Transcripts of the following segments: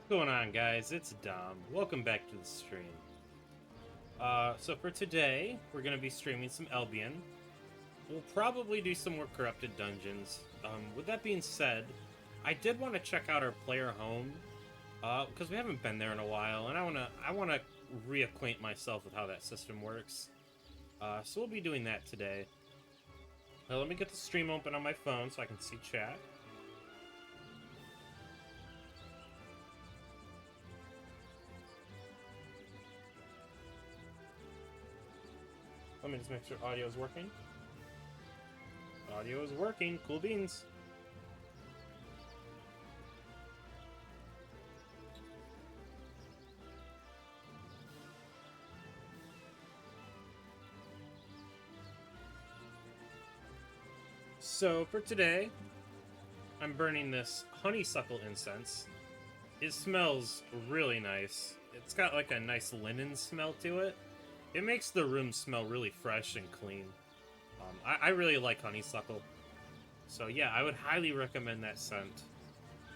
What's going on, guys? It's Dom. Welcome back to the stream. So for today, we're going to be streaming some Albion. We'll probably do some more Corrupted Dungeons. With that being said, I did want to check out our player home, because we haven't been there in a while, and I want to reacquaint myself with how that system works. So we'll be doing that today. Now let me get the stream open on my phone so I can see chat. Let me just make sure audio is working. Audio is working. Cool beans. So for today, I'm burning this honeysuckle incense. It smells really nice. It's got like a nice linen smell to it. It makes the room smell really fresh and clean. I really like honeysuckle. So yeah, I would highly recommend that scent.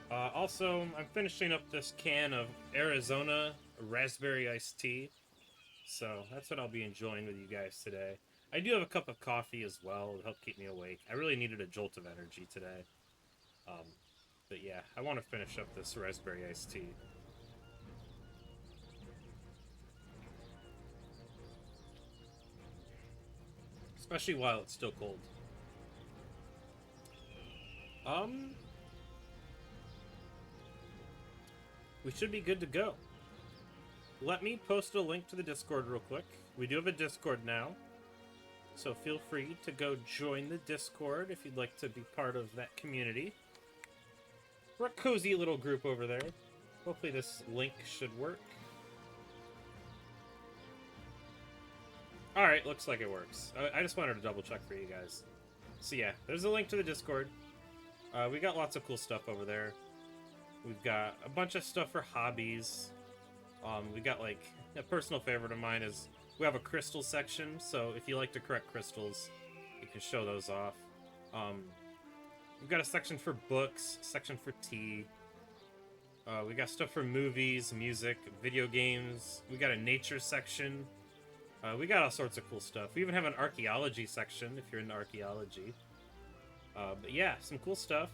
Also, I'm finishing up this can of Arizona raspberry iced tea. So that's what I'll be enjoying with you guys today. I do have a cup of coffee as well to help keep me awake. I really needed a jolt of energy today. But yeah, I want to finish up this raspberry iced tea. Especially while it's still cold. We should be good to go. Let me post a link to the Discord real quick. We do have a Discord now, so feel free to go join the Discord if you'd like to be part of that community. We're a cozy little group over there. Hopefully this link should work. Alright, looks like it works. I just wanted to double check for you guys. So yeah, there's a link to the Discord. We got lots of cool stuff over there. We've got a bunch of stuff for hobbies. We got, like, a personal favorite of mine is we have a crystal section, so if you like to collect crystals, you can show those off. We've got a section for books, section for tea. We got stuff for movies, music, video games. We got a nature section. We got all sorts of cool stuff. We even have an archaeology section, if you're into archaeology. But yeah, some cool stuff.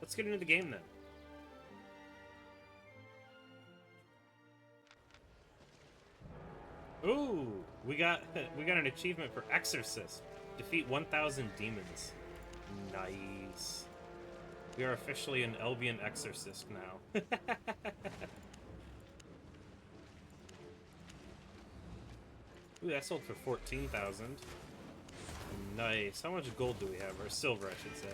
Let's get into the game then. Ooh, we got an achievement for Exorcist. Defeat 1,000 demons. Nice. We are officially an Albion Exorcist now. Ooh, that sold for 14,000. Nice. How much gold do we have? Or silver, I should say.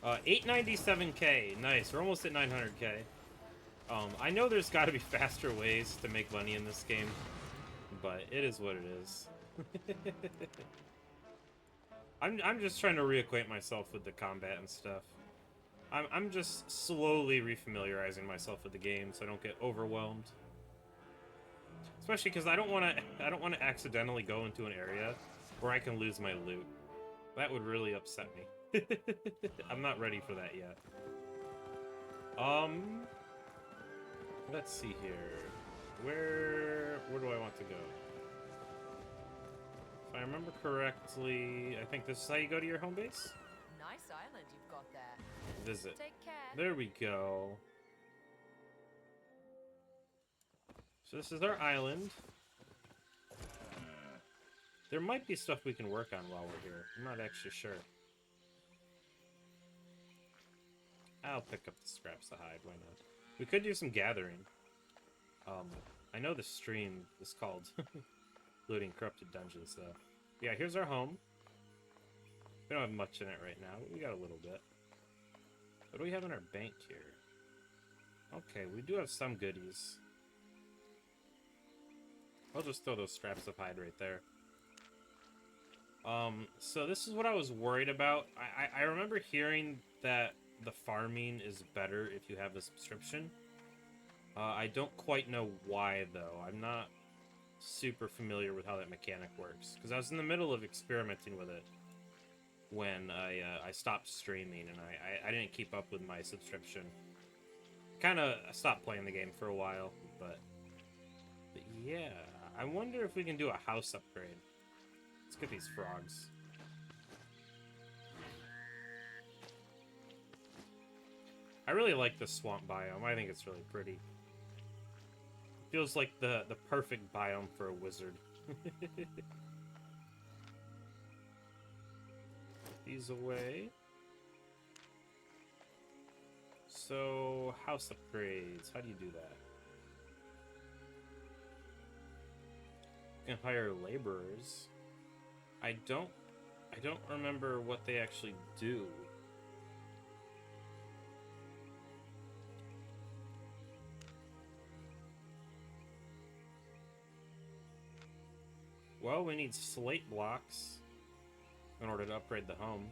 897k. Nice. We're almost at 900k. I know there's got to be faster ways to make money in this game, but it is what it is. I'm just trying to reacquaint myself with the combat and stuff. I'm just slowly refamiliarizing myself with the game so I don't get overwhelmed. Especially because I don't want to accidentally go into an area where I can lose my loot. That would really upset me. I'm not ready for that yet. Let's see here. Where do I want to go? If I remember correctly, I think this is how you go to your home base? Nice island you've got there. Visit. Take care. There we go. So this is our island. There might be stuff we can work on while we're here. I'm not actually sure. I'll pick up the scraps of hide, why not? We could do some gathering. I know the stream is called Looting Corrupted Dungeons, though. Yeah, here's our home. We don't have much in it right now, but we got a little bit. What do we have in our bank here? Okay, we do have some goodies. I'll just throw those scraps of hide right there. So this is what I was worried about. I remember hearing that the farming is better if you have a subscription. I don't quite know why, though. I'm not super familiar with how that mechanic works. Because I was in the middle of experimenting with it when I stopped streaming, and I didn't keep up with my subscription. kind of stopped playing the game for a while, but yeah, I wonder if we can do a house upgrade. Let's get these frogs. I really like the swamp biome. I think it's really pretty. Feels like the perfect biome for a wizard. Put these away. So, house upgrades. How do you do that? You can hire laborers. I don't remember what they actually do. Well, we need slate blocks in order to upgrade the home.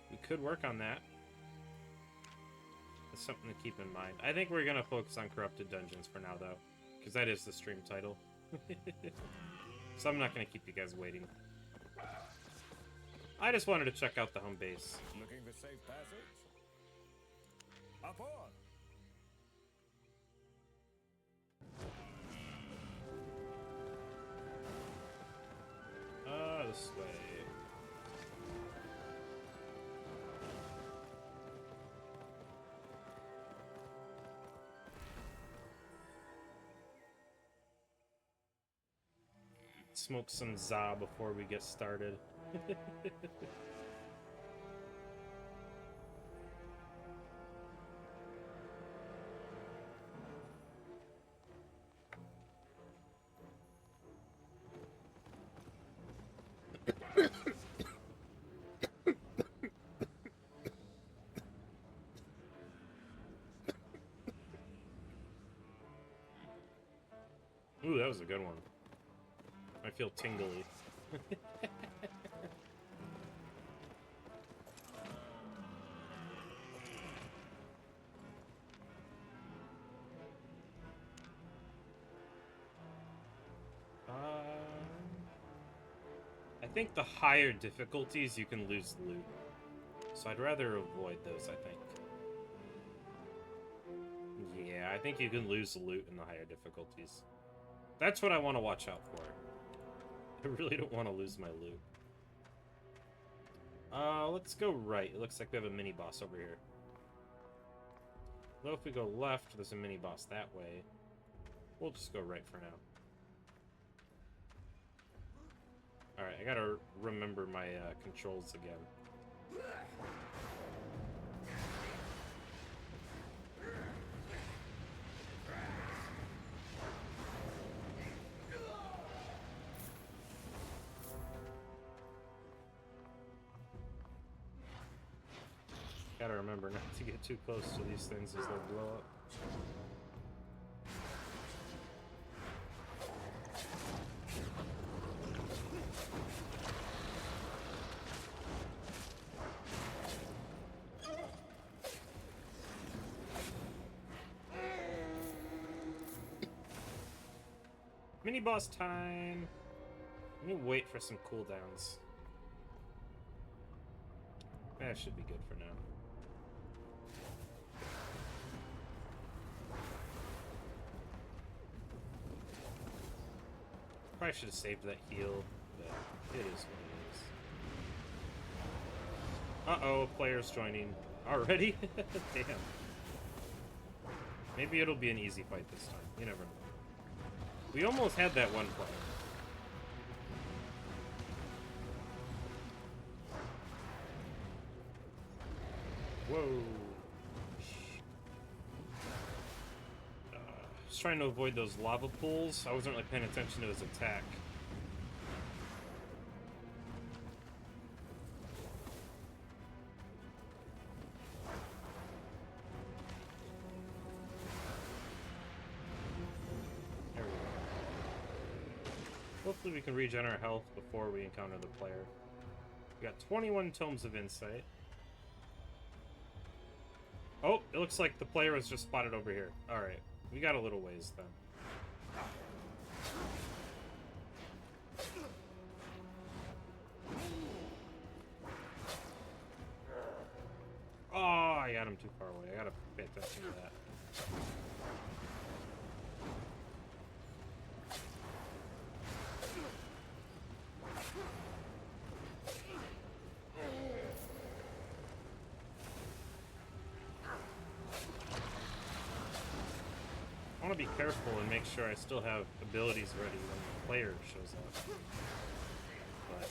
We could work on that. That's something to keep in mind. I think we're going to focus on Corrupted Dungeons for now, though, because that is the stream title. So I'm not going to keep you guys waiting. I just wanted to check out the home base. Looking for safe passage? Up on! This way. Smoke some za before we get started. Ooh, that was a good one. I feel tingly. I think the higher difficulties you can lose loot. So I'd rather avoid those, I think. Yeah, I think you can lose loot in the higher difficulties. That's what I want to watch out for. I really don't want to lose my loot. Let's go right. It looks like we have a mini-boss over here. Though if we go left, there's a mini-boss that way. We'll just go right for now. Alright, I gotta remember my controls again. Gotta remember not to get too close to these things as they'll blow up. Mini boss time. Let me wait for some cooldowns. That should be good for now. Probably should have saved that heal, but it is what it is. Uh-oh, players joining. Already? Damn. Maybe it'll be an easy fight this time. You never know. We almost had that one player. Whoa. Just trying to avoid those lava pools. I wasn't really paying attention to his attack. There we go. Hopefully we can regen our health before we encounter the player. We got 21 Tomes of Insight. Oh, it looks like the player was just spotted over here. Alright, we got a little ways then. Oh, I him too far away. I gotta pay attention to that. I want to be careful and make sure I still have abilities ready when the player shows up. But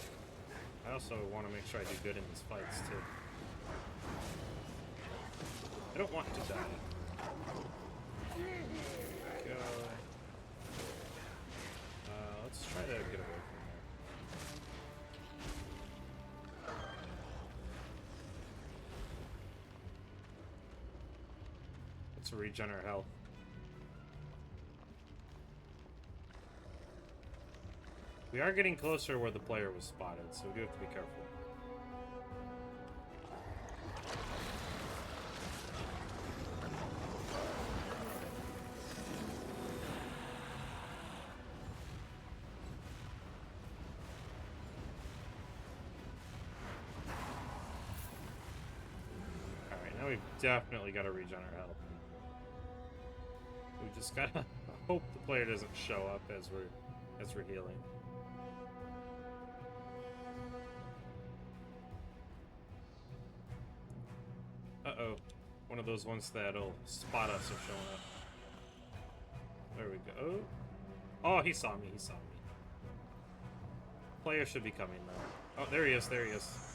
I also want to make sure I do good in these fights too. I don't want to die. Go. Let's try to get away from there. Let's regen our health. We are getting closer where the player was spotted, so we do have to be careful. Alright, now we've definitely got to regen our health. We just gotta hope the player doesn't show up as we're healing. Uh-oh. One of those ones that'll spot us if showing up. There we go. Oh, he saw me. He saw me. Player should be coming now. Oh, there he is. There he is.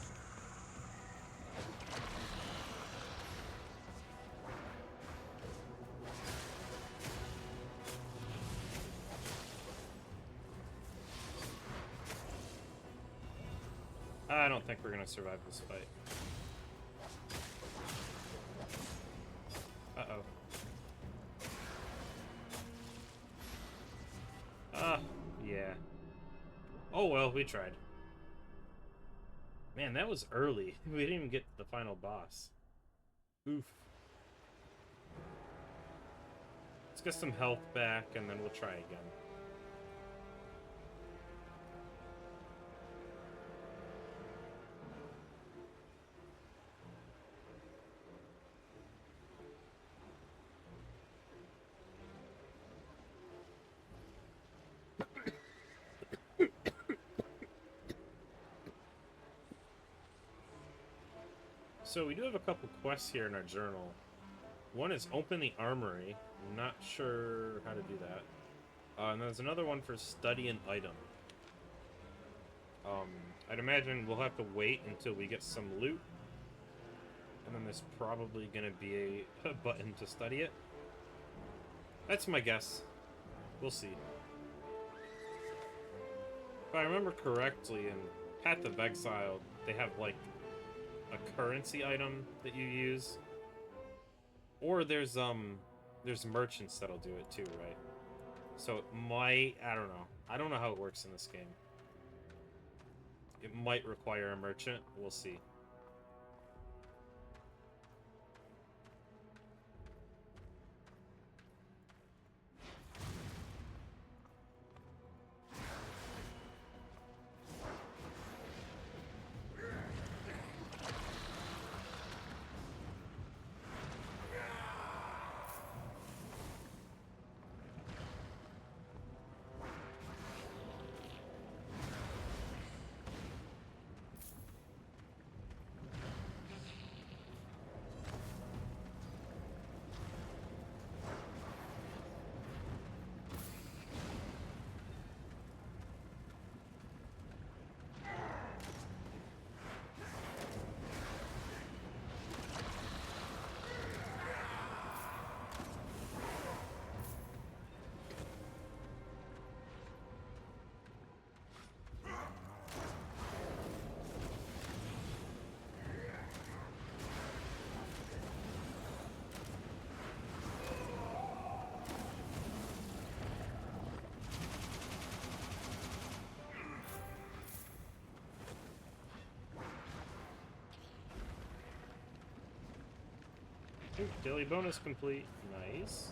I don't think we're gonna survive this fight. Uh-oh. Yeah. Oh well, we tried. Man, that was early. We didn't even get to the final boss. Oof. Let's get some health back, and then we'll try again. So we do have a couple quests here in our journal. One is open the armory. I'm not sure how to do that. And there's another one for study an item. I'd imagine we'll have to wait until we get some loot. And then there's probably going to be a button to study it. That's my guess. We'll see. If I remember correctly, in Path of Exile, they have, like, a currency item that you use. Or there's merchants that'll do it too, right? So it might, I don't know. I don't know how it works in this game. It might require a merchant. We'll see. Ooh, daily bonus complete. Nice.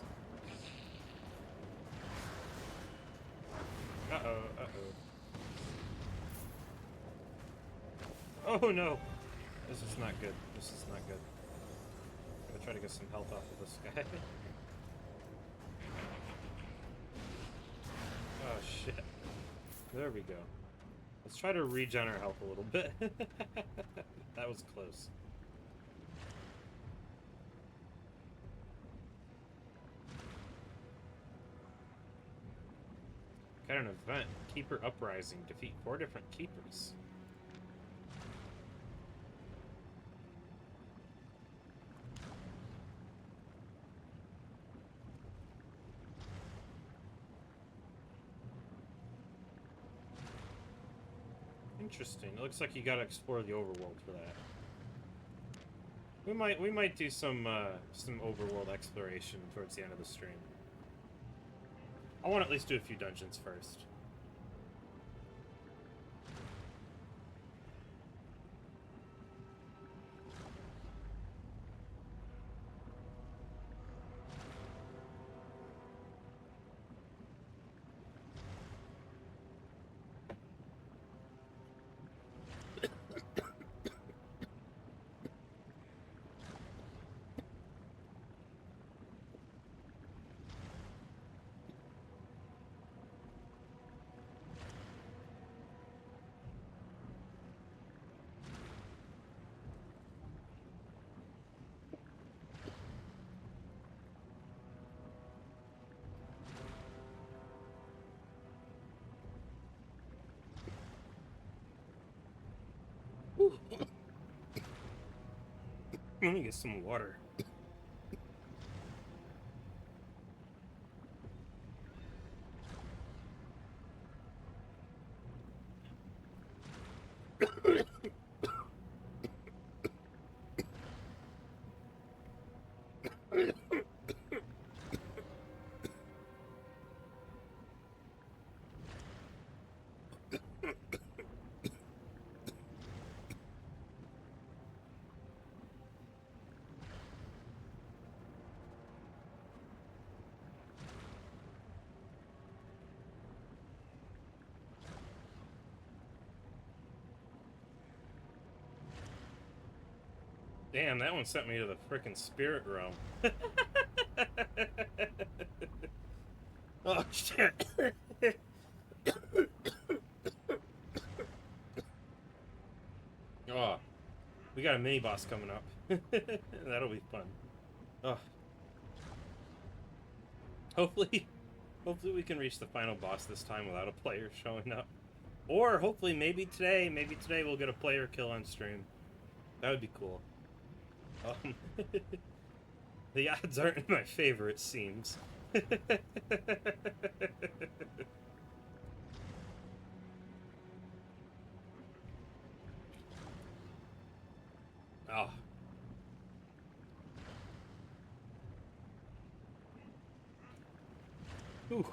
Uh-oh, uh-oh. Oh no! This is not good. This is not good. Try to get some health off of this guy. Oh shit. There we go. Let's try to regen our health a little bit. That was close. Got an event. Keeper Uprising. Defeat 4 different keepers. Interesting. It looks like you gotta explore the overworld for that. We might do some overworld exploration towards the end of the stream. I want to at least do a few dungeons first. Let me get some water. Damn, that one sent me to the frickin' spirit realm. Oh, shit. Oh, we got a mini boss coming up. That'll be fun. Oh. Hopefully we can reach the final boss this time without a player showing up. Or hopefully maybe today we'll get a player kill on stream. That would be cool. The odds aren't in my favor, it seems. Oh. Ooh.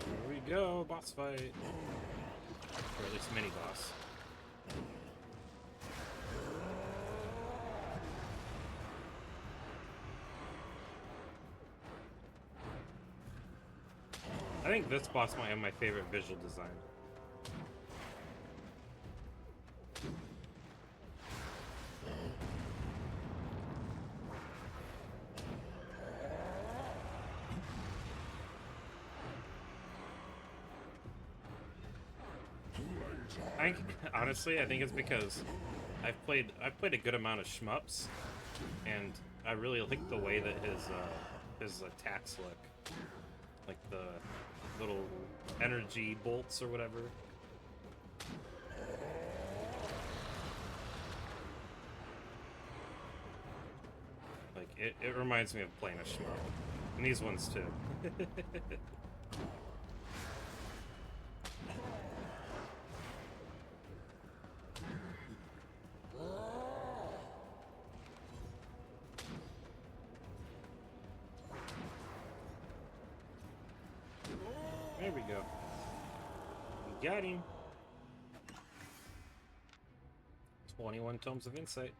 Here we go, boss fight. Or at least mini boss. I think this boss might have my favorite visual design. Honestly, I think it's because I've played a good amount of shmups, and I really like the way that his attacks look, like the little energy bolts or whatever. Like it reminds me of playing a shmup, and these ones too. There we go. We got him. 21 tomes of insight.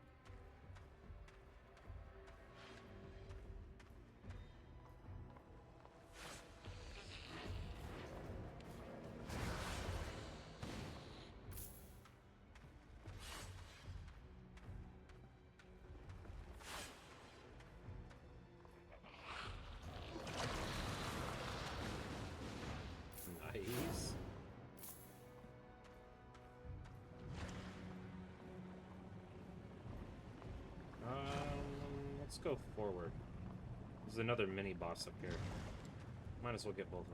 Nice. Let's go forward. There's another mini boss up here. Might as well get both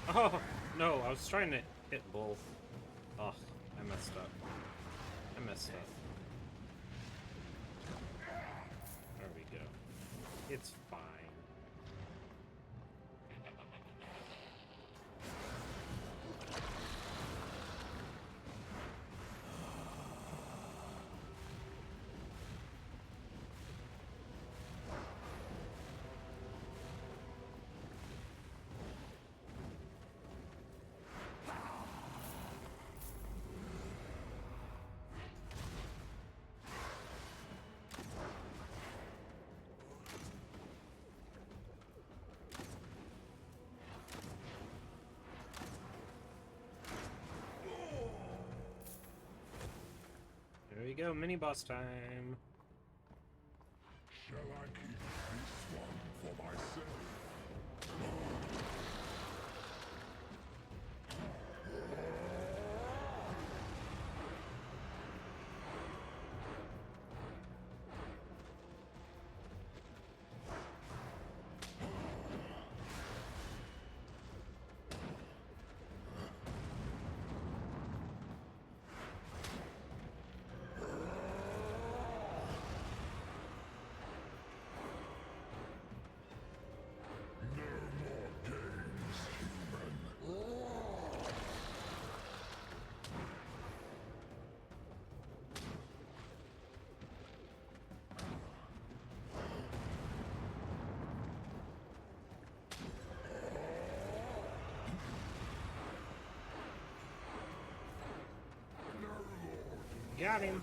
of them. Oh no! I was trying to hit both. Oh, I messed up. I messed up. There we go. It's fine. There we go, mini boss time. Shall I keep this one for myself? Got him.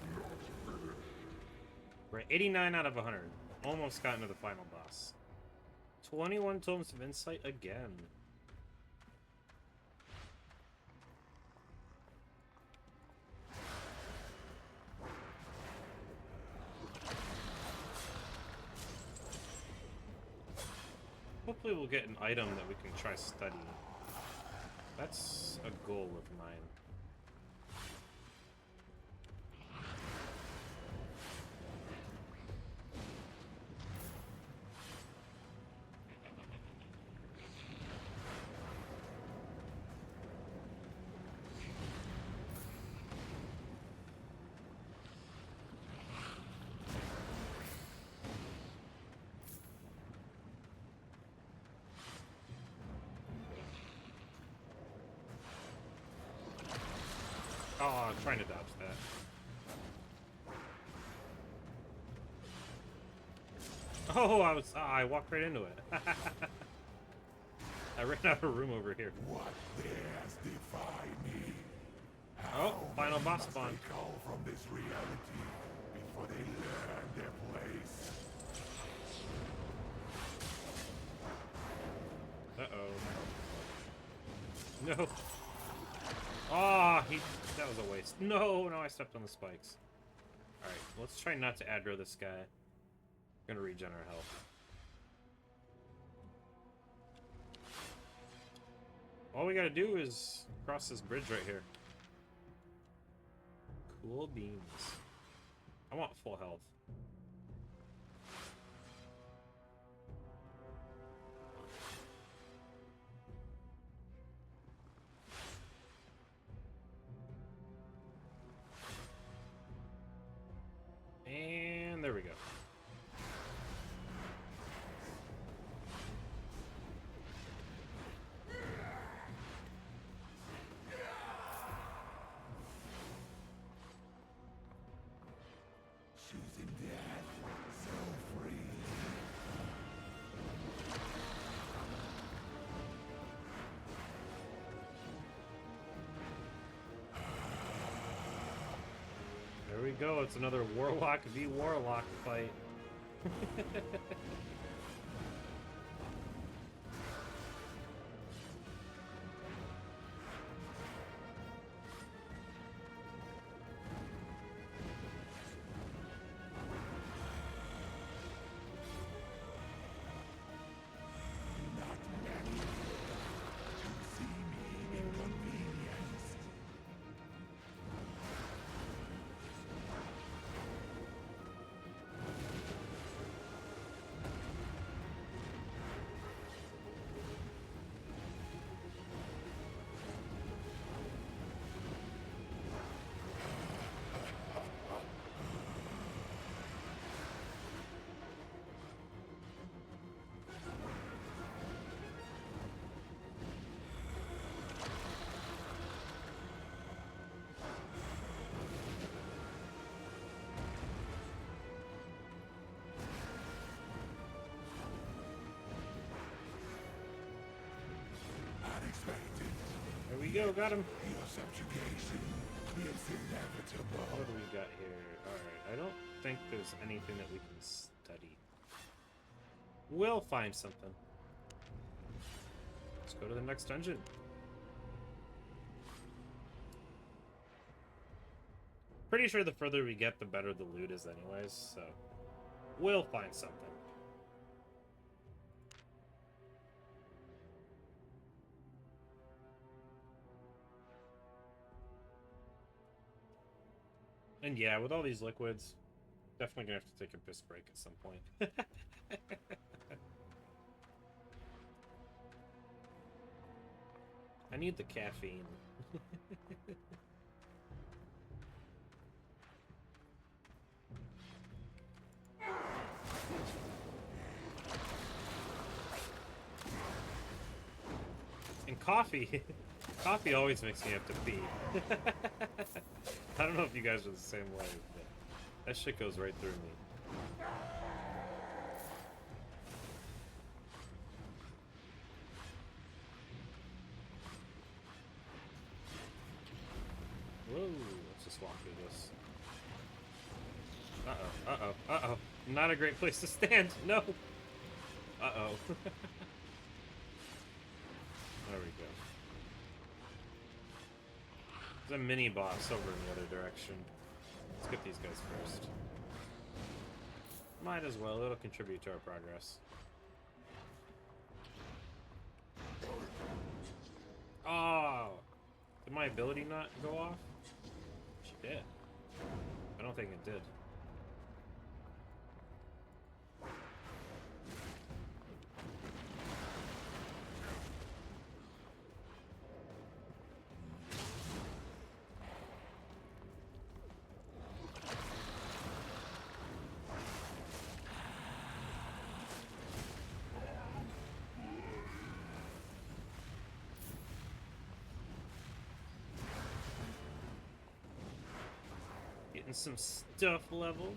We're at 89 out of 100. Almost gotten to the final boss. 21 tomes of insight again. Hopefully we'll get an item that we can try studying. That's a goal of mine. Oh, I'm trying to dodge that. Oh, I walked right into it. I ran out of room over here. What dares defy me? Oh, final boss spawn. They call from this reality before they learn their place. Uh-oh. No. Ah, that was a waste. No, I stepped on the spikes. Alright, let's try not to aggro this guy. Gonna regen our health. All we gotta do is cross this bridge right here. Cool beans. I want full health. And there we go. Choosing go. It's another Warlock v Warlock fight. Not many to see me inconvenienced. Unexpected. There we go, got him. Your subjugation is inevitable. What do we got here? Alright, I don't think there's anything that we can study. We'll find something. Let's go to the next dungeon. Pretty sure the further we get, the better the loot is anyways, so we'll find something. And yeah, with all these liquids, definitely gonna have to take a piss break at some point. I need the caffeine. And coffee. Coffee always makes me have to pee. I don't know if you guys are the same way, but that shit goes right through me. Whoa, let's just walk through this. Uh-oh, uh-oh, uh-oh. Not a great place to stand. No! Uh-oh. There we go. There's a mini boss over in the other direction. Let's get these guys first. Might as well, it'll contribute to our progress. Oh! Did my ability not go off? Shit. I don't think it did. Getting some stuff leveled.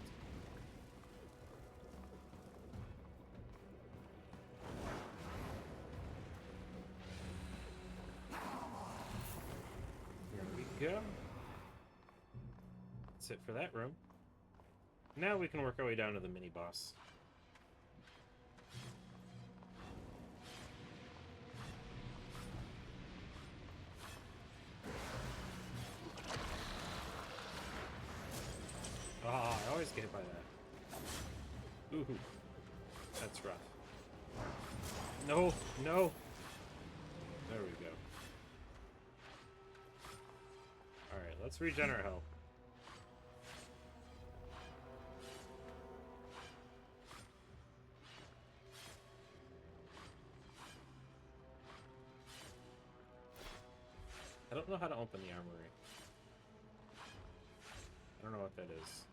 There we go. That's it for that room. Now we can work our way down to the mini boss. Oh, I always get hit by that. Ooh, that's rough. No, no. There we go. Alright, let's regen our health. I don't know how to open the armory. I don't know what that is.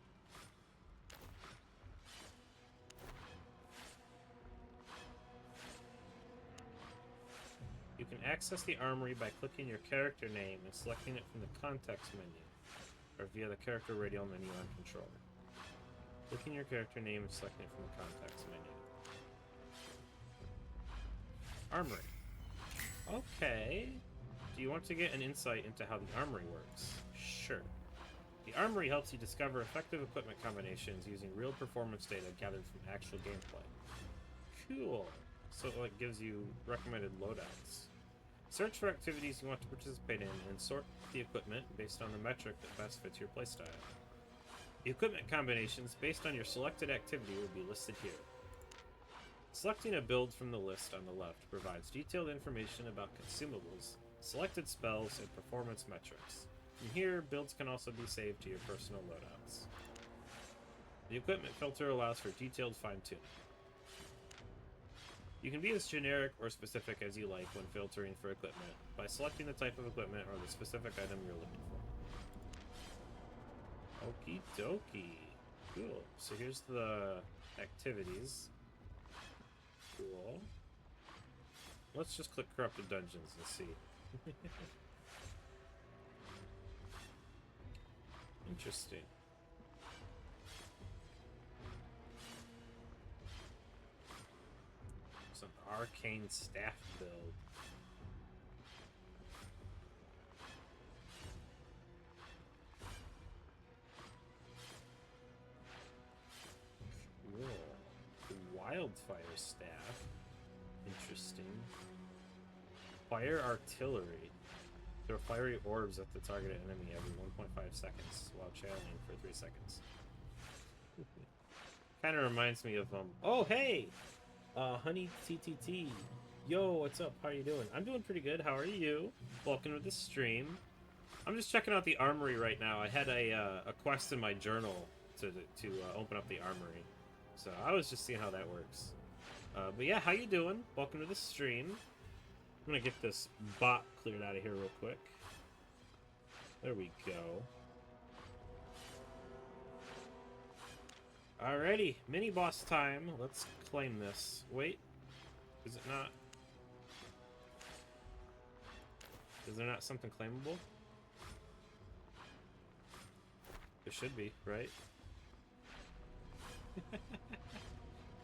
You can access the armory by clicking your character name and selecting it from the context menu, or via the character radial menu on controller. Clicking your character name and selecting it from the context menu. Armory. Okay. Do you want to get an insight into how the armory works? Sure. The Armory helps you discover effective equipment combinations using real performance data gathered from actual gameplay. Cool. So it like, gives you recommended loadouts. Search for activities you want to participate in and sort the equipment based on the metric that best fits your playstyle. The equipment combinations based on your selected activity will be listed here. Selecting a build from the list on the left provides detailed information about consumables, selected spells, and performance metrics. From here, builds can also be saved to your personal loadouts. The equipment filter allows for detailed fine-tuning. You can be as generic or specific as you like when filtering for equipment by selecting the type of equipment or the specific item you're looking for. Okie dokie. Cool. So here's the activities. Cool. Let's just click Corrupted Dungeons and see. Interesting. Some arcane staff build. Cool. Wildfire staff. Interesting. Fire artillery. Throw fiery orbs at the targeted enemy every 1.5 seconds while channeling for 3 seconds. Kind of reminds me of oh hey, Honey TTT. Yo, what's up? How are you doing? I'm doing pretty good. How are you? Welcome to the stream. I'm just checking out the armory right now. I had a quest in my journal to open up the armory, so I was just seeing how that works. But yeah, how you doing? Welcome to the stream. I'm gonna get this bot cleared out of here real quick. There we go. Alrighty, mini boss time. Let's claim this. Wait, is it not? Is there not something claimable? There should be, right?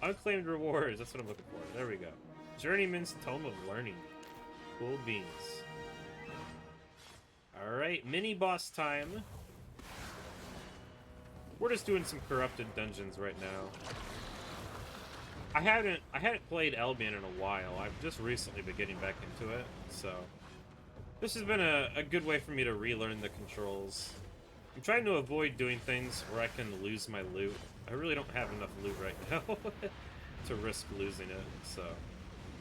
Unclaimed rewards. That's what I'm looking for. There we go. Journeyman's Tome of Learning. Cool beans. Alright, mini boss time. We're just doing some corrupted dungeons right now. I hadn't played Albion in a while. I've just recently been getting back into it, so this has been a good way for me to relearn the controls. I'm trying to avoid doing things where I can lose my loot. I really don't have enough loot right now to risk losing it, so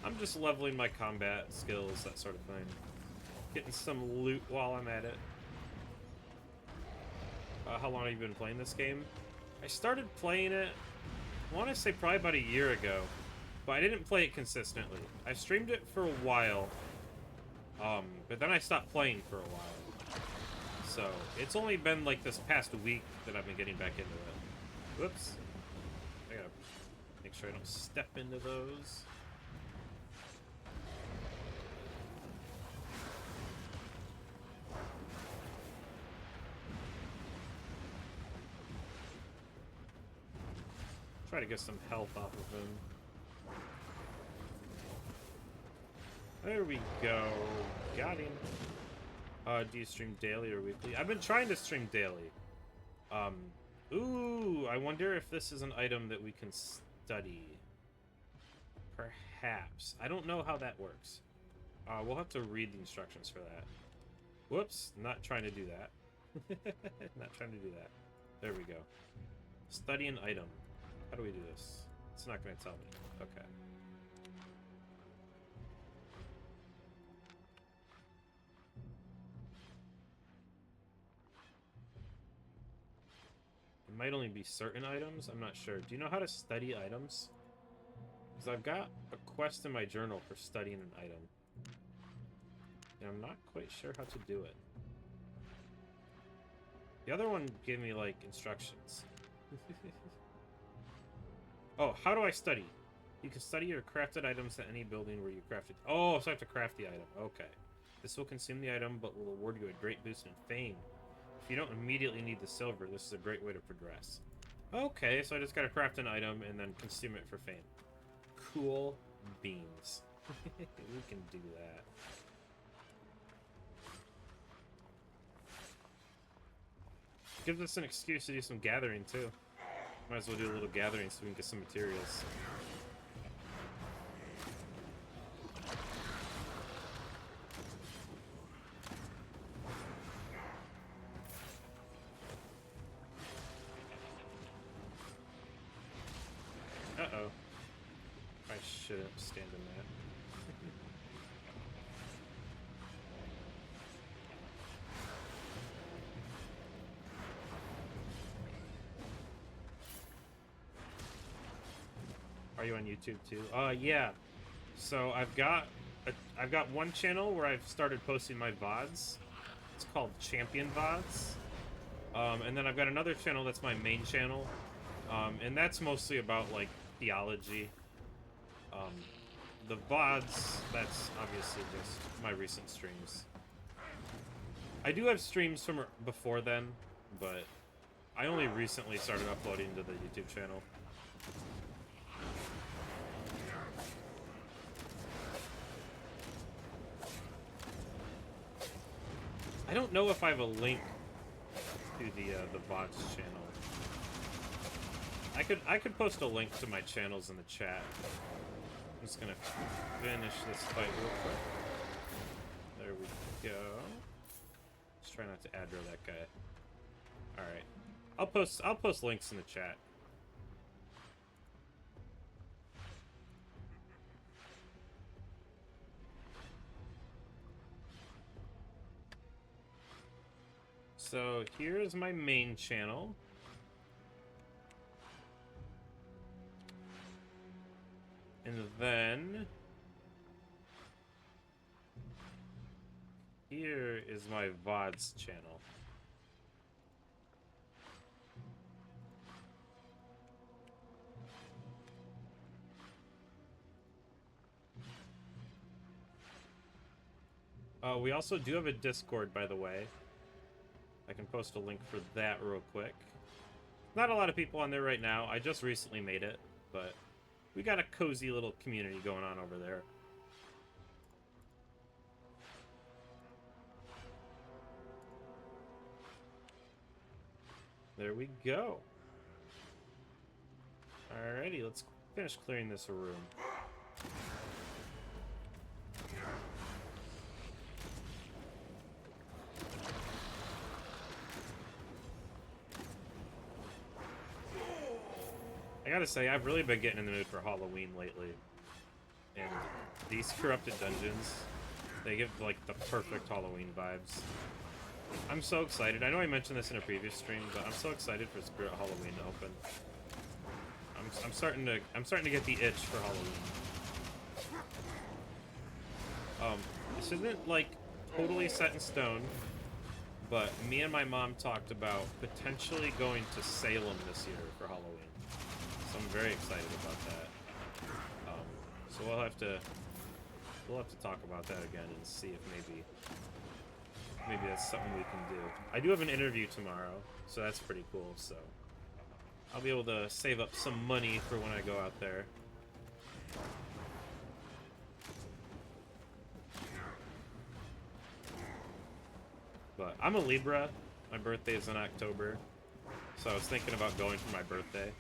I'm just leveling my combat skills, that sort of thing. Getting some loot while I'm at it. How long have you been playing this game? I started playing it, I want to say probably about a year ago, but I didn't play it consistently. I streamed it for a while, but then I stopped playing for a while. So, it's only been like this past week that I've been getting back into it. Whoops. I gotta make sure I don't step into those. Try to get some health off of him. There we go. Got him. Do you stream daily or weekly? I've been trying to stream daily. Ooh, I wonder if this is an item that we can study. Perhaps. I don't know how that works. We'll have to read the instructions for that. Whoops, not trying to do that. Not trying to do that. There we go. Study an item. How do we do this? It's not going to tell me. Okay. It might only be certain items. I'm not sure. Do you know how to study items? Because I've got a quest in my journal for studying an item. And I'm not quite sure how to do it. The other one gave me, like, instructions. Oh, how do I study? You can study your crafted items at any building where you crafted. Oh, so I have to craft the item. Okay. This will consume the item, but will award you a great boost in fame. If you don't immediately need the silver, this is a great way to progress. Okay, so I just gotta craft an item and then consume it for fame. Cool beans. We can do that. Gives us an excuse to do some gathering too. Might as well do a little gathering so we can get some materials. Uh-oh. I shouldn't stand in that. Are you on YouTube too? Yeah. So I've got one channel where I've started posting my VODs. It's called Champion VODs. And then I've got another channel that's my main channel. And that's mostly about like theology. The VODs, that's obviously just my recent streams. I do have streams from before then, but I only recently started uploading to the YouTube channel. I don't know if I have a link to the VODs channel. I could post a link to my channels in the chat. I'm just gonna finish this fight real quick. There we go. Just try not to aggro that guy. All right, I'll post links in the chat. So here's my main channel. And then here is my VODs channel. We also do have a Discord, by the way. I can post a link for that real quick. Not a lot of people on there right now. I just recently made it, but we got a cozy little community going on over there. There we go. Alrighty, let's finish clearing this room. I gotta say, I've really been getting in the mood for Halloween lately. And these corrupted dungeons, they give, like, the perfect Halloween vibes. I'm so excited. I know I mentioned this in a previous stream, but I'm so excited for Spirit Halloween to open. I'm starting to get the itch for Halloween. This isn't, like, totally set in stone, but me and my mom talked about potentially going to Salem this year for Halloween. So I'm very excited about that. So we'll have to talk about that again and see if maybe that's something we can do. I do have an interview tomorrow, so that's pretty cool. So I'll be able to save up some money for when I go out there. But I'm a Libra. My birthday is in October, so I was thinking about going for my birthday.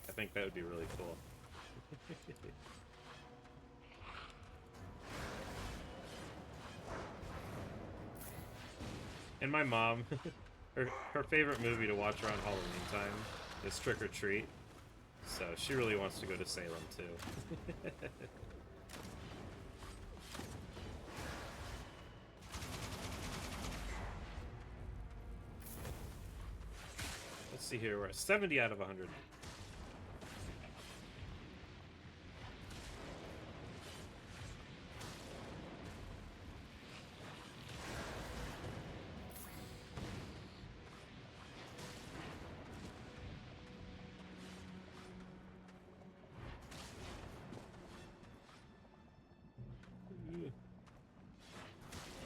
I think that would be really cool. And my mom, her favorite movie to watch around Halloween time is Trick or Treat. So she really wants to go to Salem too. Let's see here, we're at 70 out of 100.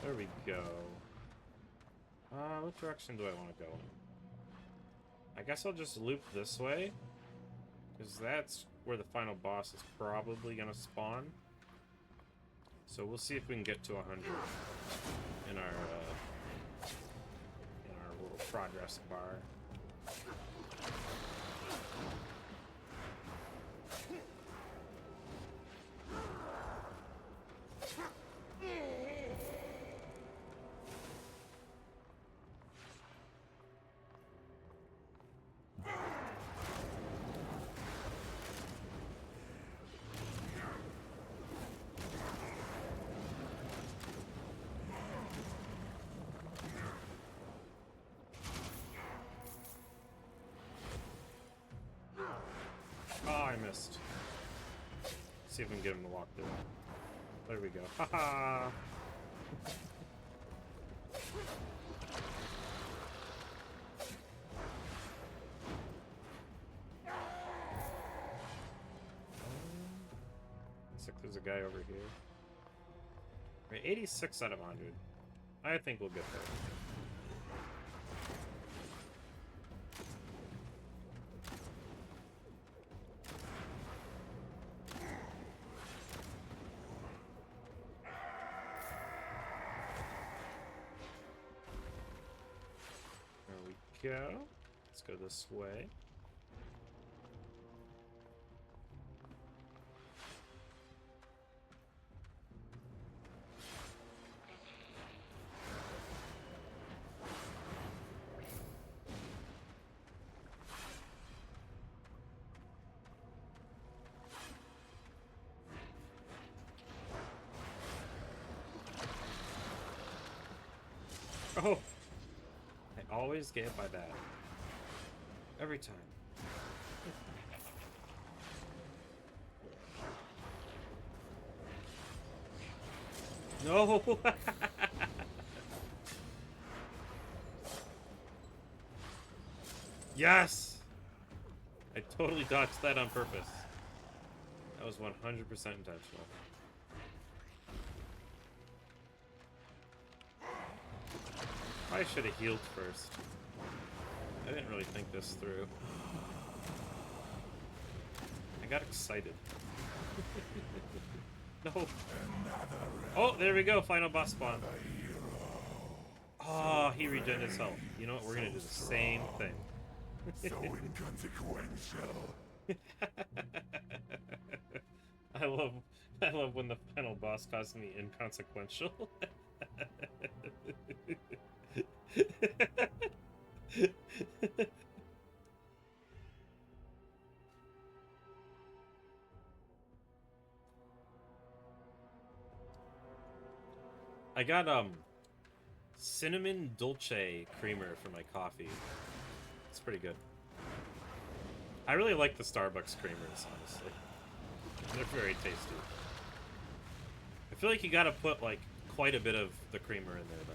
There we go. What direction do I want to go in? I guess I'll just loop this way, because that's where the final boss is probably going to spawn. So we'll see if we can get to 100 in our little progress bar. Oh, I missed. See if we can get him to walk through. There we go. Haha. Looks like there's a guy over here. We're 86 out of 100. I think we'll get there. Go. Let's go this way. Oh! I always get hit by that. Every time. No! Yes! I totally dodged that on purpose. That was 100% intentional. I should have healed first. I didn't really think this through. I got excited. No. Oh, there we go. Final boss spawn. Oh, he regenerated his health. You know what? We're gonna do the same thing. So inconsequential. I love when the final boss calls me inconsequential. I got cinnamon dolce creamer for my coffee. It's pretty good. I really like the Starbucks creamers, honestly. They're very tasty. I feel like you gotta put like quite a bit of the creamer in there though.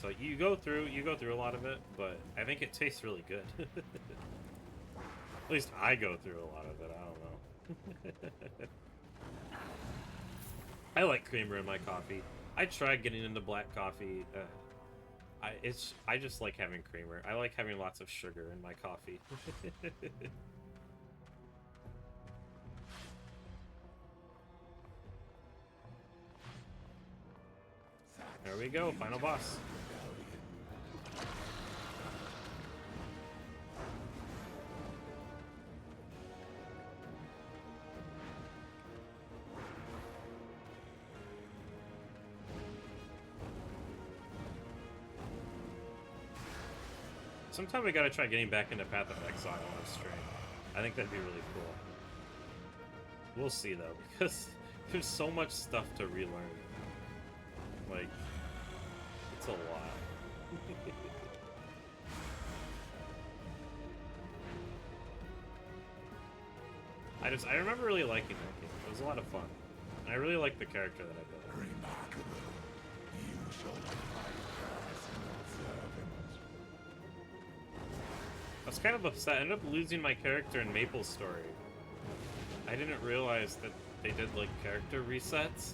So you go through a lot of it, but I think it tastes really good. At least I go through a lot of it, I don't know. I like creamer in my coffee. I tried getting into black coffee. I just like having creamer. I like having lots of sugar in my coffee. There we go, final boss. Sometime we gotta try getting back into Path of Exile on stream. I think that'd be really cool. We'll see though, because there's so much stuff to relearn. Like, it's a lot. I remember really liking that game. It was a lot of fun. And I really like the character that I built. Remarkable. You shall be my personal servant. I was kind of upset. I ended up losing my character in Maple Story. I didn't realize that they did like character resets.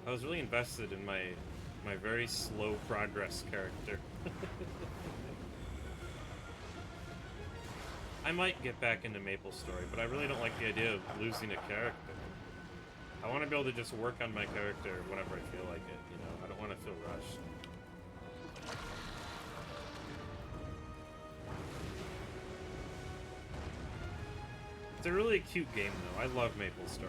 I was really invested in my very slow progress character. I might get back into Maple Story, but I really don't like the idea of losing a character. I want to be able to just work on my character whenever I feel like it, you know? I don't want to feel rushed. It's a really cute game, though. I love MapleStory.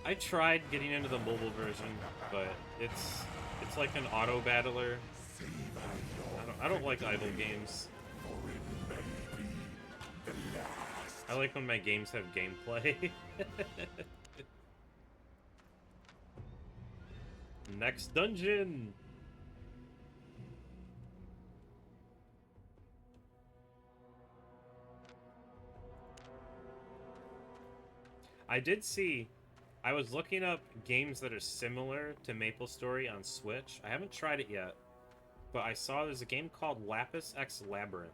I tried getting into the mobile version, but it's like an auto battler. I don't like idle games. I like when my games have gameplay. Next dungeon! I did see... I was looking up games that are similar to MapleStory on Switch. I haven't tried it yet, but I saw there's a game called Lapis X Labyrinth,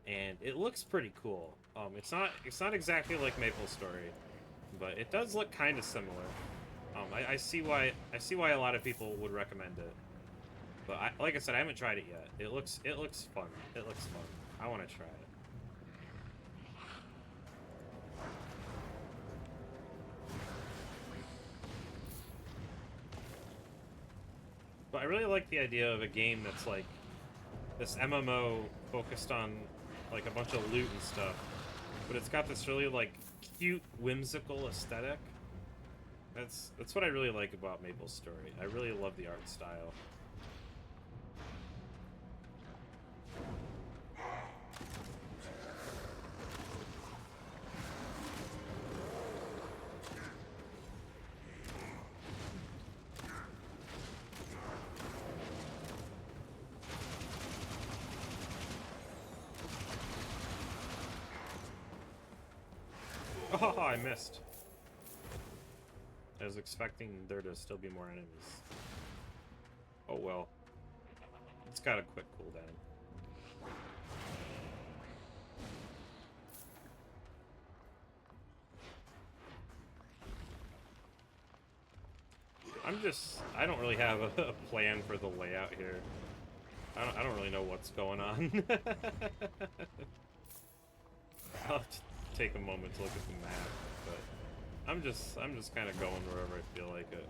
and it looks pretty cool. It's not exactly like MapleStory, but it does look kind of similar. I see why a lot of people would recommend it, but like I said, I haven't tried it yet. It looks fun. It looks fun. I want to try it. But I really like the idea of a game that's like this MMO focused on like a bunch of loot and stuff, but it's got this really like cute, whimsical aesthetic. That's what I really like about MapleStory. I really love the art style. Oh, I missed. I was expecting there to still be more enemies. Oh well. It's got a quick cooldown. I don't really have a plan for the layout here. I don't really know what's going on. I'll take a moment to look at the map, but I'm just kind of going wherever I feel like it.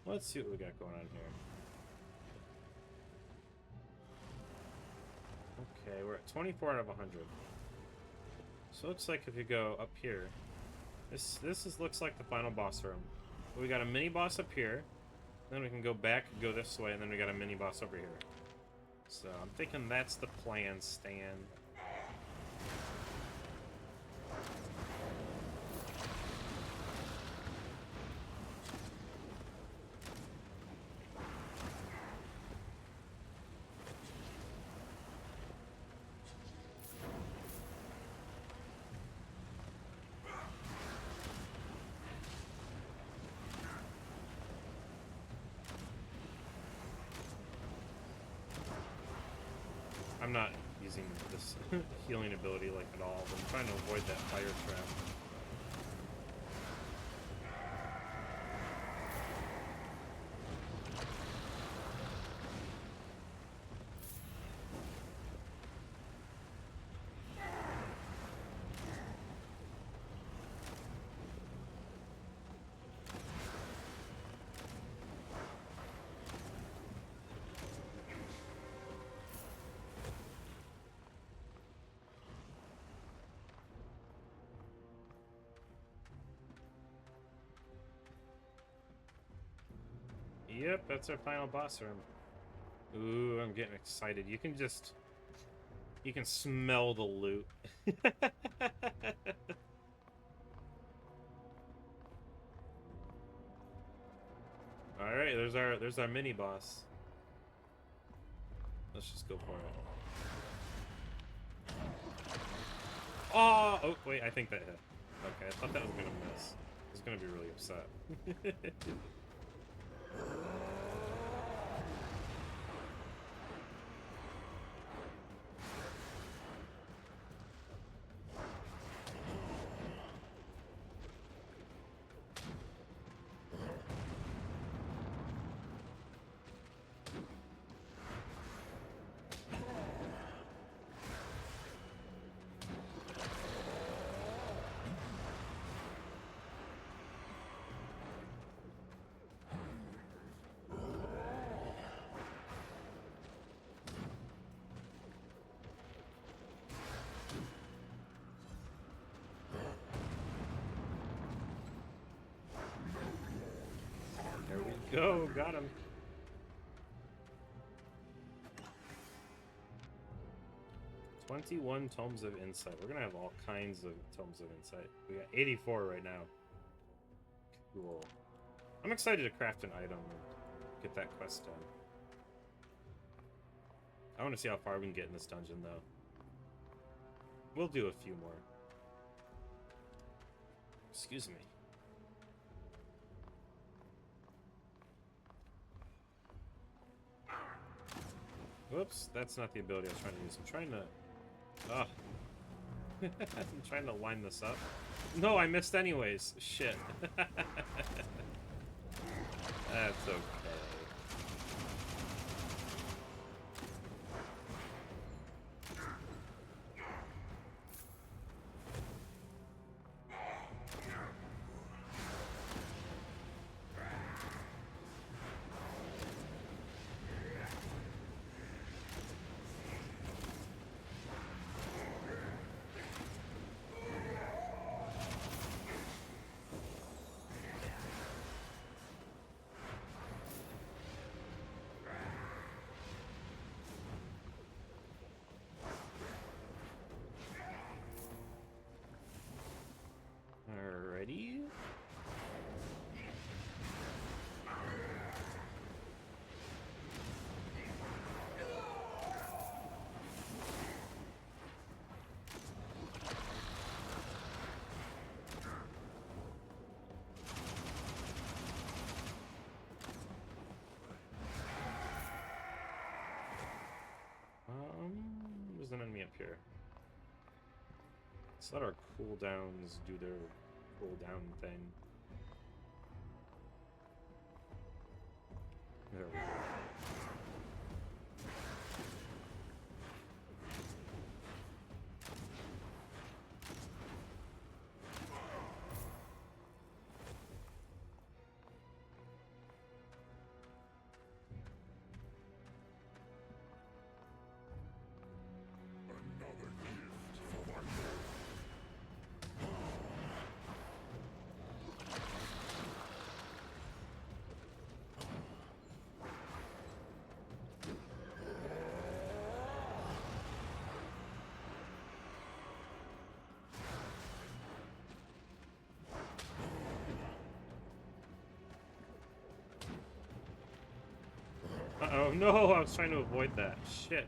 Let's see what we got going on here. Okay, we're at 24 out of 100. So it looks like if you go up here, this looks like the final boss room. We got a mini boss up here, then we can go back, go this way, and then we got a mini boss over here. So I'm thinking that's the plan, Stan. I'm not using this healing ability like at all, but I'm trying to avoid that fire trap. Yep, that's our final boss room. Ooh, I'm getting excited. You can smell the loot. Alright, there's our mini boss. Let's just go for it. Oh, wait, I think that hit. Okay, I thought that was gonna miss. I was gonna be really upset. go. Got him. "21 tomes of insight." We're gonna have all kinds of tomes of insight. We got 84 right now. Cool. I'm excited to craft an item and get that quest done. I want to see how far we can get in this dungeon, though. We'll do a few more. Excuse me. Whoops, that's not the ability I was trying to use. I'm trying to... Ugh. I'm trying to line this up. No, I missed anyways. Shit. That's okay. Alrighty. There's an enemy up here. Let's let our cooldowns do their cooldown thing. There we go. Another gift for my lord. Uh-oh, no, I was trying to avoid that. Shit.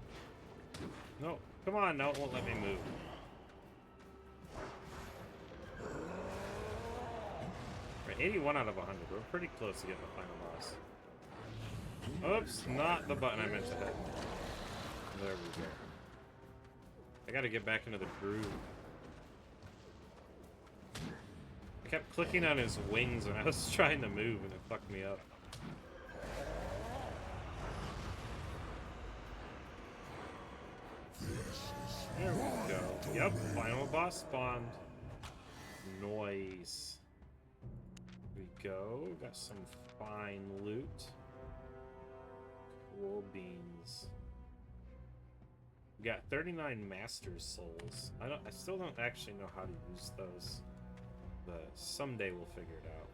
No, come on, no, it won't let me move. We're 81 out of 100. We're pretty close to getting the final boss. Oops, not the button I meant to hit. There we go. I gotta get back into the groove. I kept clicking on his wings when I was trying to move and it fucked me up. There we go. Yep, final boss spawned. Noise. Here we go. Got some fine loot. Cool beans. We got 39 Master's Souls. I still don't actually know how to use those, but someday we'll figure it out.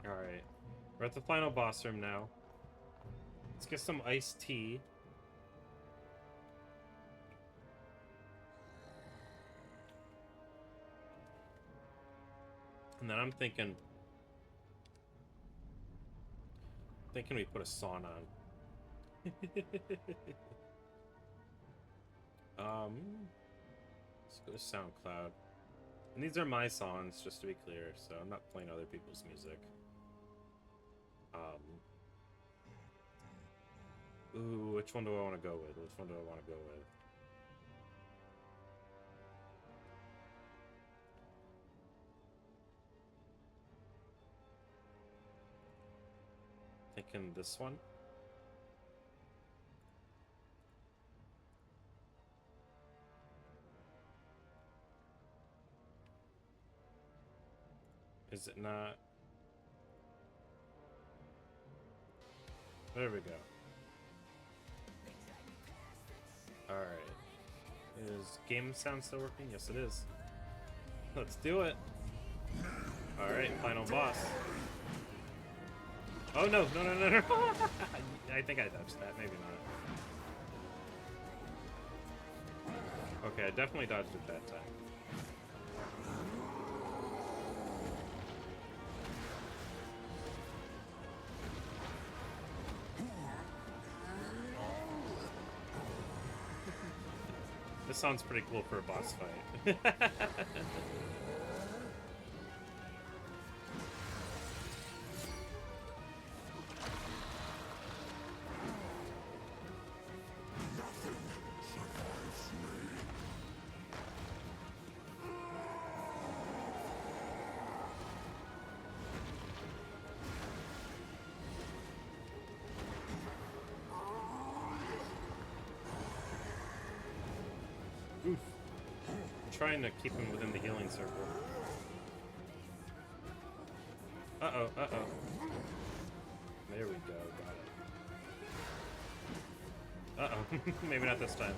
Alright. We're at the final boss room now. Let's get some iced tea. And then I'm thinking we put a song on. Let's go to SoundCloud. And these are my songs, just to be clear, so I'm not playing other people's music. Ooh, which one do I want to go with? Which one do I want to go with? Thinking this one. Is it not? There we go. Alright. Is game sound still working? Yes, it is. Let's do it. Alright, final boss. Oh no, no, no, no, no. I think I dodged that, maybe not. Okay, I definitely dodged it that time. This sounds pretty cool for a boss fight. Oof. I'm trying to keep him within the healing circle. Uh-oh, uh-oh. There we go, got it. Uh-oh, maybe not this time.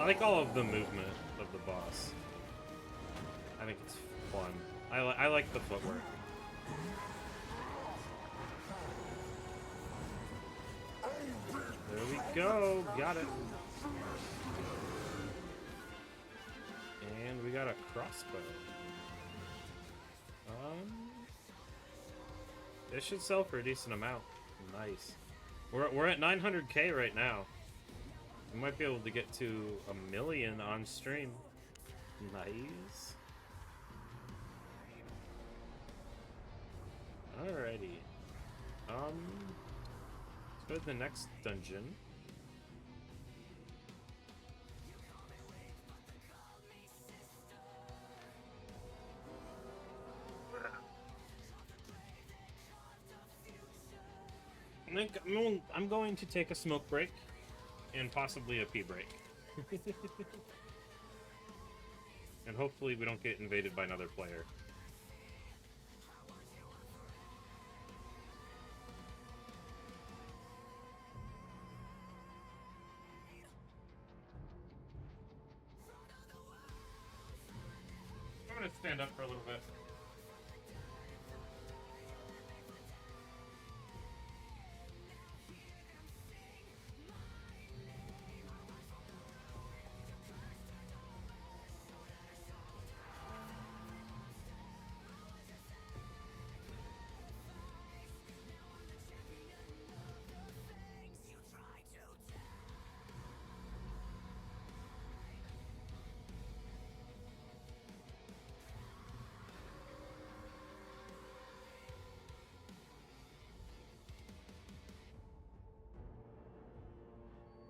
I like all of the movement of the boss. I think it's fun. I like the footwork. There we go, got it. And we got a crossbow. It should sell for a decent amount. Nice. We're at 900K right now. We might be able to get to 1 million on stream. Nice. Alrighty. Let's go to the next dungeon. I'm going to take a smoke break and possibly a pee break. And hopefully we don't get invaded by another player. I'm gonna stand up for a little bit.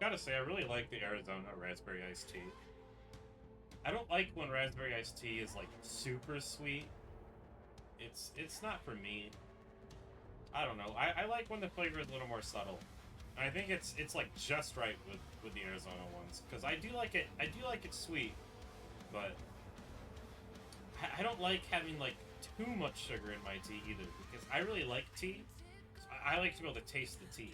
Gotta say, I really like the Arizona Raspberry Iced Tea. I don't like when Raspberry Iced Tea is like super sweet. It's not for me. I don't know. I like when the flavor is a little more subtle. And I think it's like just right with the Arizona ones, because I do like it sweet, but I don't like having like too much sugar in my tea either, because I really like tea. So I like to be able to taste the tea.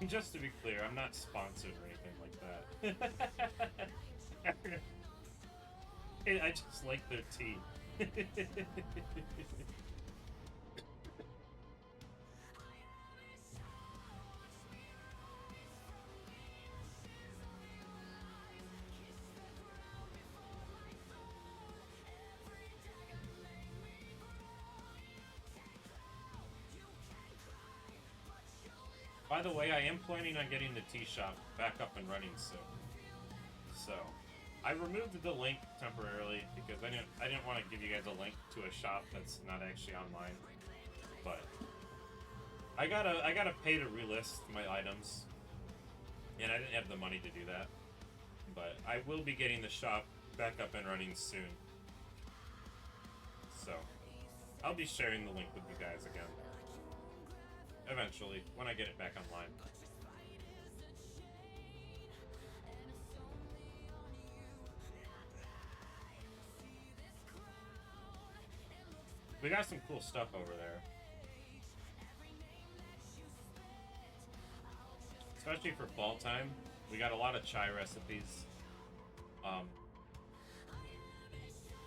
Just to be clear, I'm not sponsored or anything like that. I just like their tea. By the way, I am planning on getting the tea shop back up and running soon. So, I removed the link temporarily because I didn't want to give you guys a link to a shop that's not actually online. But I gotta pay to relist my items, and I didn't have the money to do that. But I will be getting the shop back up and running soon. So, I'll be sharing the link with you guys again. Eventually, when I get it back online. We got some cool stuff over there. Especially for fall time. We got a lot of chai recipes.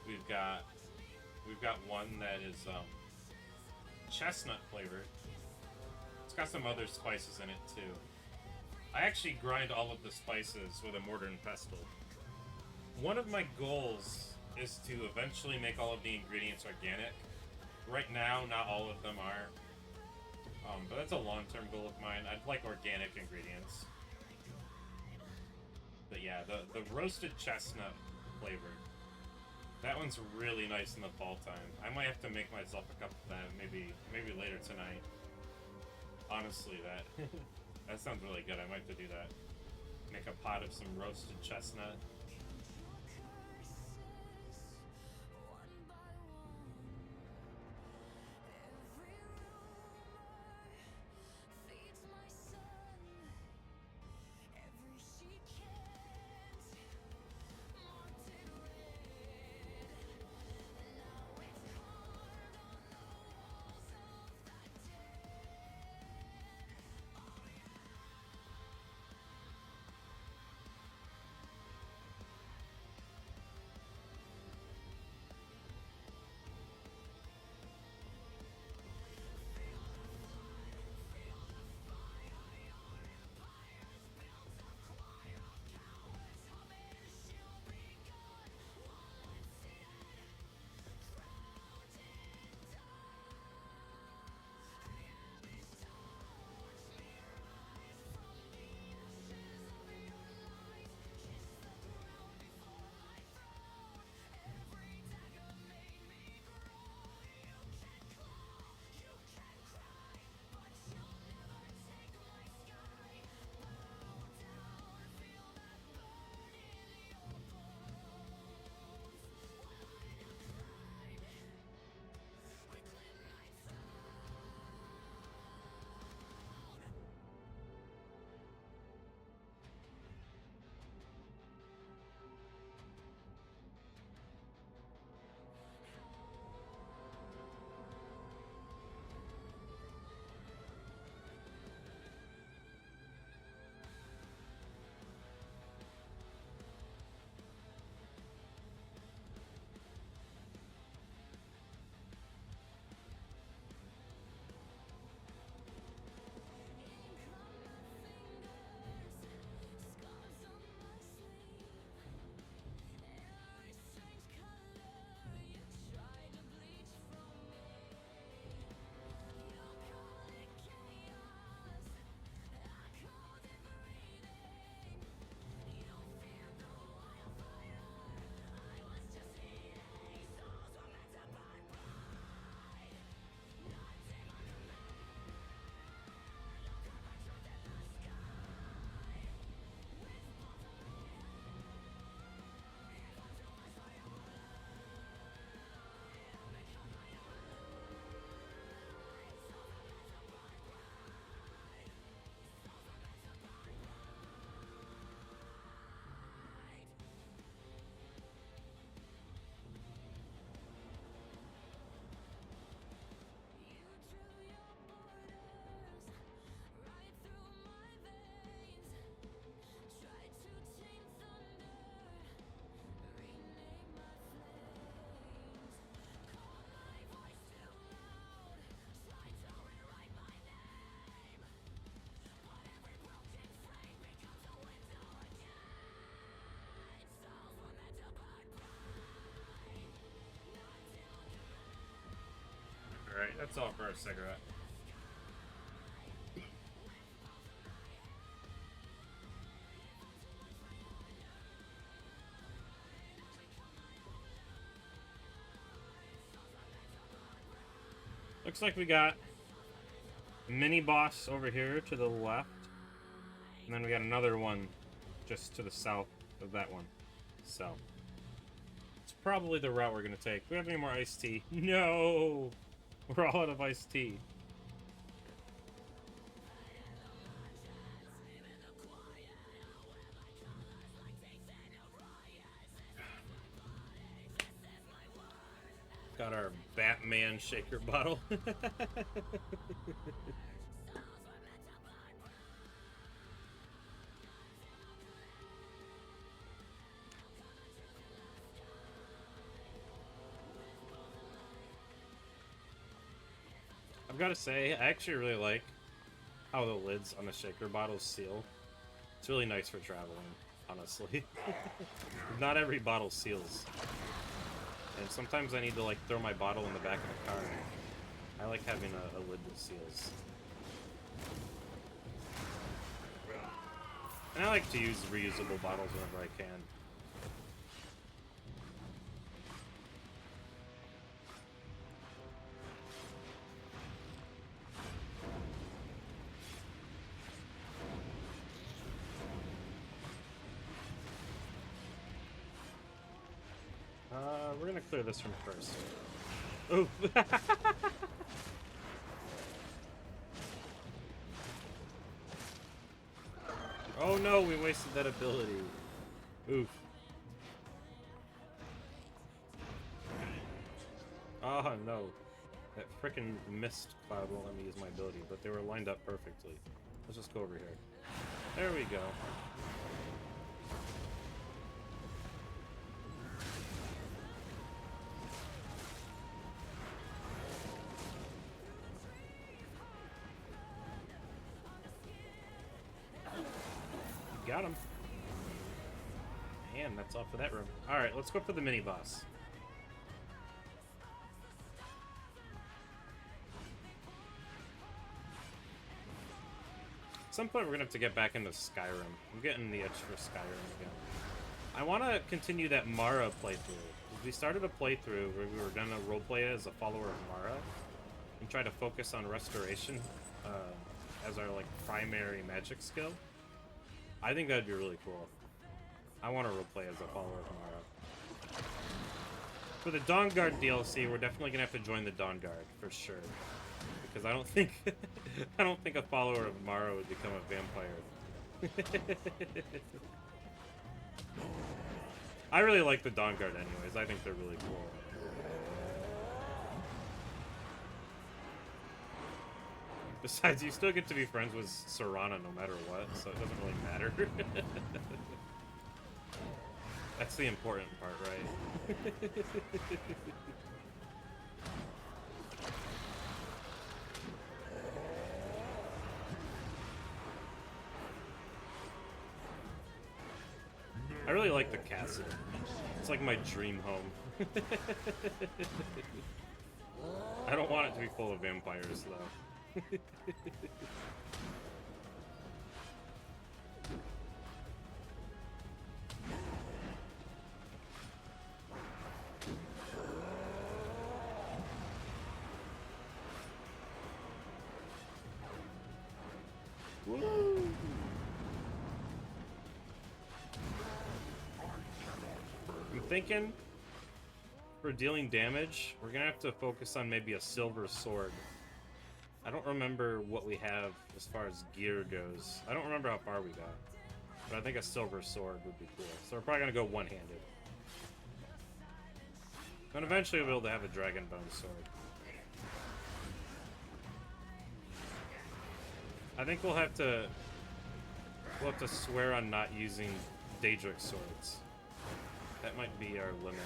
We've got one that is chestnut flavored. It's got some other spices in it too. I actually grind all of the spices with a mortar and pestle. One of my goals is to eventually make all of the ingredients organic. Right now, not all of them are. But that's a long-term goal of mine. I'd like organic ingredients. But yeah, the roasted chestnut flavor. That one's really nice in the fall time. I might have to make myself a cup of that maybe later tonight. Honestly, that sounds really good. I might have to do that. Make a pot of some roasted chestnut. Alright, that's all for a cigarette. Looks like we got a mini boss over here to the left. And then we got another one just to the south of that one. So, it's probably the route we're going to take. Do we have any more iced tea? No! We're all out of iced tea. Got our Batman shaker bottle. I've got to say, I actually really like how the lids on the shaker bottles seal. It's really nice for traveling, honestly. Not every bottle seals. And sometimes I need to, like, throw my bottle in the back of the car. I like having a lid that seals. And I like to use reusable bottles whenever I can. We're gonna clear this from first. Oh! Oh no, we wasted that ability. Oof. Oh no. That frickin' mist cloud won't let me use my ability, but they were lined up perfectly. Let's just go over here. There we go. Got him. And that's all for that room. Alright, let's go for the mini-boss. At some point we're gonna have to get back into Skyrim. I'm getting the itch for Skyrim again. I want to continue that Mara playthrough. We started a playthrough where we were gonna roleplay as a follower of Mara and try to focus on restoration as our like primary magic skill. I think that'd be really cool. I want to roleplay as a follower of Mara. For the Dawnguard DLC, we're definitely gonna have to join the Dawnguard for sure, because I don't think I don't think a follower of Mara would become a vampire. I really like the Dawnguard anyways. I think they're really cool. Besides, you still get to be friends with Serana no matter what, so it doesn't really matter. That's the important part, right? I really like the castle. It's like my dream home. I don't want it to be full of vampires, though. Woo! I'm thinking for dealing damage, we're gonna have to focus on maybe a silver sword. I don't remember what we have as far as gear goes. I don't remember how far we got, but I think a silver sword would be cool. So we're probably gonna go one-handed. And eventually we'll be able to have a dragon bone sword. I think we'll have to swear on not using Daedric swords. That might be our limit.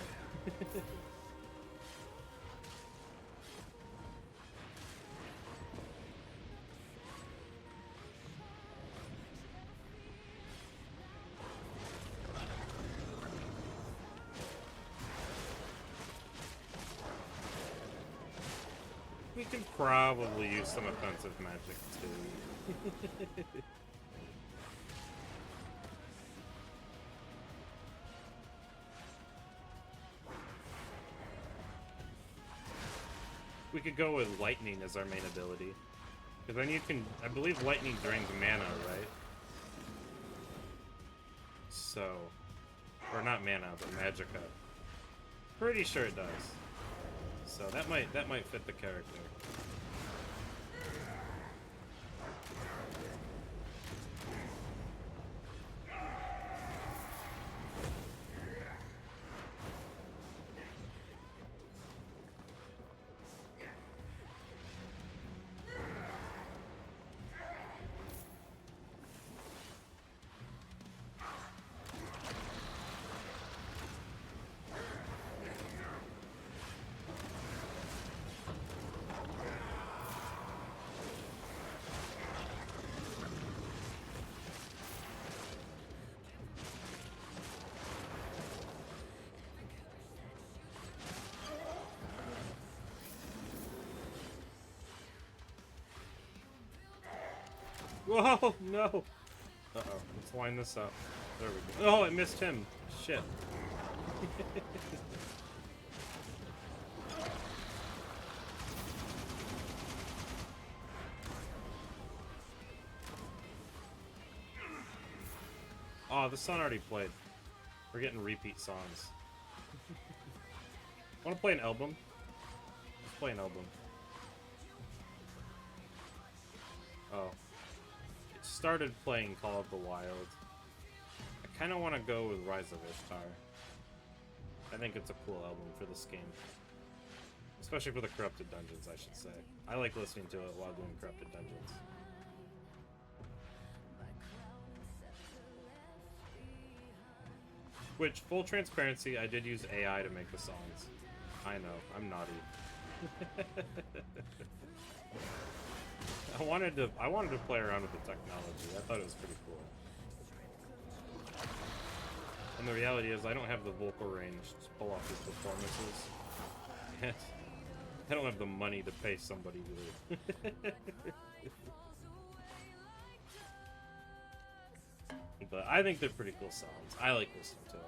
We can probably use some offensive magic too. We could go with lightning as our main ability. Because then you can, I believe lightning drains mana, right? So, or not mana, but magicka. Pretty sure it does. So that might fit the character. Whoa, no! Uh-oh, let's line this up. There we go. Oh, I missed him. Shit. Oh, the song already played. We're getting repeat songs. Want to play an album? Let's play an album. Oh. It started playing Call of the Wild. I kind of want to go with Rise of Ishtar. I think it's a cool album for this game. Especially for the Corrupted Dungeons, I should say. I like listening to it while doing Corrupted Dungeons. Which, full transparency, I did use AI to make the songs. I know, I'm naughty. I wanted to play around with the technology. I thought it was pretty cool. And the reality is I don't have the vocal range to pull off these performances. And I don't have the money to pay somebody to do it. But I think they're pretty cool songs. I like listening to them.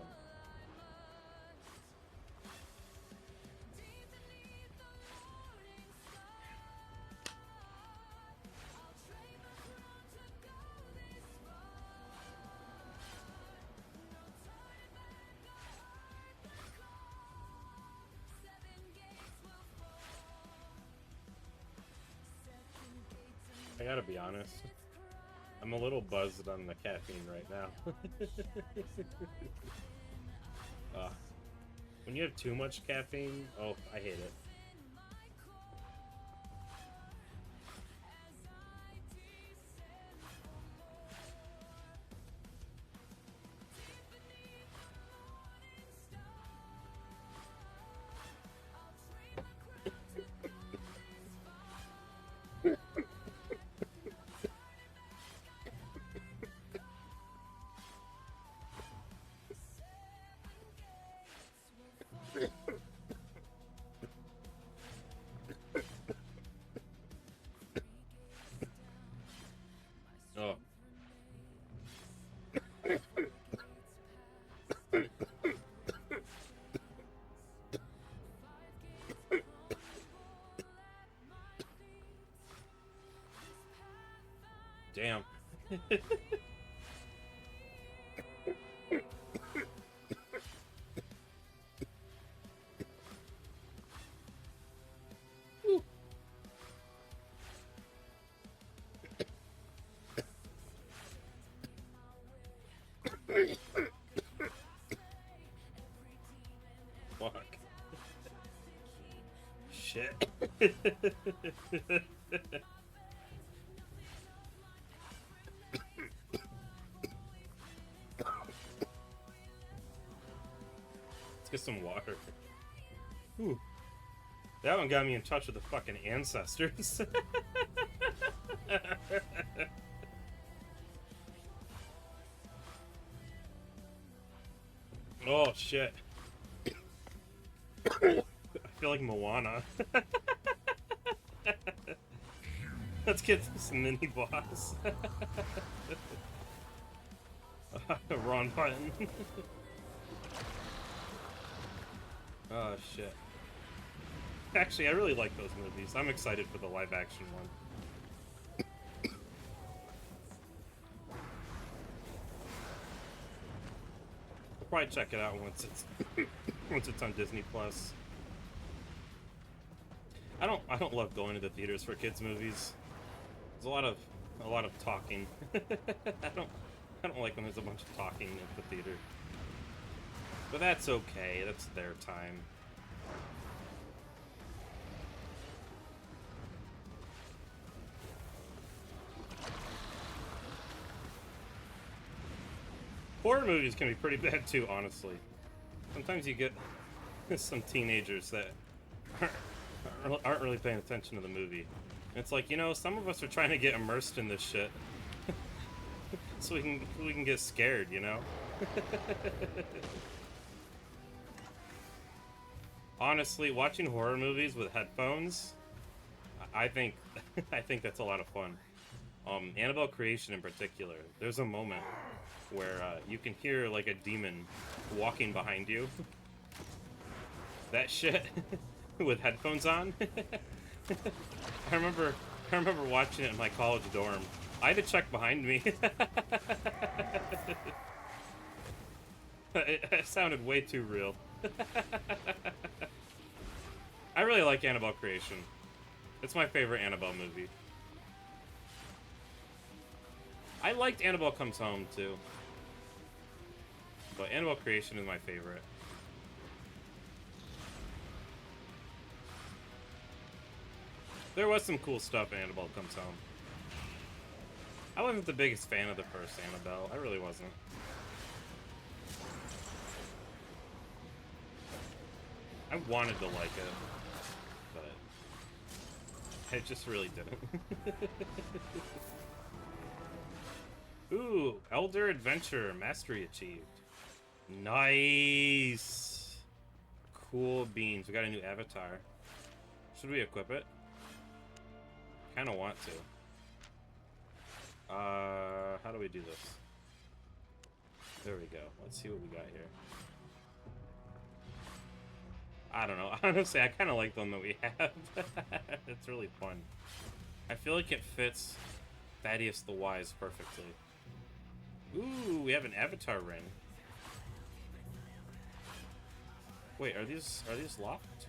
I gotta be honest. I'm a little buzzed on the caffeine right now. When you have too much caffeine, oh, I hate it. Oh. Damn. Fuck. Shit. Let's get some water. Ooh. That one got me in touch with the fucking ancestors. Oh shit. I feel like Moana. Let's get this mini boss. Wrong button. Oh shit. Actually, I really like those movies. I'm excited for the live action one. I'll probably check it out once it's on Disney Plus. I don't love going to the theaters for kids movies. There's a lot of talking. I don't like when there's a bunch of talking at the theater. But that's okay. That's their time. Horror movies can be pretty bad too, honestly. Sometimes you get some teenagers that aren't really paying attention to the movie. And it's like, you know, some of us are trying to get immersed in this shit. So we can get scared, you know? Honestly, watching horror movies with headphones, I think that's a lot of fun. Annabelle Creation in particular, there's a moment where you can hear like a demon walking behind you. That shit with headphones on. I remember watching it in my college dorm. I had to check behind me. It sounded way too real. I really like Annabelle Creation. It's my favorite Annabelle movie. I liked Annabelle Comes Home too, but Annabelle Creation is my favorite. There was some cool stuff in Annabelle Comes Home. I wasn't the biggest fan of the first Annabelle. I really wasn't. I wanted to like it, but I just really didn't. Ooh, Elder Adventure Mastery achieved. Nice. Cool beans. We got a new avatar. Should we equip it? Kind of want to. How do we do this? There we go. Let's see what we got here. I don't know. Honestly, I kind of like the one that we have. It's really fun. I feel like it fits Thaddeus the Wise perfectly. Ooh, we have an avatar ring. Wait, are these locked?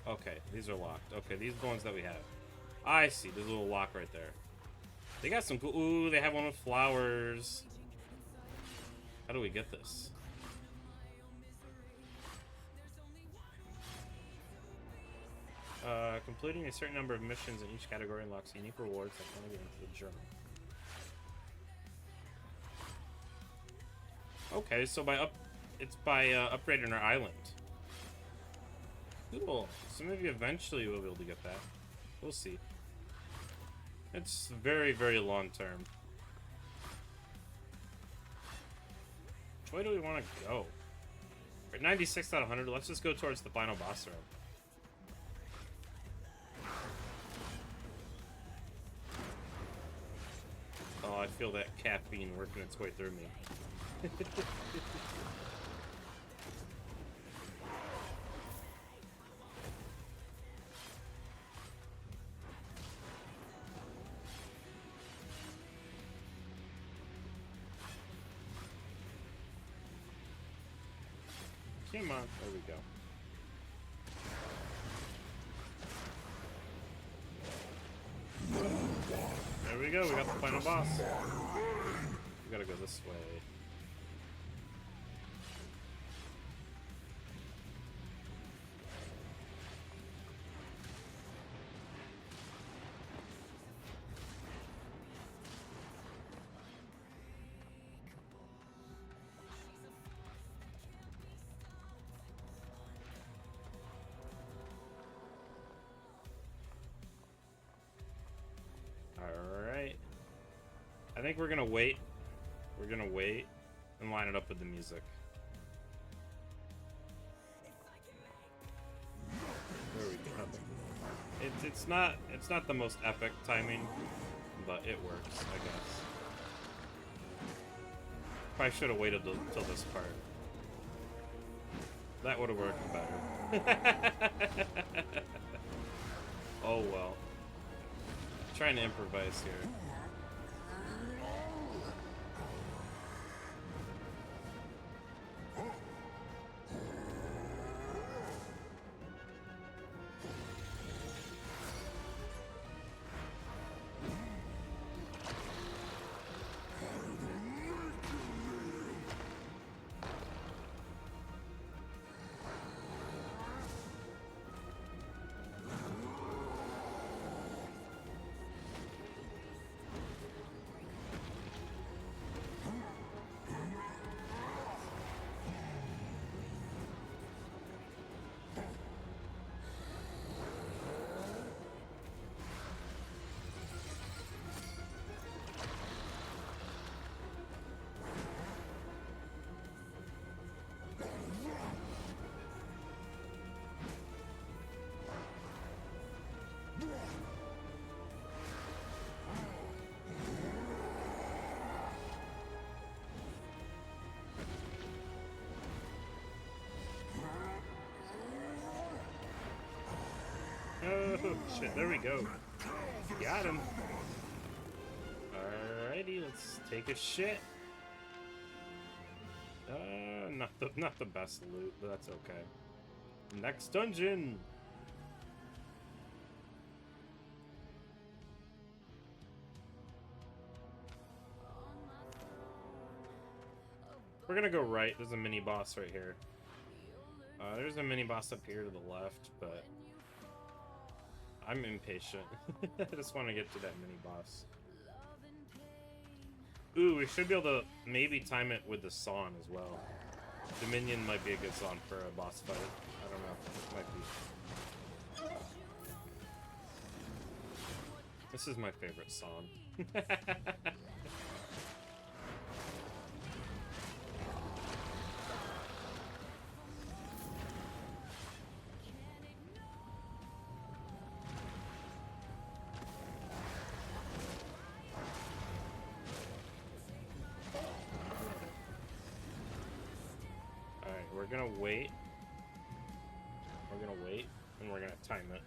Okay, these are locked. Okay, these are the ones that we have. I see. There's a little lock right there. They got some cool... Ooh, they have one with flowers. How do we get this? Completing a certain number of missions in each category unlocks unique rewards that can only get into the journal. Okay, so it's by upgrading our island. Cool. So maybe eventually we'll be able to get that. We'll see. It's very, very long term. Which way do we want to go? We're at 96 out of 100. Let's just go towards the final boss room. Oh, I feel that caffeine working its way through me. Come on, there we go. There we go, we got the final boss. We gotta go this way. Alright. I think we're gonna wait. We're gonna wait and line it up with the music. There we go. It's not the most epic timing, but it works, I guess. Probably should have waited till this part. That would have worked better. Oh well. Trying to improvise here. shit, there we go. Got him. Alrighty, let's take a shit. Not the best loot, but that's okay. Next dungeon. We're gonna go right. There's a mini boss right here. There's a mini boss up here to the left, but I'm impatient. I just want to get to that mini boss. Ooh, we should be able to maybe time it with the Son as well. Dominion might be a good Son for a boss fight. I don't know. It might be. This is my favorite Son. We're gonna wait. We're gonna wait, and we're gonna time it.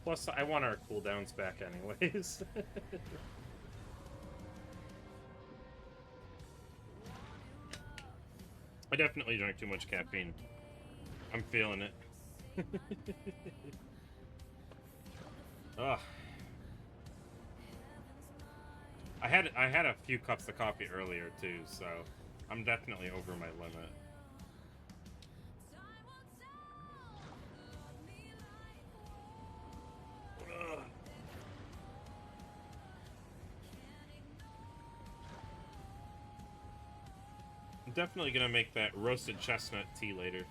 Plus, I want our cooldowns back anyways. I definitely drank too much caffeine. I'm feeling it. Ugh. I had a few cups of coffee earlier too, so I'm definitely over my limit. Ugh. I'm definitely gonna make that roasted chestnut tea later.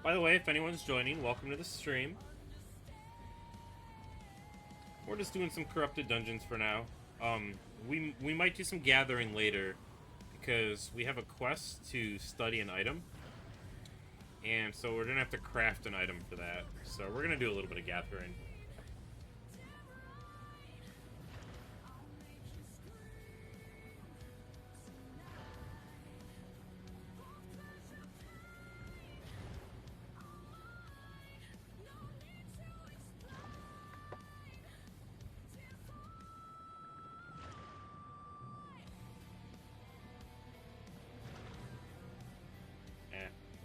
By the way, if anyone's joining, welcome to the stream. We're just doing some corrupted dungeons for now. We might do some gathering later because we have a quest to study an item, and so we're gonna have to craft an item for that. So we're gonna do a little bit of gathering.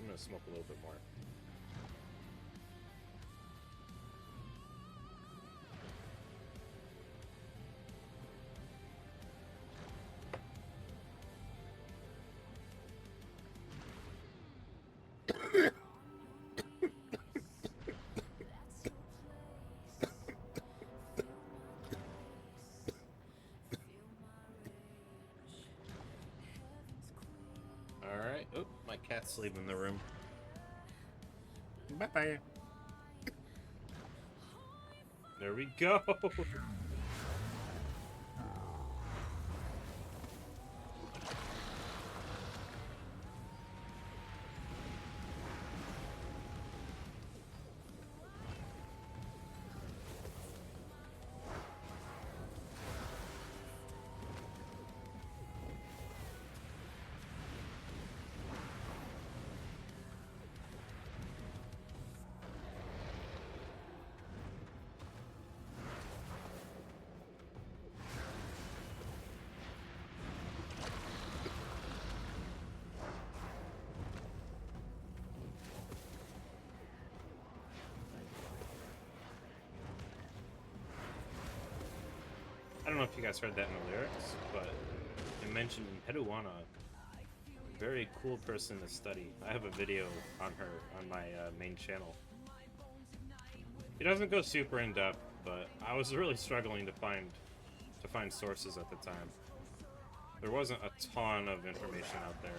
I'm gonna smoke a little bit more. Alright. Oh, my cat's leaving the room. Bye-bye. There we go. I don't know if you guys heard that in the lyrics, but it mentioned Peruana. Very cool person to study. I have a video on her on my main channel. It doesn't go super in depth, but I was really struggling to find sources at the time. There wasn't a ton of information out there.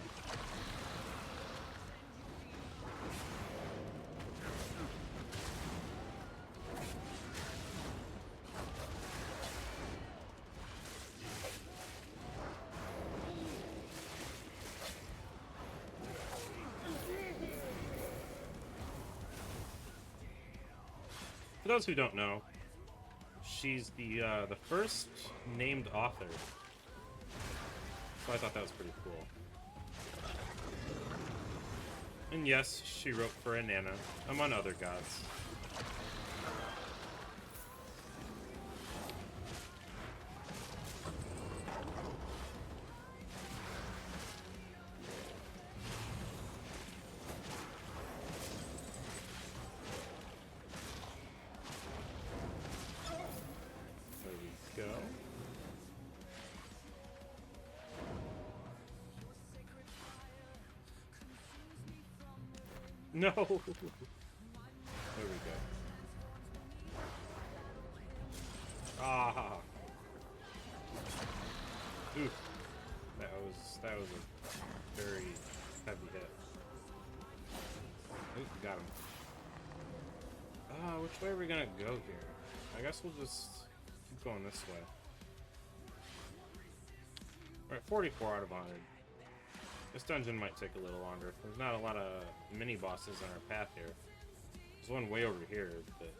For those who don't know, she's the first named author. So I thought that was pretty cool. And yes, she wrote for Inanna, among other gods. There we go. No! There we go. Ah! Oof. That was a very heavy hit. Oop, got him. Which way are we gonna go here? I guess we'll just keep going this way. Alright, 44 out of 100. This dungeon might take a little longer. There's not a lot of mini-bosses on our path here. There's one way over here, but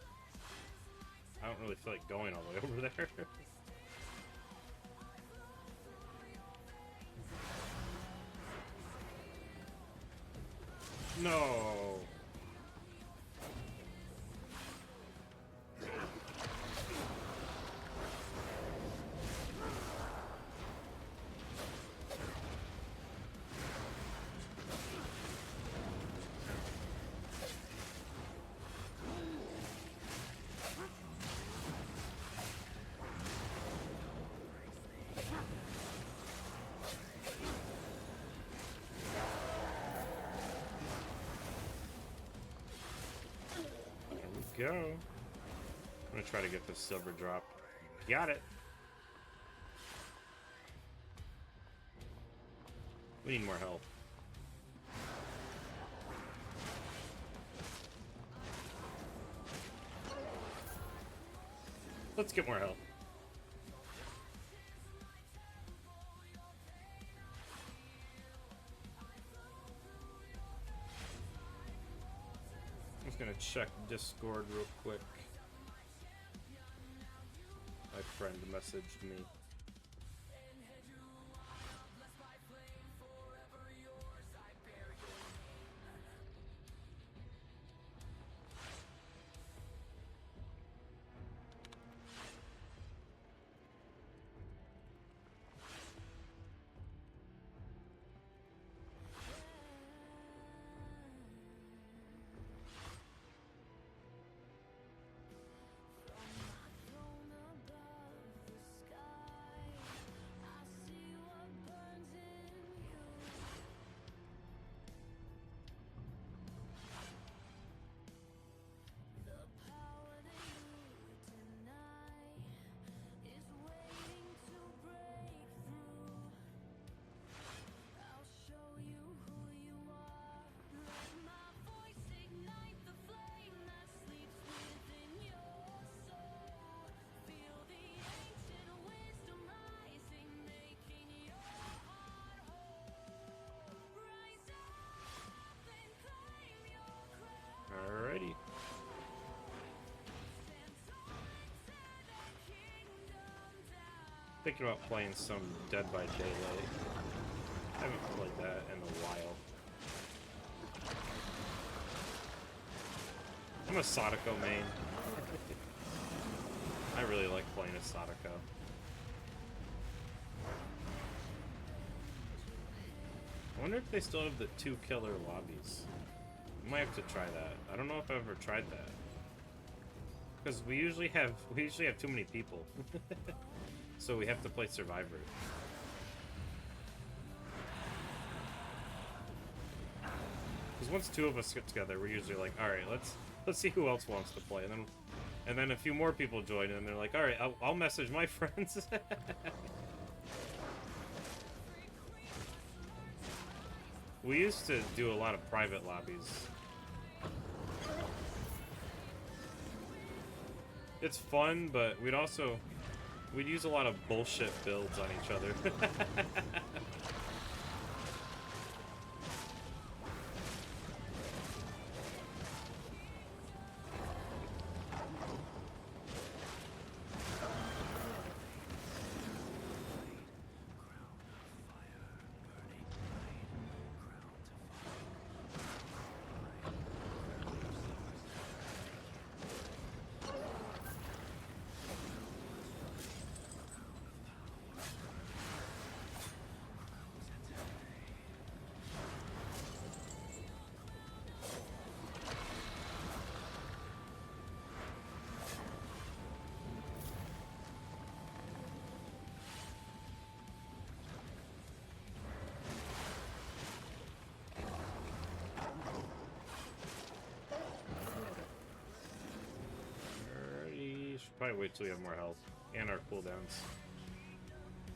I don't really feel like going all the way over there. No! Go. I'm gonna try to get this silver drop. Got it. We need more help. Let's get more help. I'm just gonna check Discord real quick. My friend messaged me. Alrighty. Thinking about playing some Dead by Daylight. Haven't played that in a while. I'm a Sadako main. I really like playing as Sadako. I wonder if they still have the 2 killer lobbies. I might have to try that. I don't know if I've ever tried that. Because we usually have too many people. So we have to play Survivor. Because once 2 of us get together, we're usually like, all right, let's see who else wants to play, and then a few more people join, and they're like, all right, I'll message my friends. We used to do a lot of private lobbies. It's fun, but we'd use a lot of bullshit builds on each other. probably wait till we have more health and our cooldowns.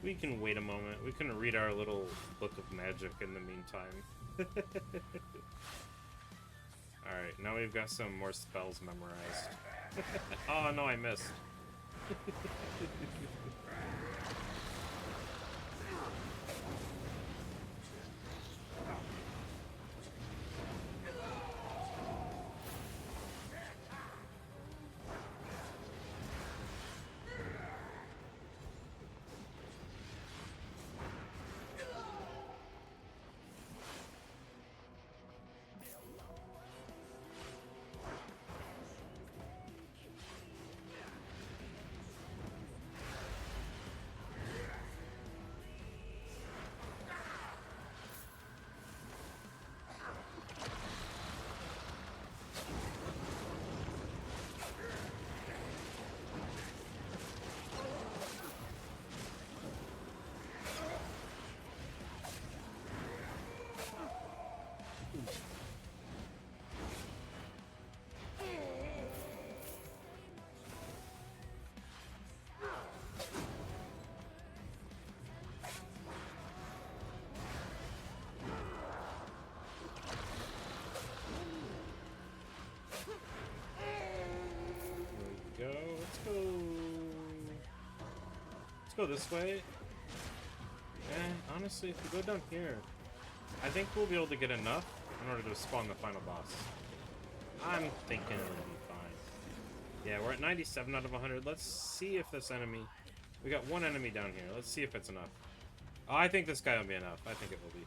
We can wait a moment. We can read our little book of magic in the meantime. Alright, now we've got some more spells memorized. Oh no, I missed. Go this way. Honestly, if we go down here, I think we'll be able to get enough in order to spawn the final boss. I'm thinking it'll be fine. Yeah, we're at 97 out of 100. Let's see if this enemy... We got one enemy down here. Let's see if it's enough. Oh, I think this guy will be enough. I think it will be.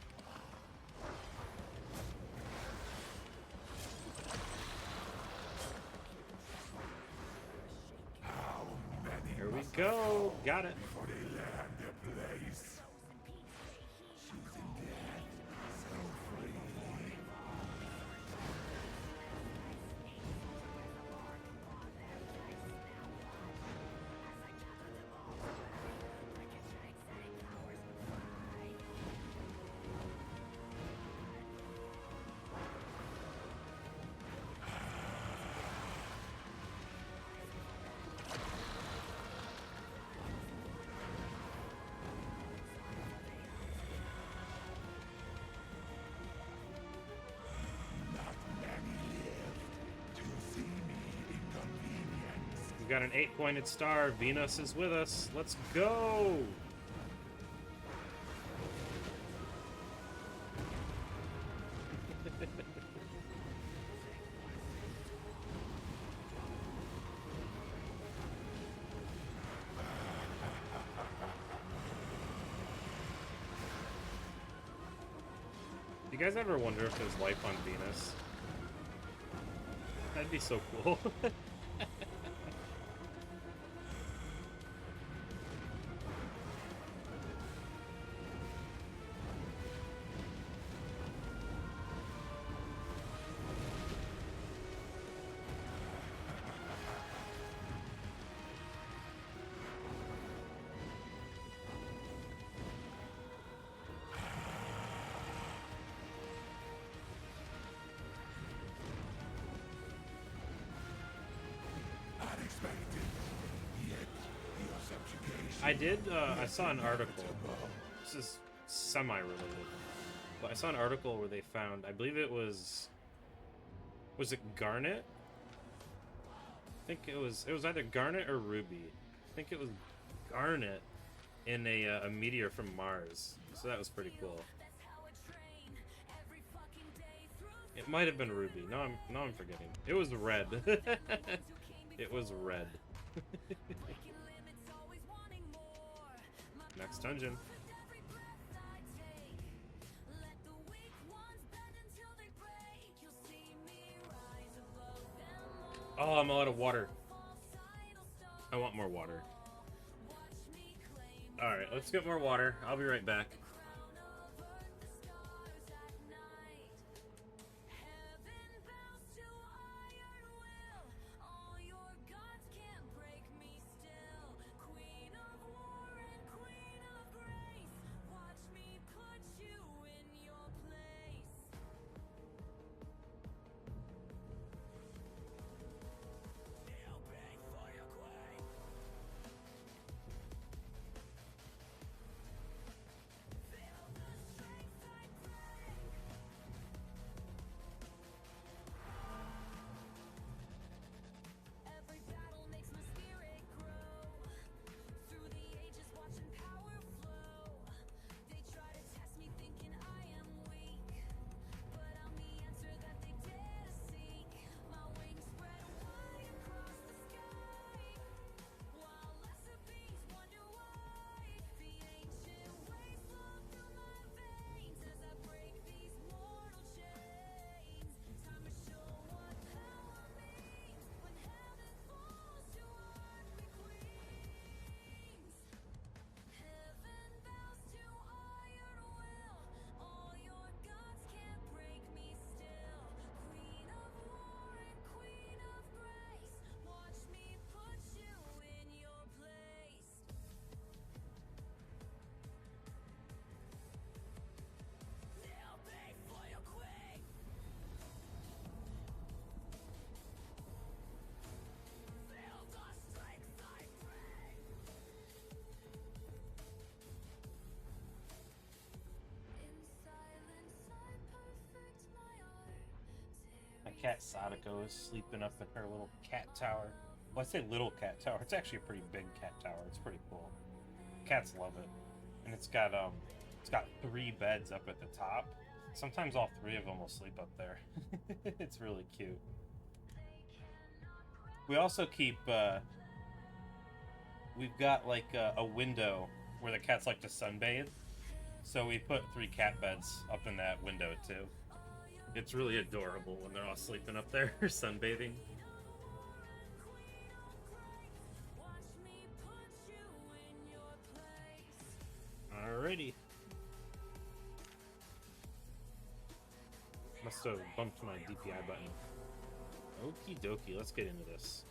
Here we go. Got it. For the land ablaze. Choosing death so freely. We've got an 8-pointed star. Venus is with us. Let's go! Do you guys ever wonder if there's life on Venus? That'd be so cool. I did, I saw an article, this is semi-related, but I saw an article where they found, I believe it was it garnet? I think it was either garnet or ruby. I think it was garnet in a meteor from Mars, so that was pretty cool. It might have been ruby, now I'm forgetting. It was red. It was red. Next dungeon. Oh, I'm out of water. I want more water. Alright, let's get more water. I'll be right back. cat Sadako is sleeping up in her little cat tower. Well, I say little cat tower. It's actually a pretty big cat tower. It's pretty cool. Cats love it, and it's got 3 beds up at the top. Sometimes all 3 of them will sleep up there. It's really cute. We also keep. We've got like a window where the cats like to sunbathe, so we put 3 cat beds up in that window too. It's really adorable when they're all sleeping up there, sunbathing. Alrighty. Must have bumped my DPI button. Okie dokie, let's get into this.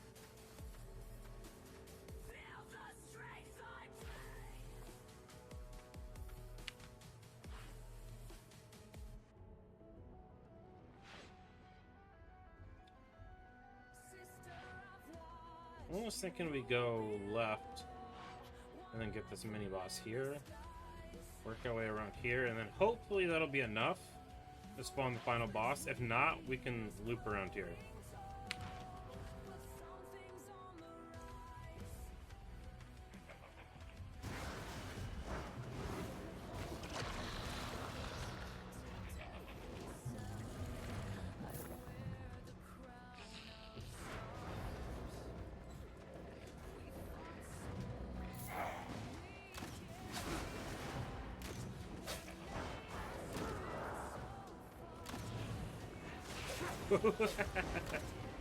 I'm almost thinking we go left and then get this mini boss here. Work our way around here, and then hopefully that'll be enough to spawn the final boss. If not, we can loop around here.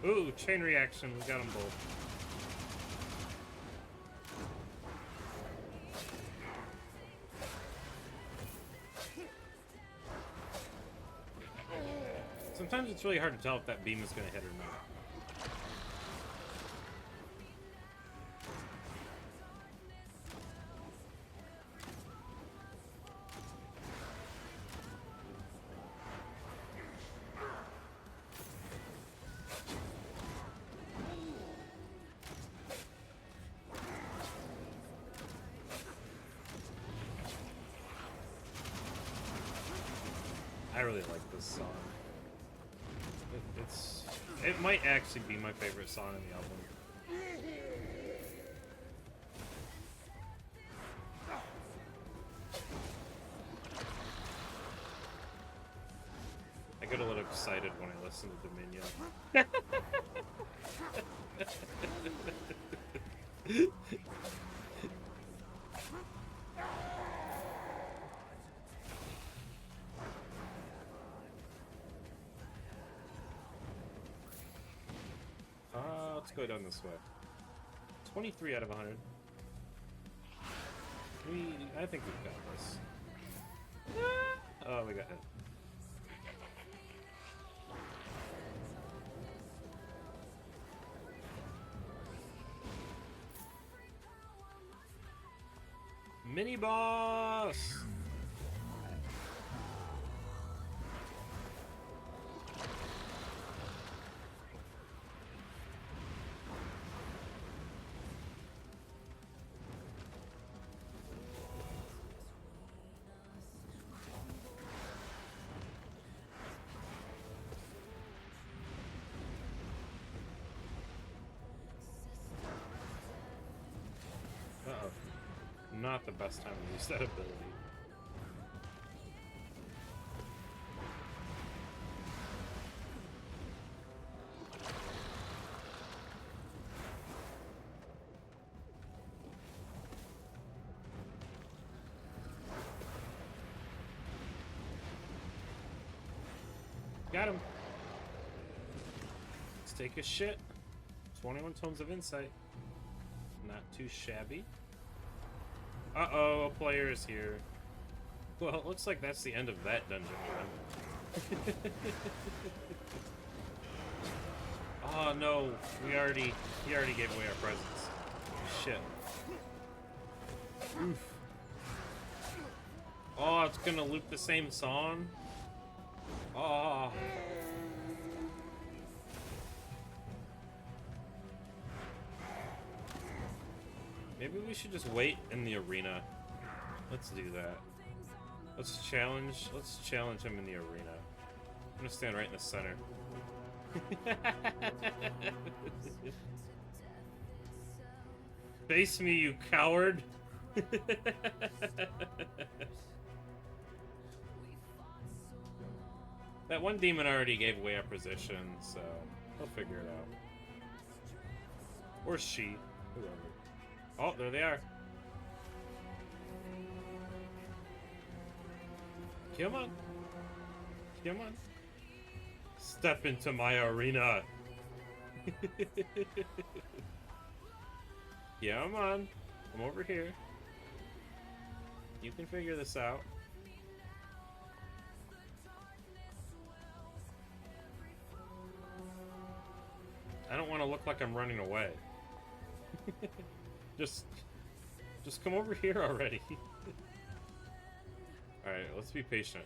Ooh, chain reaction. We got them both. Sometimes it's really hard to tell if that beam is going to hit or not. I really like this song. It might actually be my favorite song in the album. I get a little excited when I listen to Dominion. Let's go down this way. 23 out of 100. I think we've got this. Oh, we got it. Mini boss! Uh-oh. Not the best time to use that ability. Got him. Let's take a shit. 21 tomes of insight. Not too shabby. Uh-oh, a player is here. Well, it looks like that's the end of that dungeon run. Oh no, he already gave away our presents. Shit. Oof. Oh, it's gonna loop the same song? Oh. Maybe we should just wait in the arena. Let's do that. Let's challenge him in the arena. I'm gonna stand right in the center. Face me, you coward! That one demon already gave away our position, so he'll figure it out. Or she, whoever. Oh, there they are. Come on. Come on. Step into my arena. Come on. Come over here. You can figure this out. I don't want to look like I'm running away. Just come over here already. Alright, let's be patient.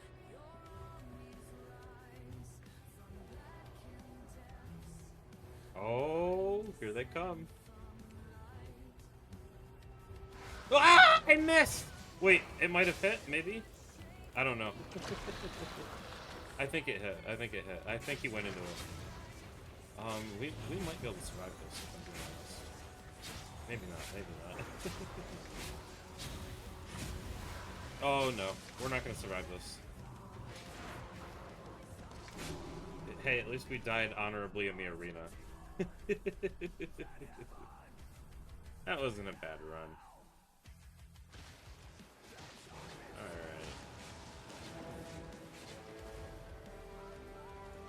Oh, here they come. Ah! I missed! Wait, it might have hit, maybe? I don't know. I think it hit. I think it hit. I think he went into it. We might be able to survive this, if I'm being honest. Maybe not, maybe not. Oh no, we're not gonna survive this. Hey, at least we died honorably in the arena. That wasn't a bad run. Alright.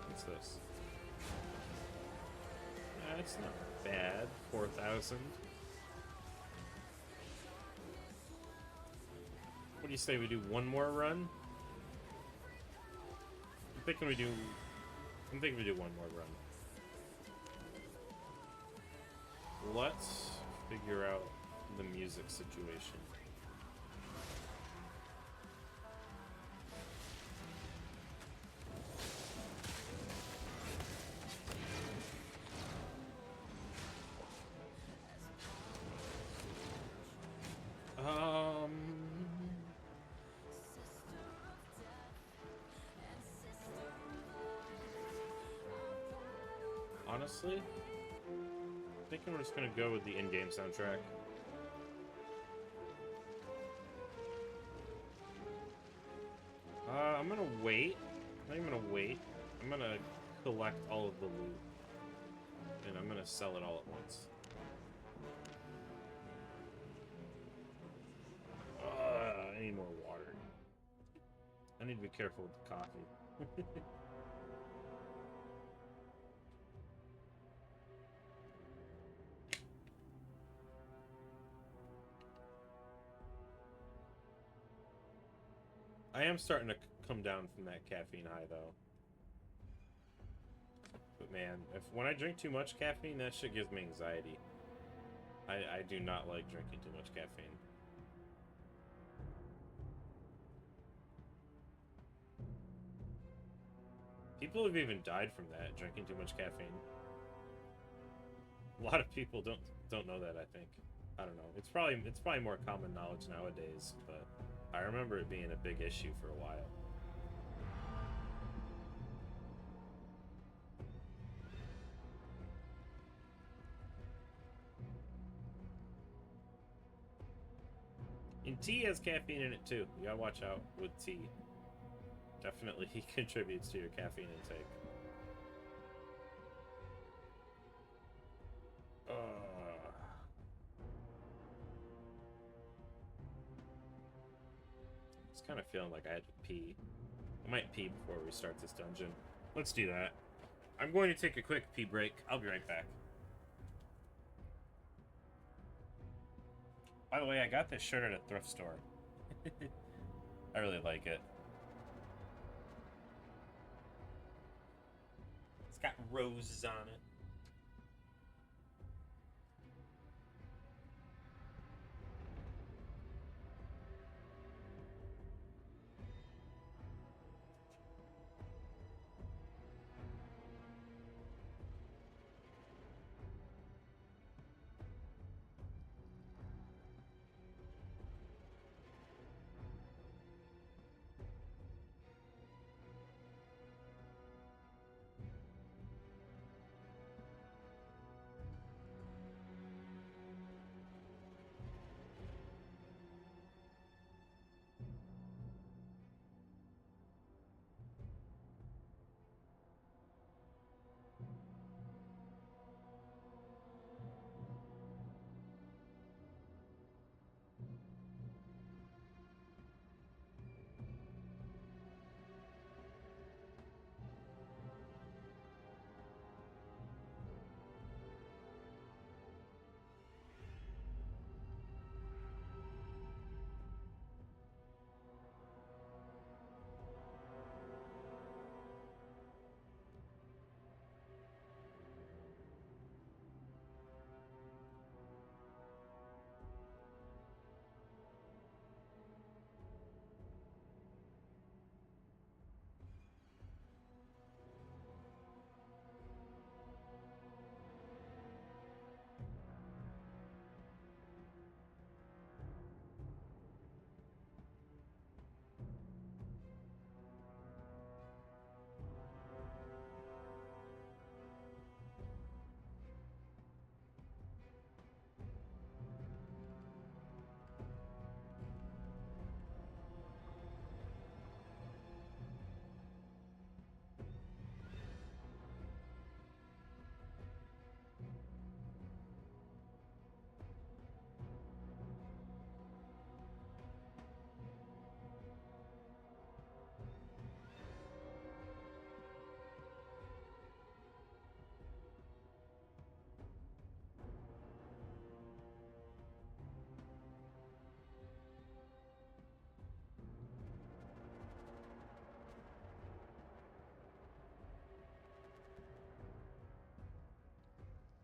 What's this? It's not bad. 4,000. What do you say we do one more run? I'm thinking we do one more run. Let's figure out the music situation. Honestly, I think we're just gonna go with the in-game soundtrack. I'm gonna wait. I'm not even gonna wait. I'm gonna collect all of the loot. And I'm gonna sell it all at once. I need more water. I need to be careful with the coffee. I am starting to come down from that caffeine high, though. But man, when I drink too much caffeine, that shit gives me anxiety. I do not like drinking too much caffeine. People have even died from that, drinking too much caffeine. A lot of people don't know that, I think. I don't know. It's probably more common knowledge nowadays, but I remember it being a big issue for a while. And tea has caffeine in it too. You gotta watch out with tea. Definitely contributes to your caffeine intake. It's kind of feeling like I had to pee. I might pee before we start this dungeon. Let's do that. I'm going to take a quick pee break. I'll be right back. By the way, I got this shirt at a thrift store. I really like it. It's got roses on it.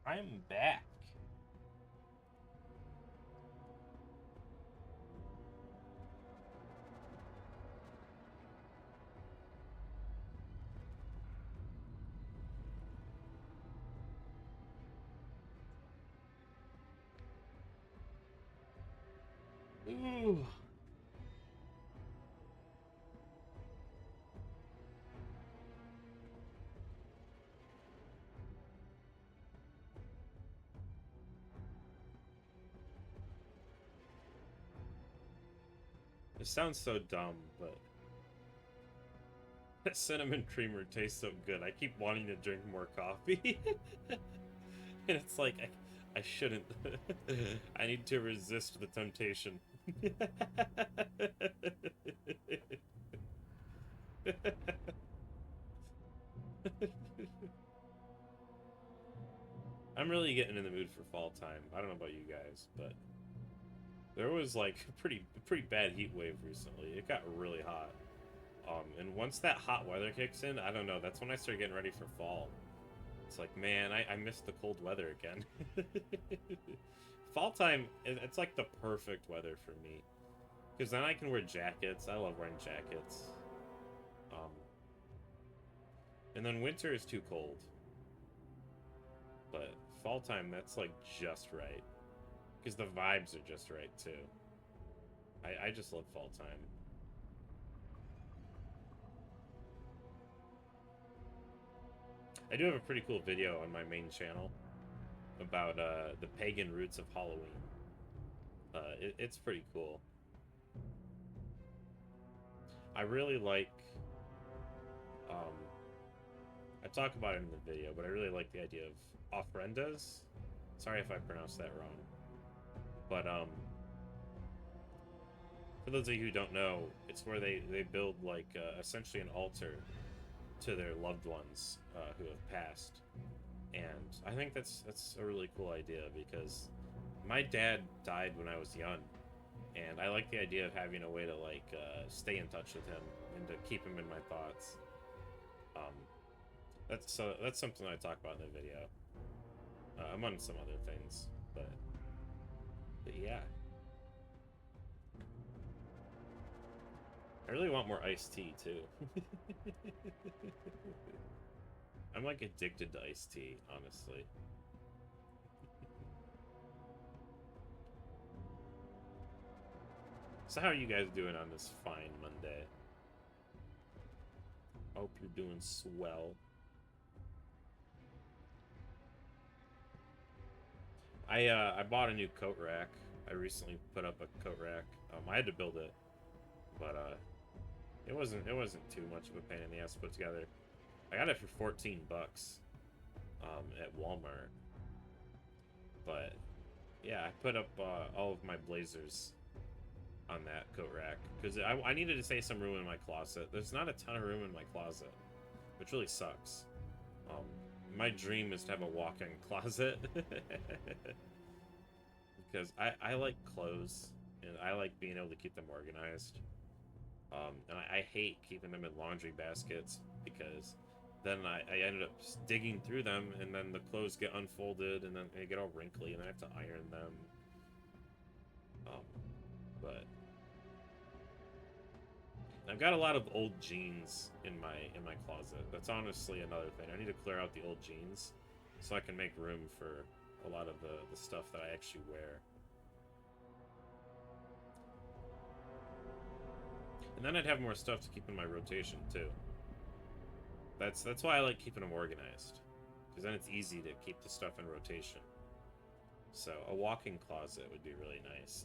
I'm back. Ooh. It sounds so dumb, but that cinnamon creamer tastes so good. I keep wanting to drink more coffee. And it's like, I shouldn't. I need to resist the temptation. I'm really getting in the mood for fall time. I don't know about you guys, but there was like a pretty bad heat wave recently. It got really hot. And once that hot weather kicks in, I don't know, that's when I start getting ready for fall. It's like, man, I miss the cold weather again. Fall time, it's like the perfect weather for me. Because then I can wear jackets. I love wearing jackets. And then winter is too cold. But fall time, that's like just right. Because the vibes are just right, too. I just love fall time. I do have a pretty cool video on my main channel about the pagan roots of Halloween. It's pretty cool. I really like... I talk about it in the video, but I really like the idea of ofrendas. Sorry if I pronounced that wrong. But, for those of you who don't know, it's where they build, like, essentially an altar to their loved ones who have passed. And I think that's a really cool idea, because my dad died when I was young, and I like the idea of having a way to, like, stay in touch with him and to keep him in my thoughts. That's something I talk about in the video, among some other things, but yeah. I really want more iced tea, too. I'm, like, addicted to iced tea, honestly. So how are you guys doing on this fine Monday? Hope you're doing swell. I bought a new coat rack. I recently put up a coat rack. I had to build it, but it wasn't too much of a pain in the ass to put together. I got it for 14 bucks at Walmart. But yeah, I put up all of my blazers on that coat rack because I needed to save some room in my closet. There's not a ton of room in my closet, which really sucks. My dream is to have a walk-in closet because I like clothes and I like being able to keep them organized. And I hate keeping them in laundry baskets because then I ended up digging through them and then the clothes get unfolded and then they get all wrinkly and I have to iron them. But I've got a lot of old jeans in my closet. That's honestly another thing. I need to clear out the old jeans so I can make room for a lot of the stuff that I actually wear. And then I'd have more stuff to keep in my rotation too. That's why I like keeping them organized, because then it's easy to keep the stuff in rotation. So a walk-in closet would be really nice.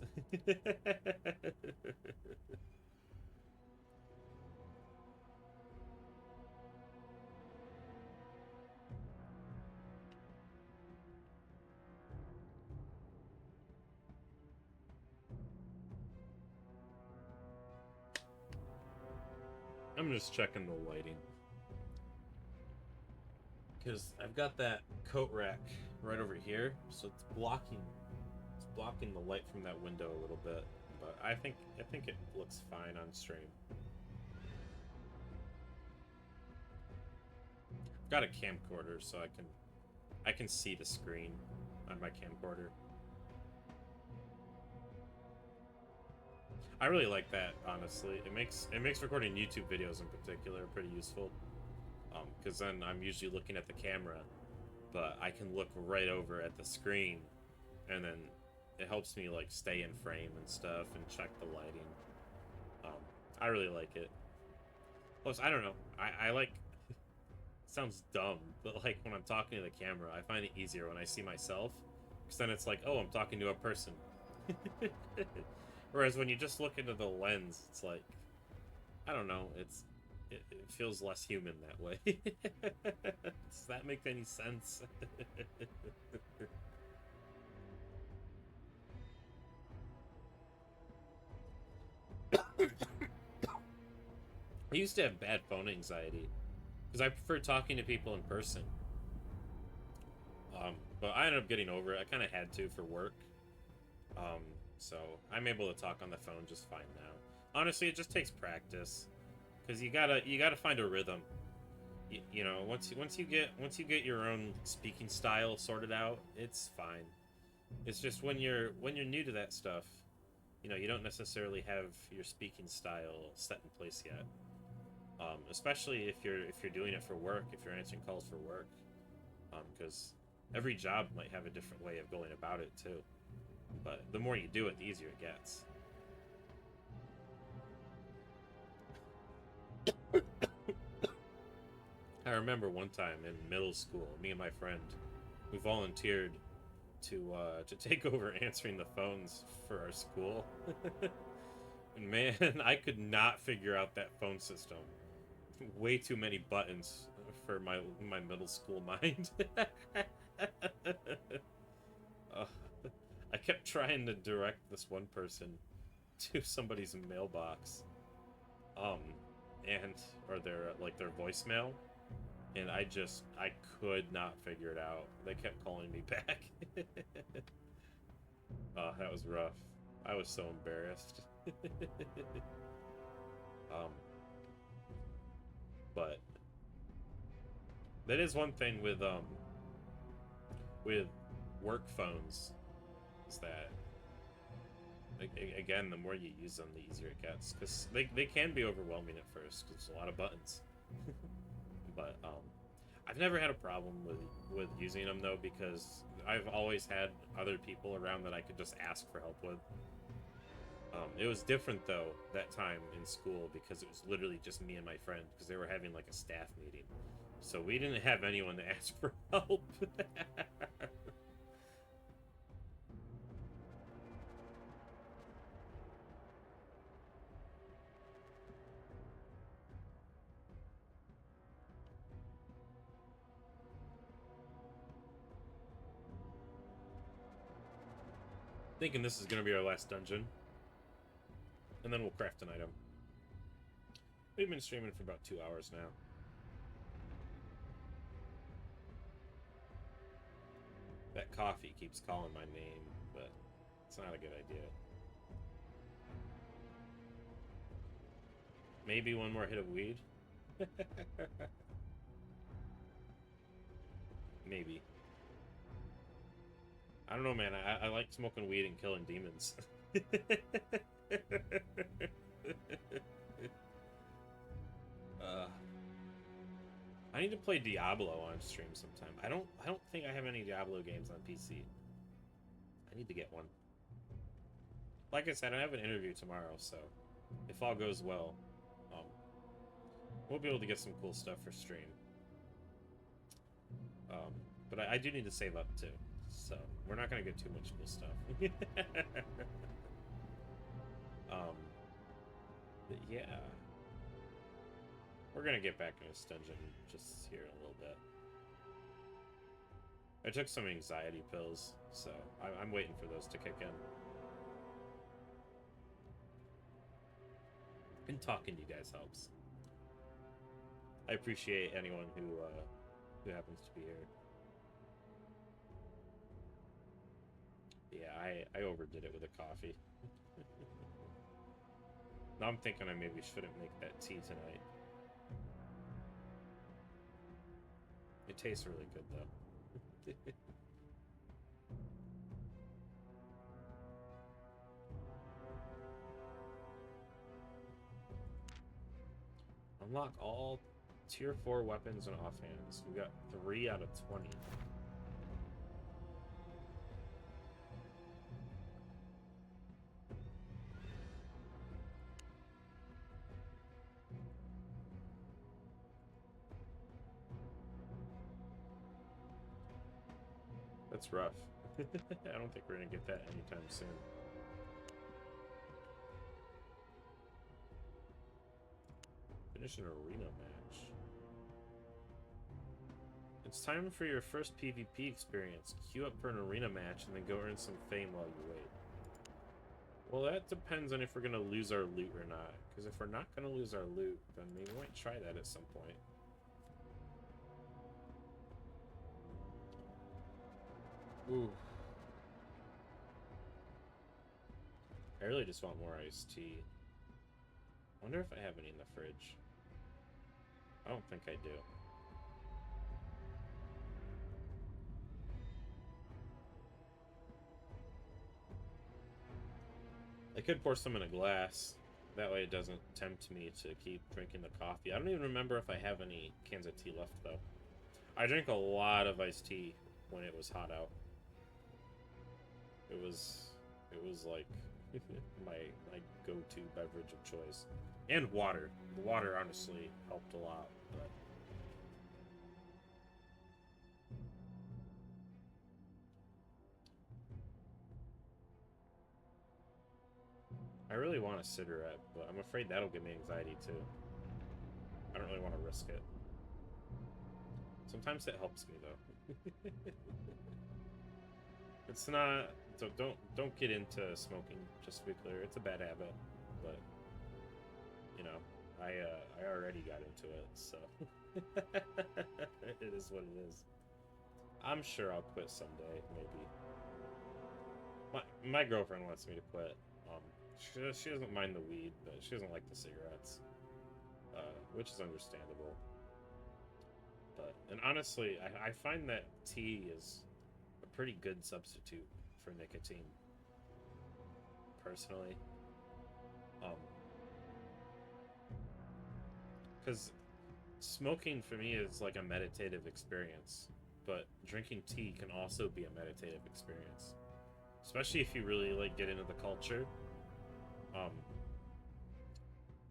I'm just checking the lighting. Because I've got that coat rack right over here, so it's blocking the light from that window a little bit. But I think it looks fine on stream. I've got a camcorder so I can I can see the screen on my camcorder. I really like that, honestly. It makes recording YouTube videos in particular pretty useful. Because then I'm usually looking at the camera, but I can look right over at the screen, and then it helps me like stay in frame and stuff and check the lighting. I really like it. Plus, I don't know. I like. Sounds dumb, but like when I'm talking to the camera, I find it easier when I see myself, because then it's like, oh, I'm talking to a person. Whereas when you just look into the lens, it's like, I don't know, it feels less human that way. Does that make any sense? I used to have bad phone anxiety because I prefer talking to people in person. But I ended up getting over it. I kind of had to for work. So I'm able to talk on the phone just fine now. Honestly, it just takes practice, because you gotta find a rhythm. You know, once you get your own speaking style sorted out, it's fine. It's just when you're new to that stuff, you know, you don't necessarily have your speaking style set in place yet. Especially if you're doing it for work, if you're answering calls for work, because every job might have a different way of going about it too. But the more you do it, the easier it gets. I remember one time in middle school, me and my friend, we volunteered to take over answering the phones for our school. And man, I could not figure out that phone system. Way too many buttons for my middle school mind. I kept trying to direct this one person to somebody's mailbox, or their voicemail, and I could not figure it out. They kept calling me back. Oh, that was rough. I was so embarrassed. But that is one thing with work phones, is that, again, the more you use them, the easier it gets, because they can be overwhelming at first, because there's a lot of buttons. But I've never had a problem with using them, though, because I've always had other people around that I could just ask for help with. It was different, though, that time in school, because it was literally just me and my friend, because they were having like a staff meeting, so we didn't have anyone to ask for help. Thinking this is going to be our last dungeon, and then we'll craft an item. We've been streaming for about 2 hours now. That coffee keeps calling my name, but it's not a good idea. Maybe one more hit of weed? Maybe. I don't know, man. I like smoking weed and killing demons. I need to play Diablo on stream sometime. I don't think I have any Diablo games on PC. I need to get one. Like I said, I have an interview tomorrow, so if all goes well, we'll be able to get some cool stuff for stream. But I do need to save up too, so we're not gonna get too much cool stuff. But yeah, we're gonna get back in this dungeon just here in a little bit. I took some anxiety pills, so I'm waiting for those to kick in. And talking to you guys helps. I appreciate anyone who happens to be here. Yeah, I overdid it with the coffee. Now I'm thinking I maybe shouldn't make that tea tonight. It tastes really good, though. Unlock all tier 4 weapons and offhands. We got 3 out of 20. That's rough. I don't think we're gonna get that anytime soon. Finish an arena match. It's time for your first PvP experience. Queue up for an arena match and then go earn some fame while you wait. Well, that depends on if we're gonna lose our loot or not. Because if we're not gonna lose our loot, then maybe we might try that at some point. Ooh. I really just want more iced tea. I wonder if I have any in the fridge. I don't think I do. I could pour some in a glass. That way it doesn't tempt me to keep drinking the coffee. I don't even remember if I have any cans of tea left, though. I drank a lot of iced tea when it was hot out. It was like my go-to beverage of choice. And water. The water honestly helped a lot, but I really want a cigarette, but I'm afraid that'll give me anxiety too. I don't really want to risk it. Sometimes it helps me though. It's not. So don't get into smoking. Just to be clear, it's a bad habit, but you know, I already got into it, so it is what it is. I'm sure I'll quit someday, maybe. My girlfriend wants me to quit. She doesn't mind the weed, but she doesn't like the cigarettes, which is understandable. And honestly, I find that tea is a pretty good substitute for nicotine, personally. Because smoking for me is like a meditative experience, but drinking tea can also be a meditative experience, especially if you really like get into the culture.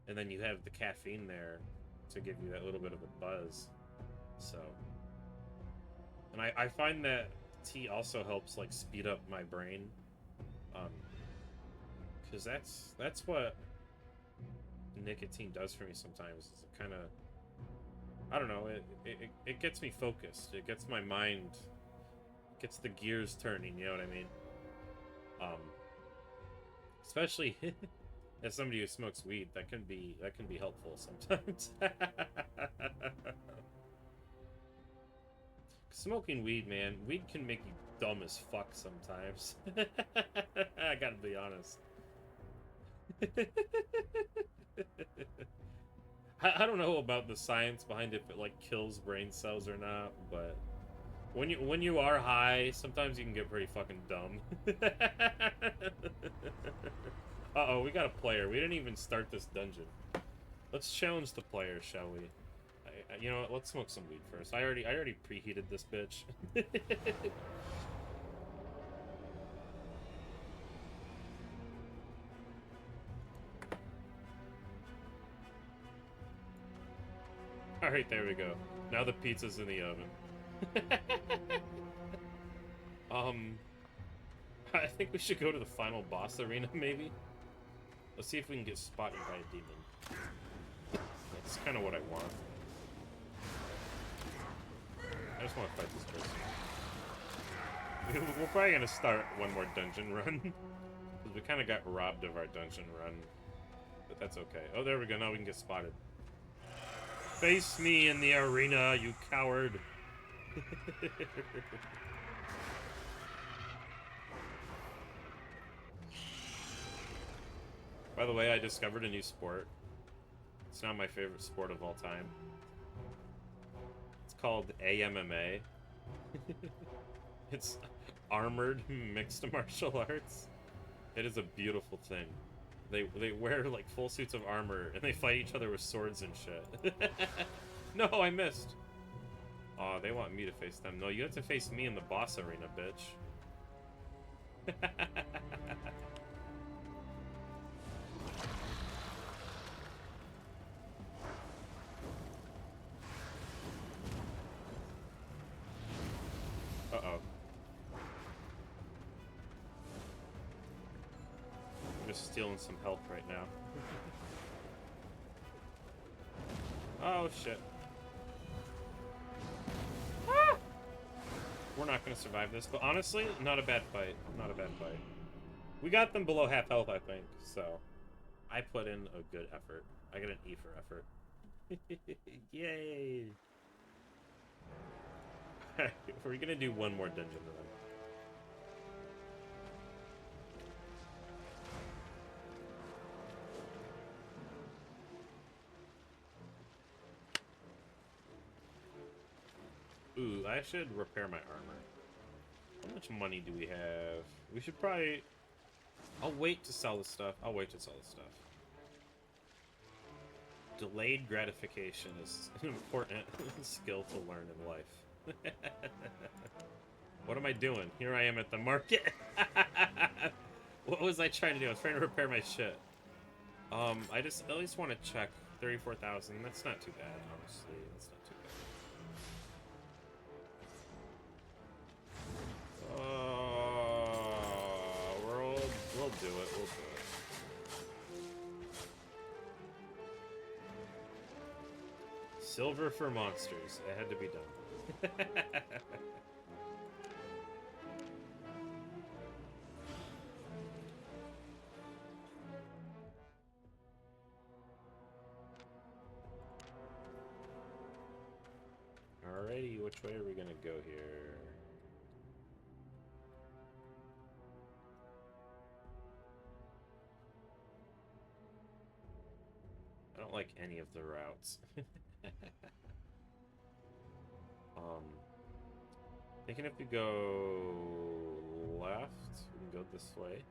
And then you have the caffeine there to give you that little bit of a buzz. So, and I find that tea also helps like speed up my brain, because that's what nicotine does for me sometimes. Is it kind of, I don't know, it gets me focused. It gets my mind, gets the gears turning. You know what I mean? Especially as somebody who smokes weed, that can be helpful sometimes. Smoking weed, man, weed can make you dumb as fuck sometimes. I gotta be honest. I don't know about the science behind if it like kills brain cells or not, but when you are high, sometimes you can get pretty fucking dumb. Uh-oh, we got a player. We didn't even start this dungeon. Let's challenge the player, shall we? You know what? Let's smoke some weed first. I already preheated this bitch. Alright, there we go. Now the pizza's in the oven. I think we should go to the final boss arena, maybe? Let's see if we can get spotted by a demon. That's kind of what I want. I just want to fight this person. We're probably going to start one more dungeon run. Because we kind of got robbed of our dungeon run. But that's okay. Oh, there we go. Now we can get spotted. Face me in the arena, you coward. By the way, I discovered a new sport. It's now my favorite sport of all time. It's called AMMA. It's armored mixed martial arts. It is a beautiful thing. They wear like full suits of armor and they fight each other with swords and shit. No, I missed. Oh, they want me to face them. No, you have to face me in the boss arena, bitch. Uh-oh. I'm just stealing some health right now. Oh, shit. Ah! We're not going to survive this, but honestly, not a bad fight. Not a bad fight. We got them below half health, I think, so I put in a good effort. I got an E for effort. Yay! We're going to do one more dungeon run. Ooh, I should repair my armor. How much money do we have? We should probably... I'll wait to sell the stuff. I'll wait to sell the stuff. Delayed gratification is an important skill to learn in life. What am I doing? Here I am at the market. What was I trying to do? I was trying to repair my shit. I just at least want to check 34,000. That's not too bad, honestly. That's not too bad. We'll do it. We'll do it. Silver for monsters. It had to be done. Alrighty, which way are we gonna go here? I don't like any of the routes. Thinking if we go left, we can go this way,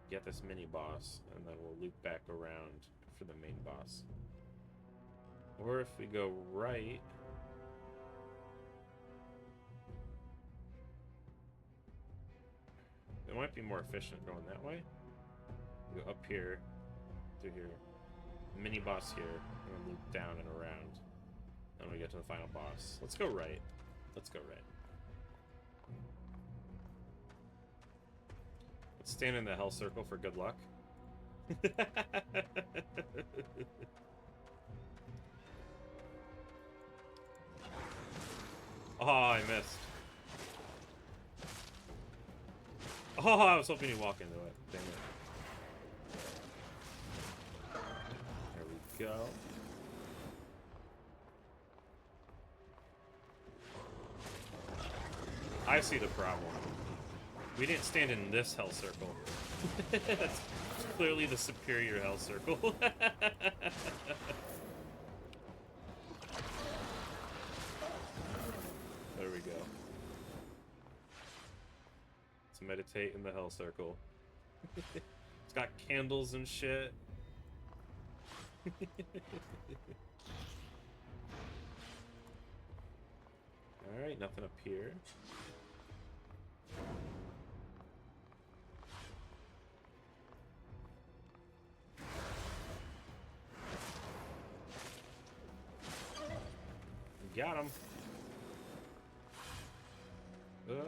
get this mini boss, and then we'll loop back around for the main boss. Or if we go right, it might be more efficient going that way. We go up here, through here, mini boss here, and then loop down and around. Then we get to the final boss. Let's go right. Let's go right. Let's stand in the hell circle for good luck. Oh, I missed. Oh, I was hoping he'd walk into it. Damn it. There we go. I see the problem. We didn't stand in this hell circle. That's clearly the superior hell circle. There we go. Let's meditate in the hell circle. It's got candles and shit. Alright, nothing up here. Got him. Go. Let's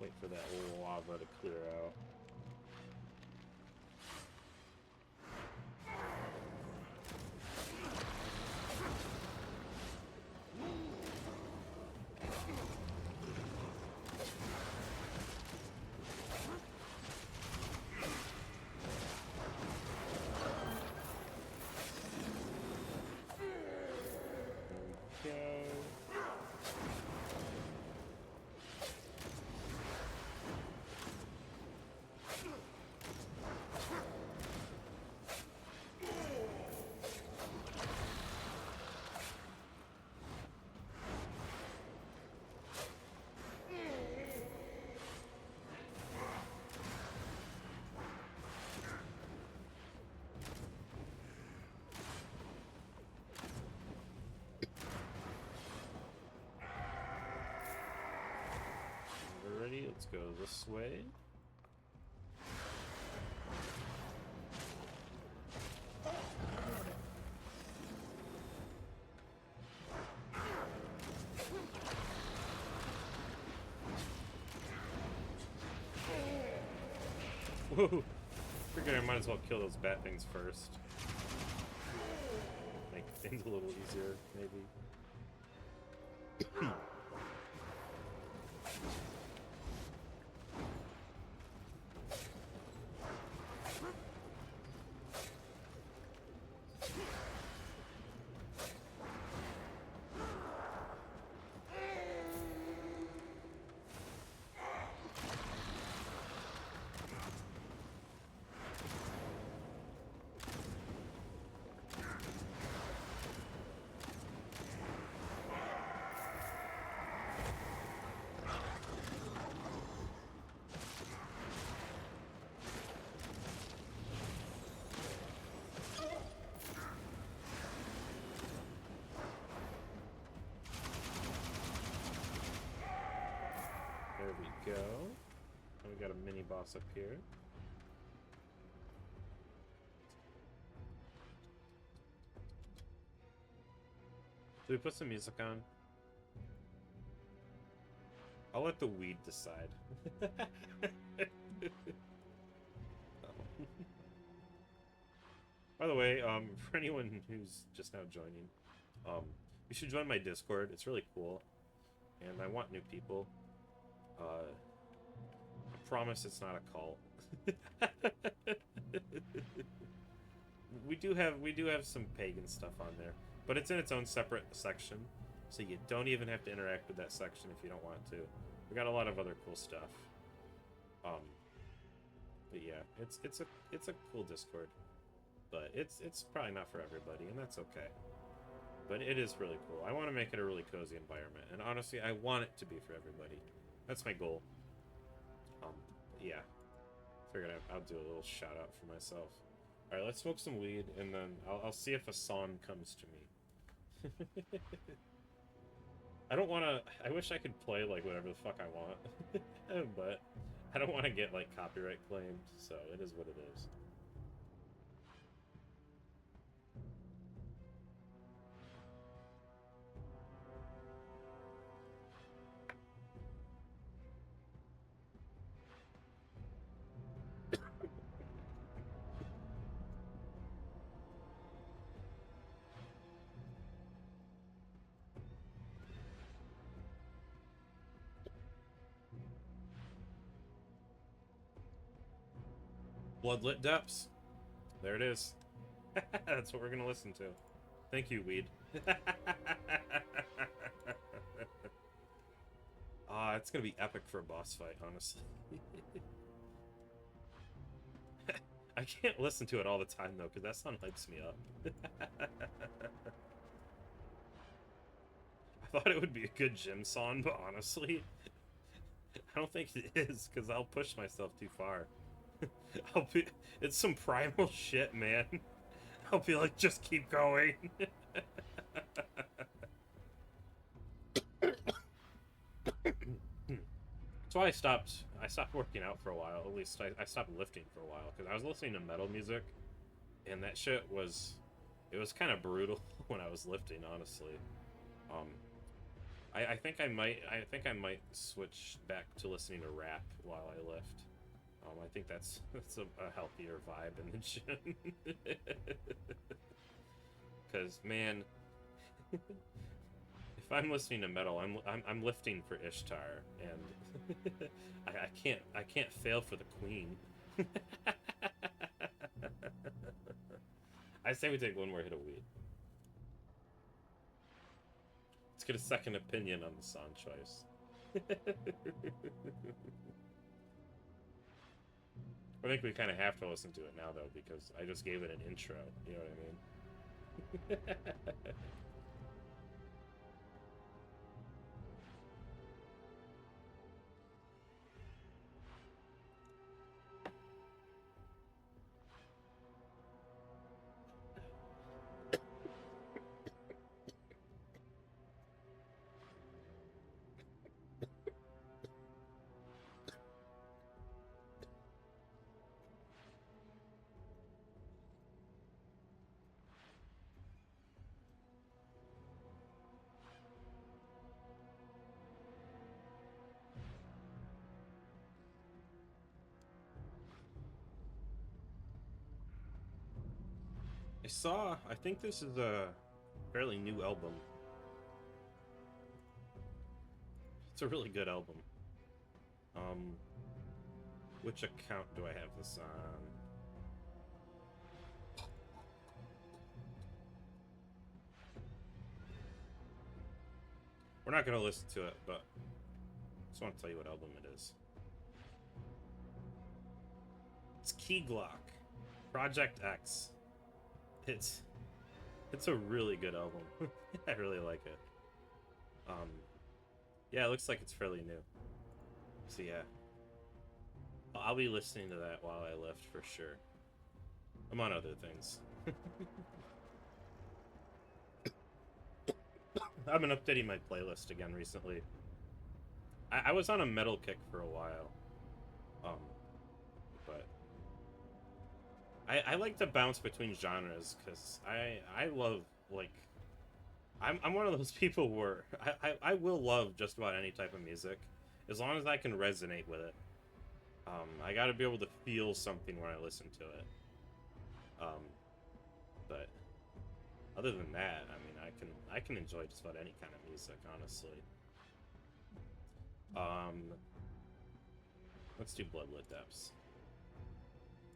wait for that lava to clear out. let's go this way. Whoa! Figured I might as well kill those bat things first. Make things a little easier, maybe. There we go. And we got a mini boss up here. Do we put some music on? I'll let the weed decide. By the way, for anyone who's just now joining, you should join my Discord. It's really cool, and I want new people. I promise it's not a cult. we do have some pagan stuff on there, but it's in its own separate section, so you don't even have to interact with that section if you don't want to. We got a lot of other cool stuff. But yeah, it's a cool Discord, but it's probably not for everybody, and that's okay. But it is really cool. I want to make it a really cozy environment, and honestly, I want it to be for everybody. That's my goal. Yeah. Figured I'll do a little shout out for myself. All right, let's smoke some weed, and then I'll see if a song comes to me. I don't want to. I wish I could play like whatever the fuck I want, but I don't want to get like copyright claimed. So it is what it is. Bloodlit Depths. There it is. That's what we're gonna listen to. Thank you, weed. It's gonna be epic for a boss fight, honestly. I can't listen to it all the time though, because that song hypes me up. I thought it would be a good gym song, but honestly, I don't think it is, because I'll push myself too far. It's some primal shit, man. I'll be like, just keep going. That's why I stopped working out for a while. At least I stopped lifting for a while, because I was listening to metal music, and that shit was, it was kind of brutal when I was lifting, honestly. I think I might switch back to listening to rap while I lift. I think that's a healthier vibe in the gym. Because man, if I'm listening to metal, I'm lifting for Ishtar, and I can't fail for the queen. I say we take one more hit of weed. Let's get a second opinion on the song choice. I think we kind of have to listen to it now, though, because I just gave it an intro. You know what I mean? I think this is a fairly new album. It's a really good album. Which account do I have this on? We're not gonna listen to it, but I just want to tell you what album it is. It's Key Glock, Project X. It's a really good album. I really like it. Yeah, it looks like it's fairly new. So yeah, I'll be listening to that while I lift for sure. Among other things. I've been updating my playlist again recently. I was on a metal kick for a while. But I like to bounce between genres because I love, like, I'm one of those people where I will love just about any type of music as long as I can resonate with it. I gotta be able to feel something when I listen to it. But other than that, I mean, I can enjoy just about any kind of music, honestly. Let's do Bloodlit Depths.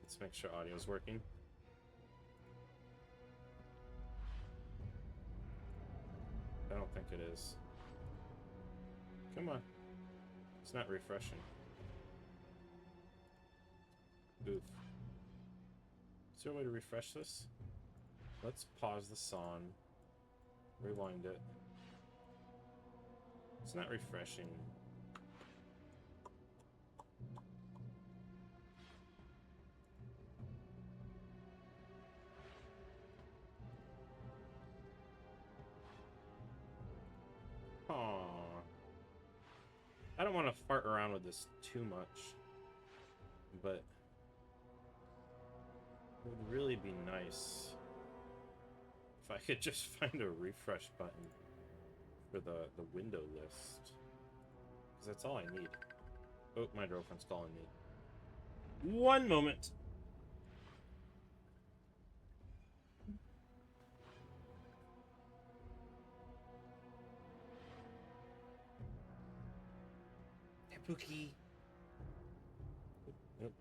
Let's make sure audio's working. I don't think it is. Come on. It's not refreshing. Oof. Is there a way to refresh this? Let's pause the song. Rewind it. It's not refreshing. Aww. I don't want to fart around with this too much, but it would really be nice if I could just find a refresh button for the window list. Because that's all I need. Oh, my girlfriend's calling me. One moment. Hey, Pookie. Nope.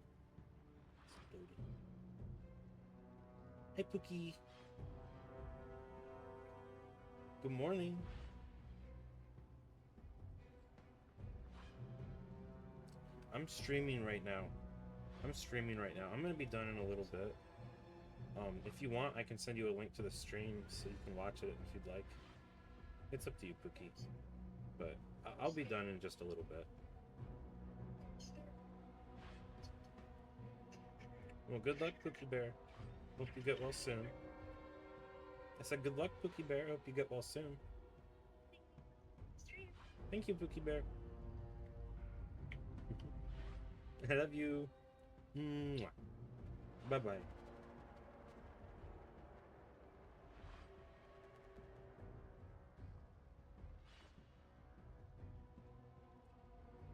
Hey, Pookie. Good morning. I'm streaming right now. I'm gonna be done in a little bit. If you want, I can send you a link to the stream so you can watch it if you'd like. It's up to you, Pookie. But I'll be done in just a little bit. Well, good luck, Pookie Bear. Hope you get well soon. I said good luck, Pookie Bear. Hope you get well soon. Thank you, Pookie Bear. I love you. Bye-bye.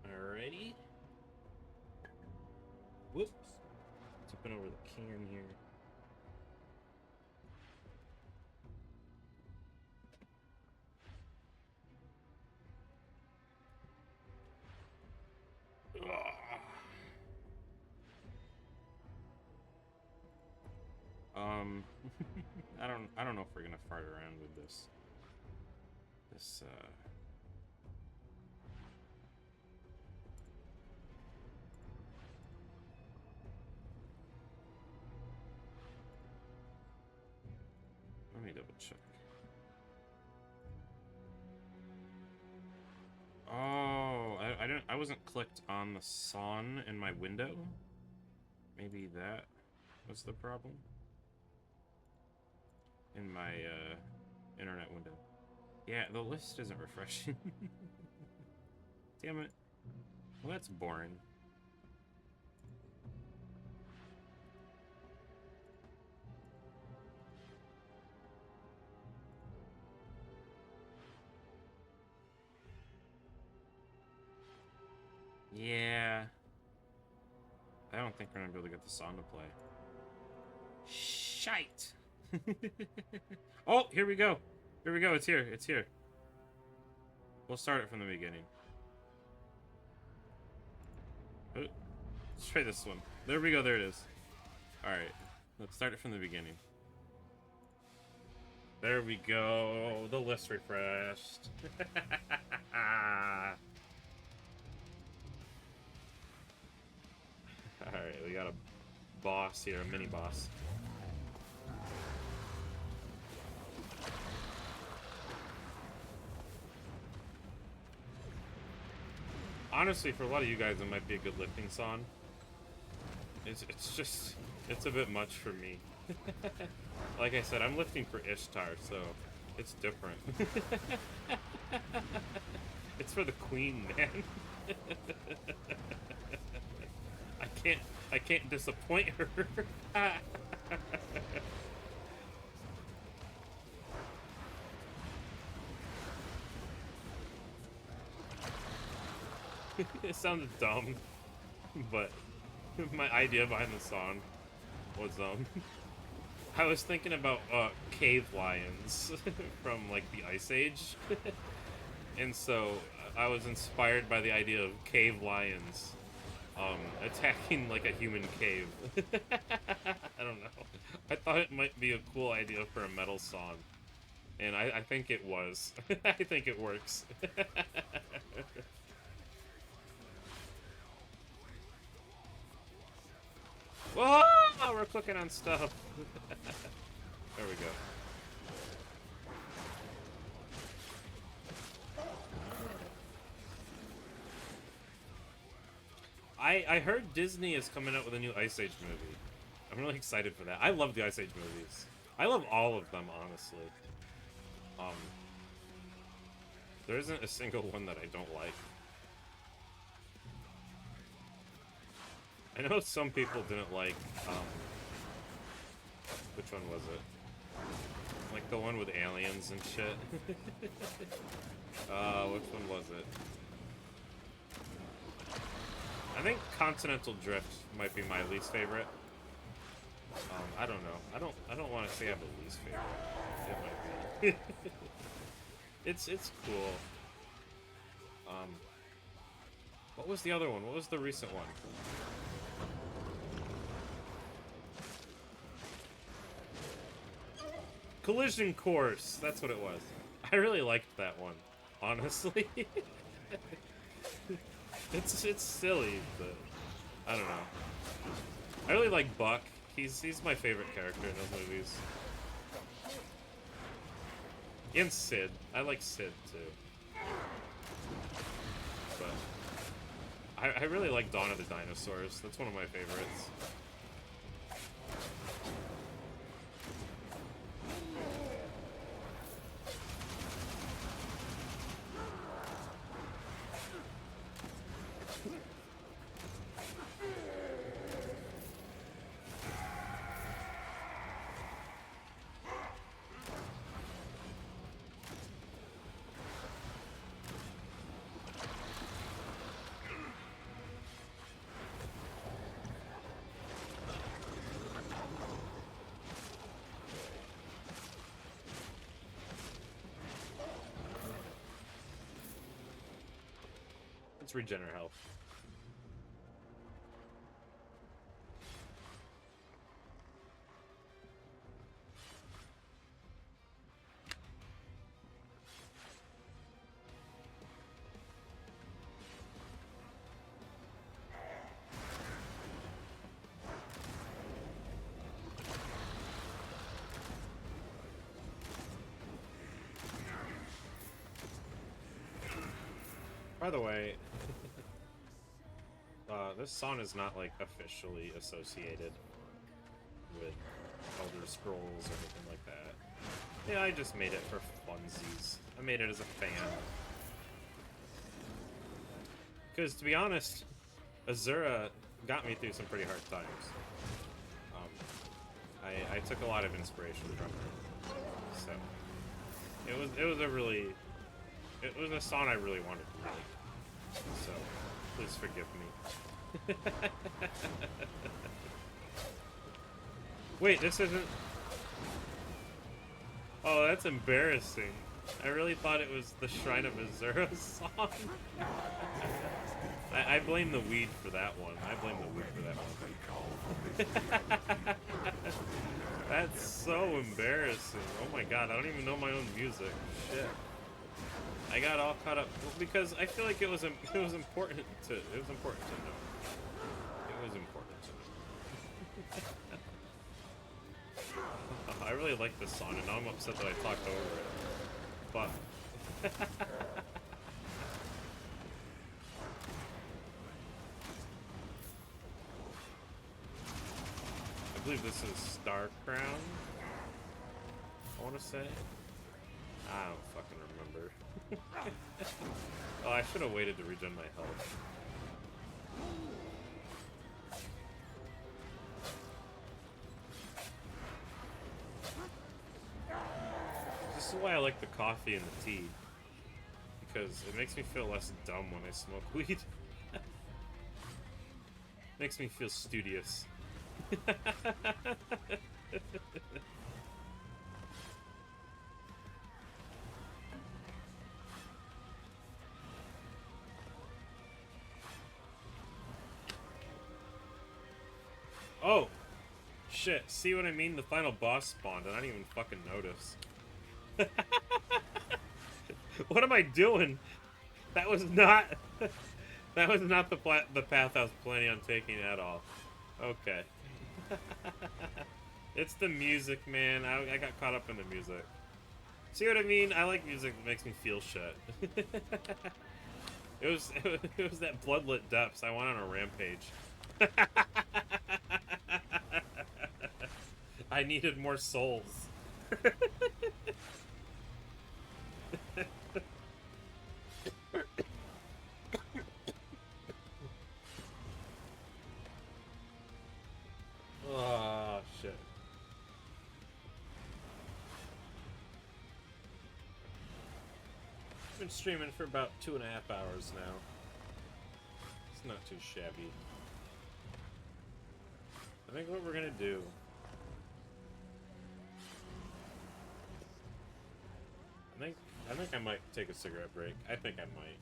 Alrighty. Whoops. Tipping over the can here. I don't know if we're gonna fart around with this. Let me double check. Oh, I wasn't clicked on the song in my window. Maybe that was the problem. In my internet window. Yeah, the list isn't refreshing. Damn it. Well, that's boring. Yeah. I don't think we're gonna be able to get the song to play. Shite! Oh, here we go. Here we go. It's here. It's here. We'll start it from the beginning. Oh, let's try this one. There we go. There it is. Alright. Let's start it from the beginning. There we go. The list refreshed. Alright, we got a boss here, a mini boss. Honestly, for a lot of you guys, it might be a good lifting song. It's just, it's a bit much for me. Like I said, I'm lifting for Ishtar, so it's different. It's for the queen, man. I can't disappoint her. It sounded dumb, but my idea behind the song was I was thinking about cave lions from like the Ice Age. And so I was inspired by the idea of cave lions attacking like a human cave. I don't know. I thought it might be a cool idea for a metal song. And I think it was. I think it works. Whoa! We're clicking on stuff. There we go. I heard Disney is coming out with a new Ice Age movie. I'm really excited for that. I love the Ice Age movies. I love all of them, honestly. There isn't a single one that I don't like. I know some people didn't like, which one was it? Like the one with aliens and shit. Which one was it? I think Continental Drift might be my least favorite. I don't know. I don't want to say I have a least favorite. It might be. It's cool. What was the other one? What was the recent one? Collision Course. That's what it was. I really liked that one, honestly. It's silly, but I don't know. I really like Buck. He's my favorite character in those movies. And Sid. I like Sid too. But I really like Dawn of the Dinosaurs. That's one of my favorites. Let's regenerate health. By the way, this song is not, like, officially associated with Elder Scrolls or anything like that. Yeah, I just made it for funsies. I made it as a fan. Because, to be honest, Azura got me through some pretty hard times. I took a lot of inspiration from her. So, it was a song I really wanted to make. So, please forgive me. Wait, this isn't... Oh, that's embarrassing. I really thought it was the Shrine of Azura song. I blame the weed for that one. I blame the weed for that one. That's so embarrassing. Oh my god, I don't even know my own music. Shit. I got all caught up because I feel like it was important to know. It was important to know. I really like this song, and now I'm upset that I talked over it. But I believe this is Star Crown. I want to say. I don't fucking remember. Oh, I should have waited to regen my health. This is why I like the coffee and the tea. Because it makes me feel less dumb when I smoke weed. Makes me feel studious. Oh! Shit, see what I mean? The final boss spawned and I didn't even fucking notice. What am I doing? That was not... that was not the path I was planning on taking at all. Okay. It's the music, man. I got caught up in the music. See what I mean? I like music that makes me feel shit. It was that bloodlit depths. I went on a rampage. I needed more souls. Oh, shit. I've been streaming for about 2.5 hours now. It's not too shabby. I think what we're gonna do... I think I might take a cigarette break. I think I might.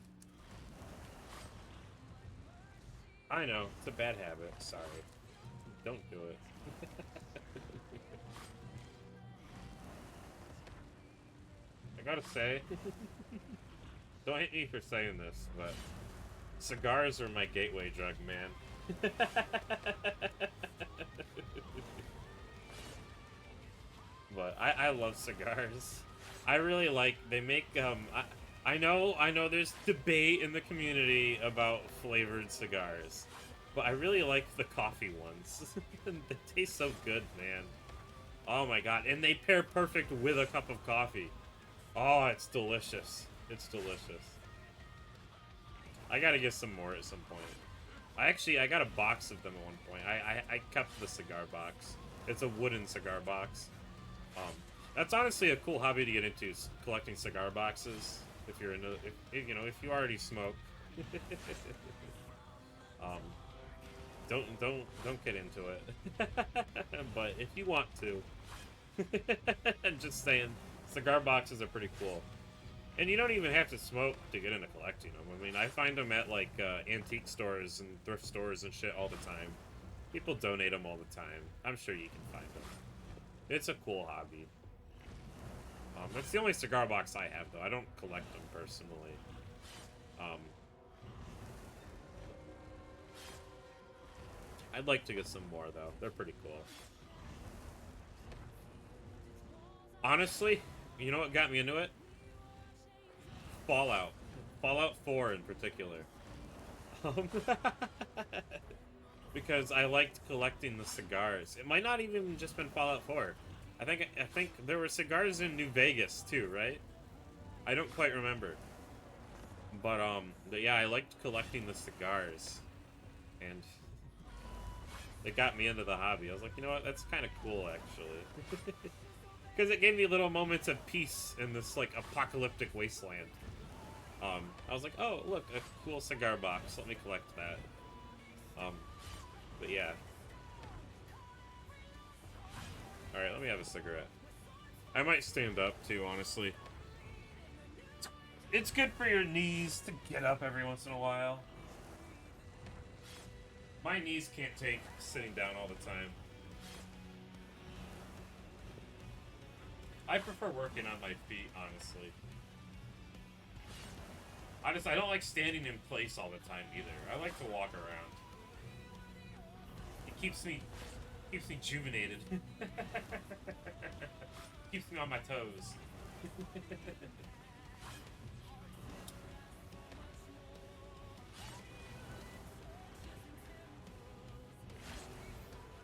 I know, it's a bad habit. Sorry. Don't do it. I gotta say, don't hate me for saying this, but cigars are my gateway drug, man. But I love cigars. I really like, they make, I know there's debate in the community about flavored cigars, but I really like the coffee ones. They taste so good, man. Oh my god, and they pair perfect with a cup of coffee. Oh, it's delicious. It's delicious. I gotta get some more at some point. I got a box of them at one point. I kept the cigar box. It's a wooden cigar box. That's honestly a cool hobby to get into, is collecting cigar boxes. If you're into, if you already smoke. Don't get into it. But if you want to, just saying, cigar boxes are pretty cool. And you don't even have to smoke to get into collecting them. I mean, I find them at like antique stores and thrift stores and shit all the time. People donate them all the time. I'm sure you can find them. It's a cool hobby. It's the only cigar box I have, though. I don't collect them personally. I'd like to get some more, though. They're pretty cool. Honestly, you know what got me into it? Fallout. Fallout 4 in particular. Because I liked collecting the cigars. It might not even just been Fallout 4. I think there were cigars in New Vegas too, right? I don't quite remember. But yeah, I liked collecting the cigars. And it got me into the hobby. I was like, you know what? That's kind of cool, actually. Because it gave me little moments of peace in this, like, apocalyptic wasteland. I was like, oh, look, a cool cigar box. Let me collect that. But yeah. Alright, let me have a cigarette. I might stand up too, honestly. It's good for your knees to get up every once in a while. My knees can't take sitting down all the time. I prefer working on my feet, honestly. I don't like standing in place all the time either. I like to walk around. It keeps me juvenated. Keeps me on my toes.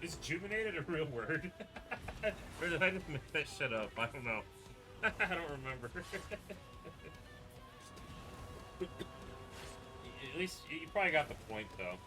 Is juvenated a real word? Or did I just make that shit up? I don't know. I don't remember. At least you probably got the point, though.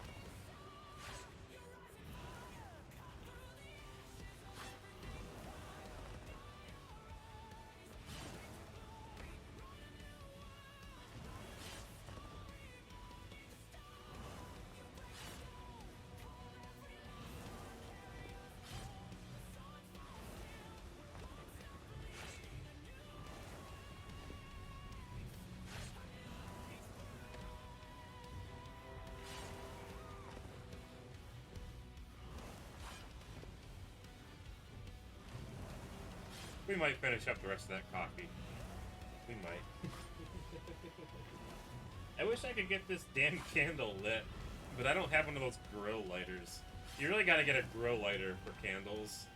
We might finish up the rest of that coffee. We might. I wish I could get this damn candle lit, but I don't have one of those grill lighters. You really gotta get a grill lighter for candles.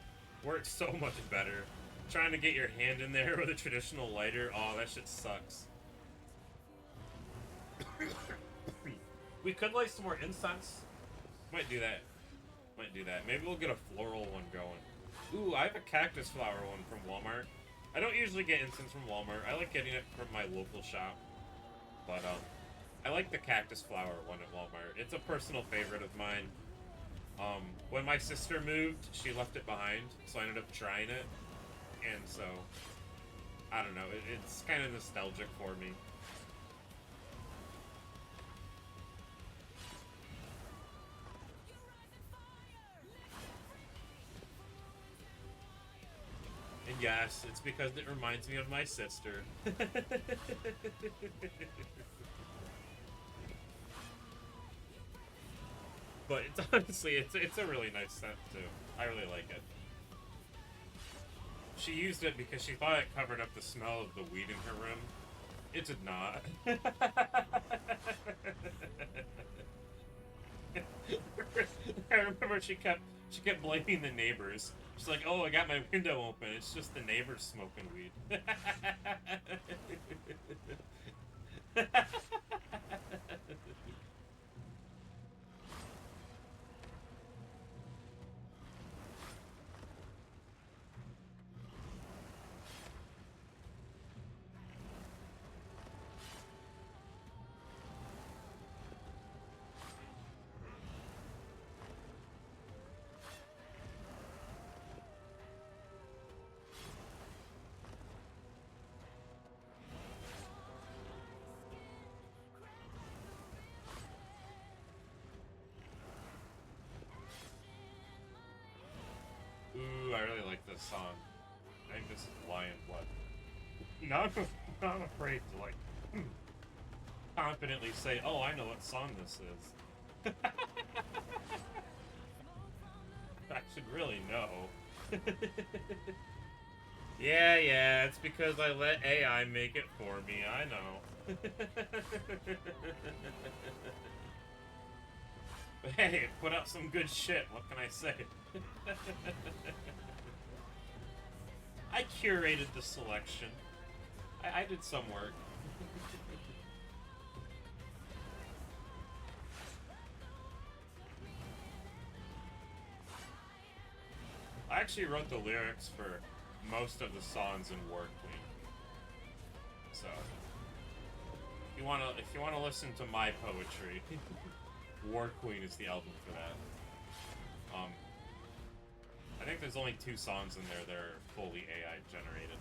Works so much better. Trying to get your hand in there with a traditional lighter, oh, that shit sucks. We could light some more incense. Might do that. Might do that. Maybe we'll get a floral one going. Ooh, I have a cactus flower one from Walmart. I don't usually get incense from Walmart. I like getting it from my local shop. But, I like the cactus flower one at Walmart. It's a personal favorite of mine. When my sister moved, she left it behind, so I ended up trying it. And so, I don't know, it's kind of nostalgic for me. And yes, it's because it reminds me of my sister. But it's honestly, it's a really nice scent too. I really like it. She used it because she thought it covered up the smell of the weed in her room. It did not. I remember she kept blaming the neighbors. She's like, "Oh, I got my window open. It's just the neighbors smoking weed." Ooh, I really like this song. I think this is Lion Blood. Now I'm afraid to, like, confidently say, oh, I know what song this is. I should really know. Yeah, it's because I let AI make it for me, I know. But hey, it put out some good shit, what can I say? I curated the selection. I did some work. I actually wrote the lyrics for most of the songs in War Queen. So, if you wanna listen to my poetry, War Queen is the album for that. I think there's only 2 songs in there that are fully AI generated.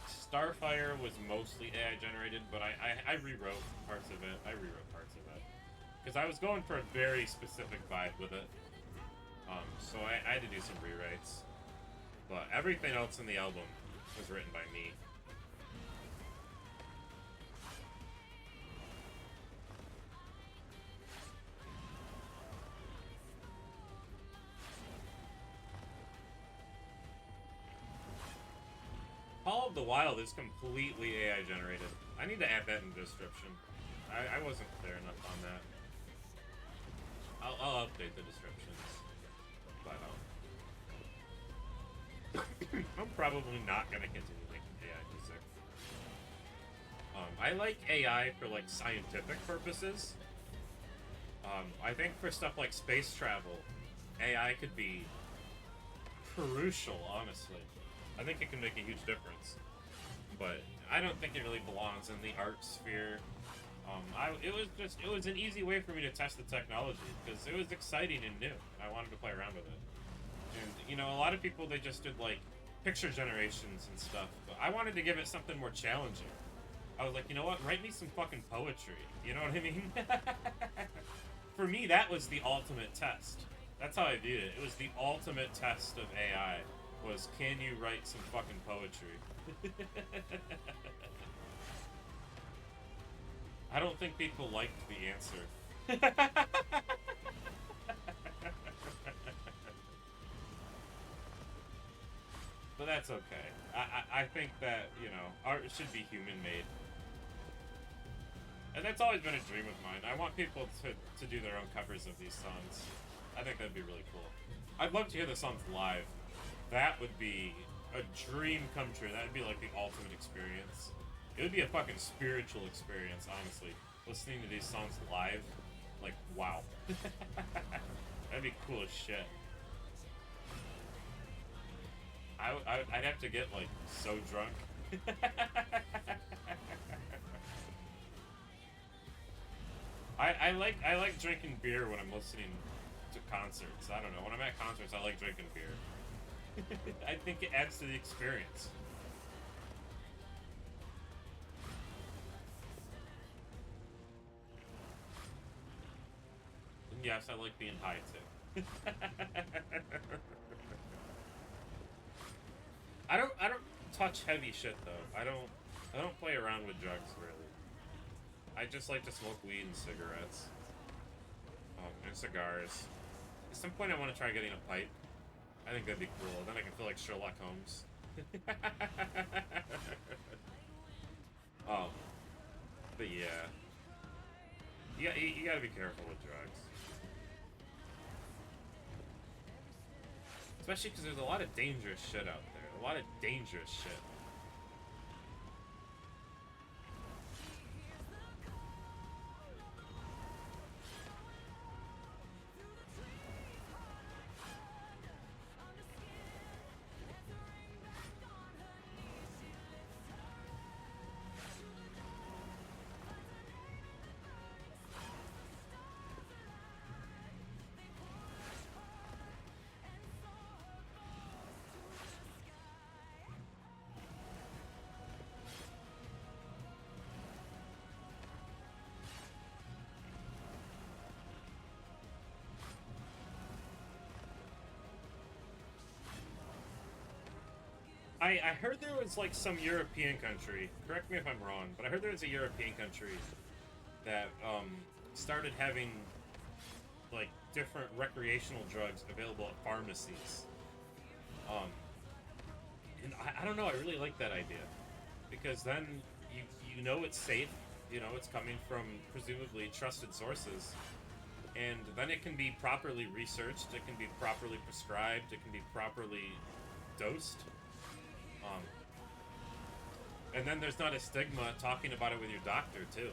Starfire was mostly AI generated, but I rewrote parts of it. Because I was going for a very specific vibe with it. So I had to do some rewrites. But everything else in the album was written by me. Call of the Wild is completely AI generated. I need to add that in the description. I wasn't clear enough on that. I'll update the descriptions. But I'm probably not gonna continue making AI music. I like AI for like scientific purposes. I think for stuff like space travel, AI could be crucial, honestly. I think it can make a huge difference. But I don't think it really belongs in the art sphere. It was an easy way for me to test the technology because it was exciting and new. I wanted to play around with it. And, you know, a lot of people, they just did, like, picture generations and stuff. But I wanted to give it something more challenging. I was like, you know what? Write me some fucking poetry. You know what I mean? For me, that was the ultimate test. That's how I viewed it. It was the ultimate test of AI. Was, can you write some fucking poetry? I don't think people liked the answer. But that's okay. I think that, you know, art should be human-made. And that's always been a dream of mine. I want people to do their own covers of these songs. I think that'd be really cool. I'd love to hear the songs live. That would be a dream come true. That would be like the ultimate experience. It would be a fucking spiritual experience, honestly. Listening to these songs live, like, wow. That'd be cool as shit. I'd have to get, like, so drunk. I like drinking beer when I'm listening to concerts. I don't know. When I'm at concerts, I like drinking beer. I think it adds to the experience. And yes, I like being high too. I don't touch heavy shit though. I don't play around with drugs really. I just like to smoke weed and cigarettes. And cigars. At some point I want to try getting a pipe. I think that'd be cool. Then I can feel like Sherlock Holmes. But yeah. You gotta be careful with drugs. Especially because there's a lot of dangerous shit out there. A lot of dangerous shit. I heard there was like some European country, correct me if I'm wrong, but I heard there was a European country that started having like different recreational drugs available at pharmacies. And I don't know, I really like that idea. Because then you know it's safe, you know it's coming from presumably trusted sources. And then it can be properly researched, it can be properly prescribed, it can be properly dosed. And then there's not a stigma talking about it with your doctor too.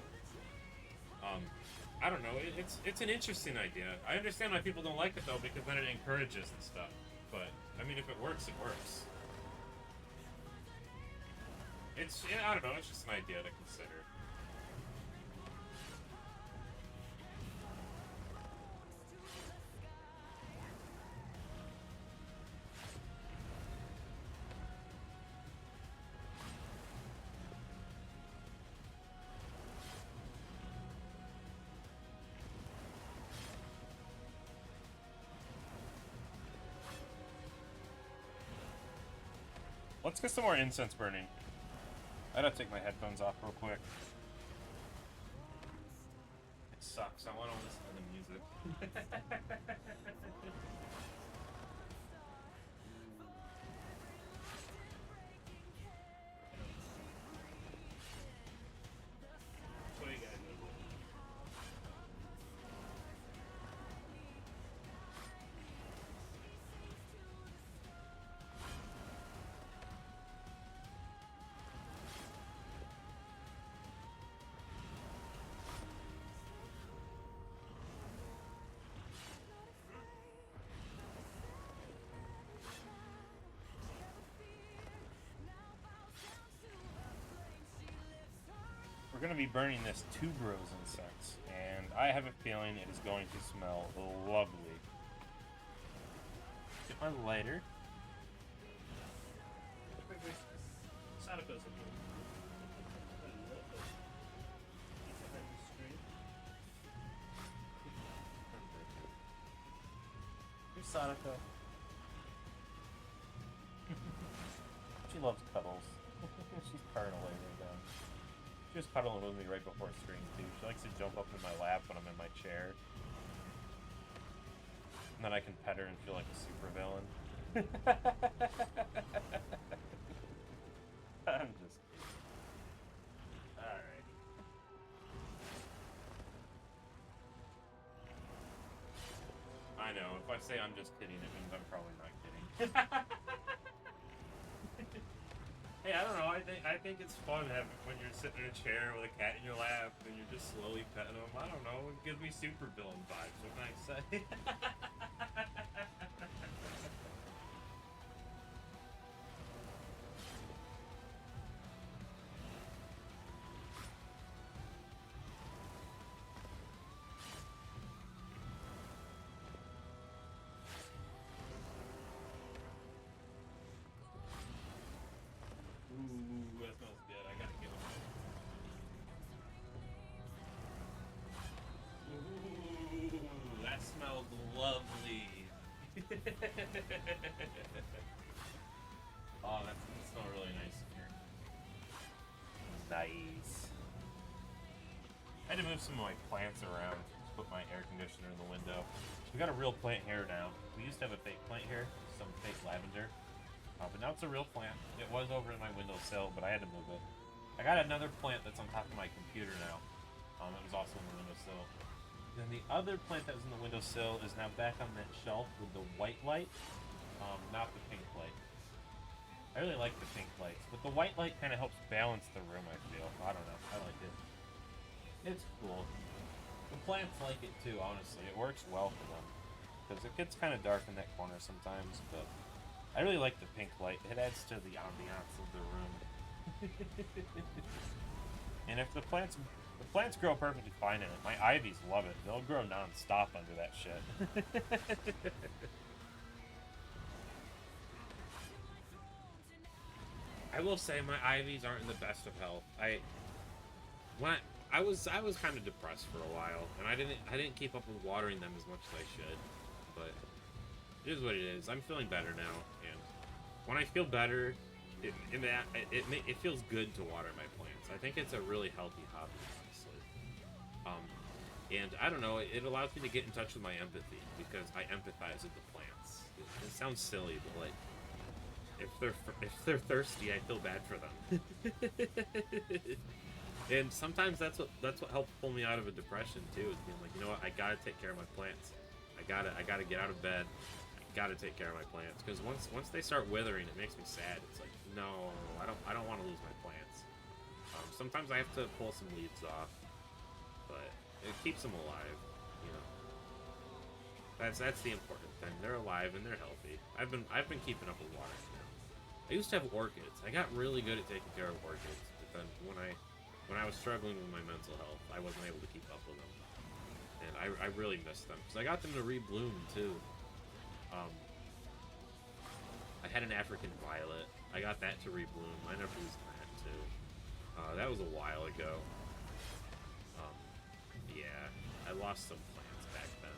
I don't know. It's an interesting idea. I understand why people don't like it though, because then it encourages and stuff. But I mean, if it works, it works. I don't know. It's just an idea to consider. Let's get some more incense burning. I gotta take my headphones off real quick. It sucks. I want to listen to the music. What do you guys need? We're going to be burning this tuberose incense, and I have a feeling it is going to smell lovely. Get my lighter. Here's Sonica. She loves cuddles. She's purring away right now. She was cuddling with me right before stream too. She likes to jump up in my lap when I'm in my chair. And then I can pet her and feel like a super villain. I'm just kidding. Alright. I know, if I say I'm just kidding, it means I'm probably not kidding. Hey, I don't know. I think it's fun having when you're sitting in a chair with a cat in your lap and you're just slowly petting them. I don't know. It gives me super villain vibes. What can I say? Ooh, that smells good. I gotta get them. Ooh, that smells lovely. Oh, that smells really nice in here. Nice. I had to move some of my plants around to put my air conditioner in the window. We got a real plant here now. We used to have a fake plant here, some fake lavender. But now it's a real plant. It was over in my windowsill, but I had to move it. I got another plant that's on top of my computer now. It was also in the windowsill. Then the other plant that was in the windowsill is now back on that shelf with the white light, not the pink light. I really like the pink lights, but the white light kind of helps balance the room, I feel. I don't know. I like it. It's cool. The plants like it too, honestly. It works well for them. Because it gets kind of dark in that corner sometimes, but I really like the pink light. It adds to the ambiance of the room. And if the plants grow perfectly fine in it. My ivies love it. They'll grow non-stop under that shit. I will say my ivies aren't in the best of health. I was kind of depressed for a while, and I didn't keep up with watering them as much as I should. But it is what it is. I'm feeling better now, and when I feel better, it feels good to water my plants. I think it's a really healthy hobby, honestly. And I don't know, it allows me to get in touch with my empathy because I empathize with the plants. It sounds silly, but like if they're thirsty, I feel bad for them. And sometimes that's what helps pull me out of a depression too, is being like, you know what, I gotta take care of my plants. I gotta get out of bed. I gotta take care of my plants because once they start withering, it makes me sad. It's like, no, I don't want to lose my plants. Sometimes I have to pull some leaves off, but it keeps them alive. You know, that's the important thing. They're alive and they're healthy. I've been keeping up with water now. I used to have orchids. I got really good at taking care of orchids, but then when I was struggling with my mental health, I wasn't able to keep up with them. And I really missed them. Because I got them to rebloom, too. I had an African violet. I got that to rebloom. I never used that, too. That was a while ago. Yeah, I lost some plants back then.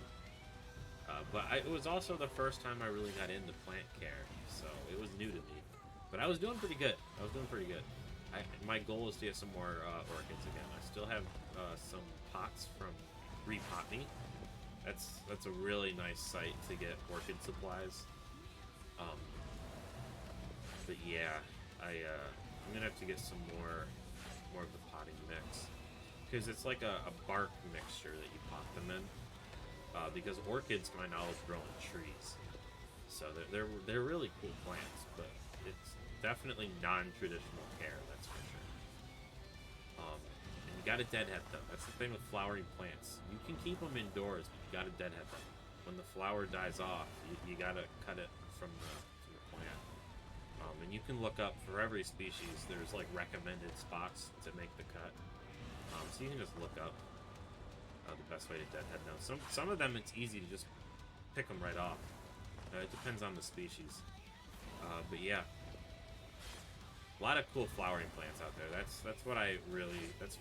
But it was also the first time I really got into plant care. So it was new to me. But I was doing pretty good. My goal is to get some more orchids again. I still have some pots from Repot Me. That's a really nice site to get orchid supplies. But yeah, I'm gonna have to get some more of the potting mix, because it's like a bark mixture that you pot them in. Because orchids, to my knowledge, grow in trees, so they're really cool plants, but it's definitely non-traditional care, that's for sure. And you gotta deadhead them. That's the thing with flowering plants. You can keep them indoors, but you gotta deadhead them. When the flower dies off, you gotta cut it from the plant. And you can look up for every species. There's like recommended spots to make the cut. So you can just look up the best way to deadhead them. Some of them it's easy to just pick them right off. It depends on the species. But yeah, a lot of cool flowering plants out there. That's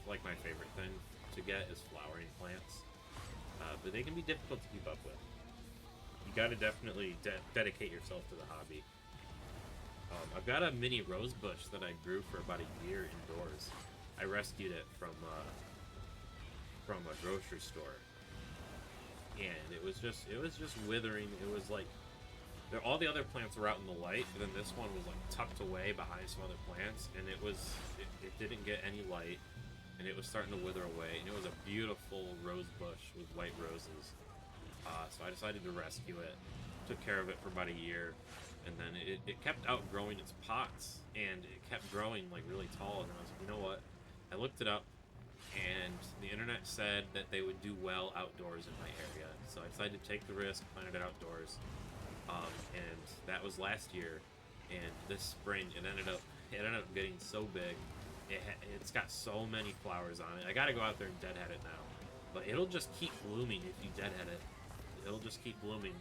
like my favorite thing to get is flowering plants. But they can be difficult to keep up with. You got to definitely dedicate yourself to the hobby. I've got a mini rose bush that I grew for about a year indoors. I rescued it from a grocery store, and it was just withering. It was like all the other plants were out in the light, but then this one was like tucked away behind some other plants, and it didn't get any light, and it was starting to wither away. And it was a beautiful rose bush with white roses. So I decided to rescue it. Took care of it for about a year. And then it kept outgrowing its pots, and it kept growing like really tall. And I was like, you know what? I looked it up, and the internet said that they would do well outdoors in my area. So I decided to take the risk, planted it outdoors. And that was last year. And this spring, it ended up getting so big. It's got so many flowers on it. I got to go out there and deadhead it now. But it'll just keep blooming if you deadhead it. It'll just keep blooming.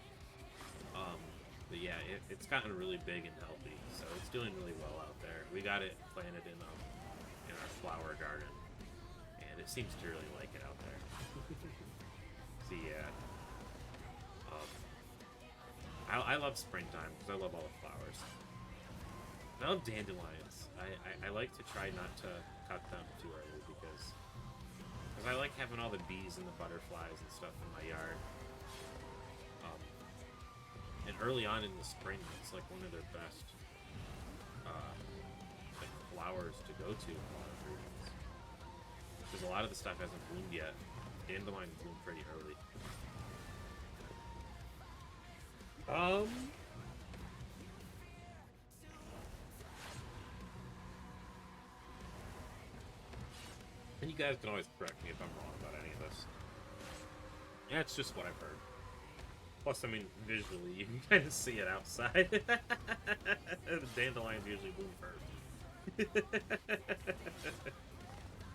But yeah, it's gotten really big and healthy, so it's doing really well out there. We got it planted in our flower garden, and it seems to really like it out there. So yeah, I love springtime because I love all the flowers. I love dandelions. I like to try not to cut them too early because I like having all the bees and the butterflies and stuff in my yard. And early on in the spring, it's like one of their best like flowers to go to in a lot of regions. Because a lot of the stuff hasn't bloomed yet. Dandelions bloom pretty early. And you guys can always correct me if I'm wrong about any of this. Yeah, it's just what I've heard. Plus, I mean, visually, you can kind of see it outside. The dandelions usually bloom first.